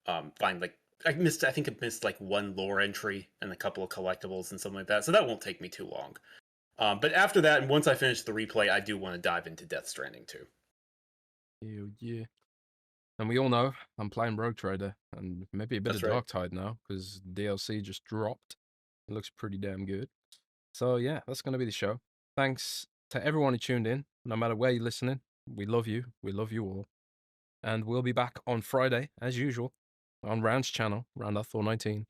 find like I think I missed like one lore entry and a couple of collectibles and something like that. So that won't take me too long. But after that, and once I finish the replay, I do want to dive into Death Stranding too. Yeah. And we all know I'm playing Rogue Trader, and maybe a bit That's of right. Dark Tide now, because DLC just dropped. It looks pretty damn good. So yeah, that's going to be the show. Thanks to everyone who tuned in, no matter where you're listening. We love you. We love you all. And we'll be back on Friday, as usual, on Round's channel, Roundathor19,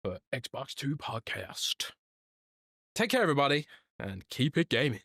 for Xbox 2 Podcast. Take care, everybody, and keep it gaming.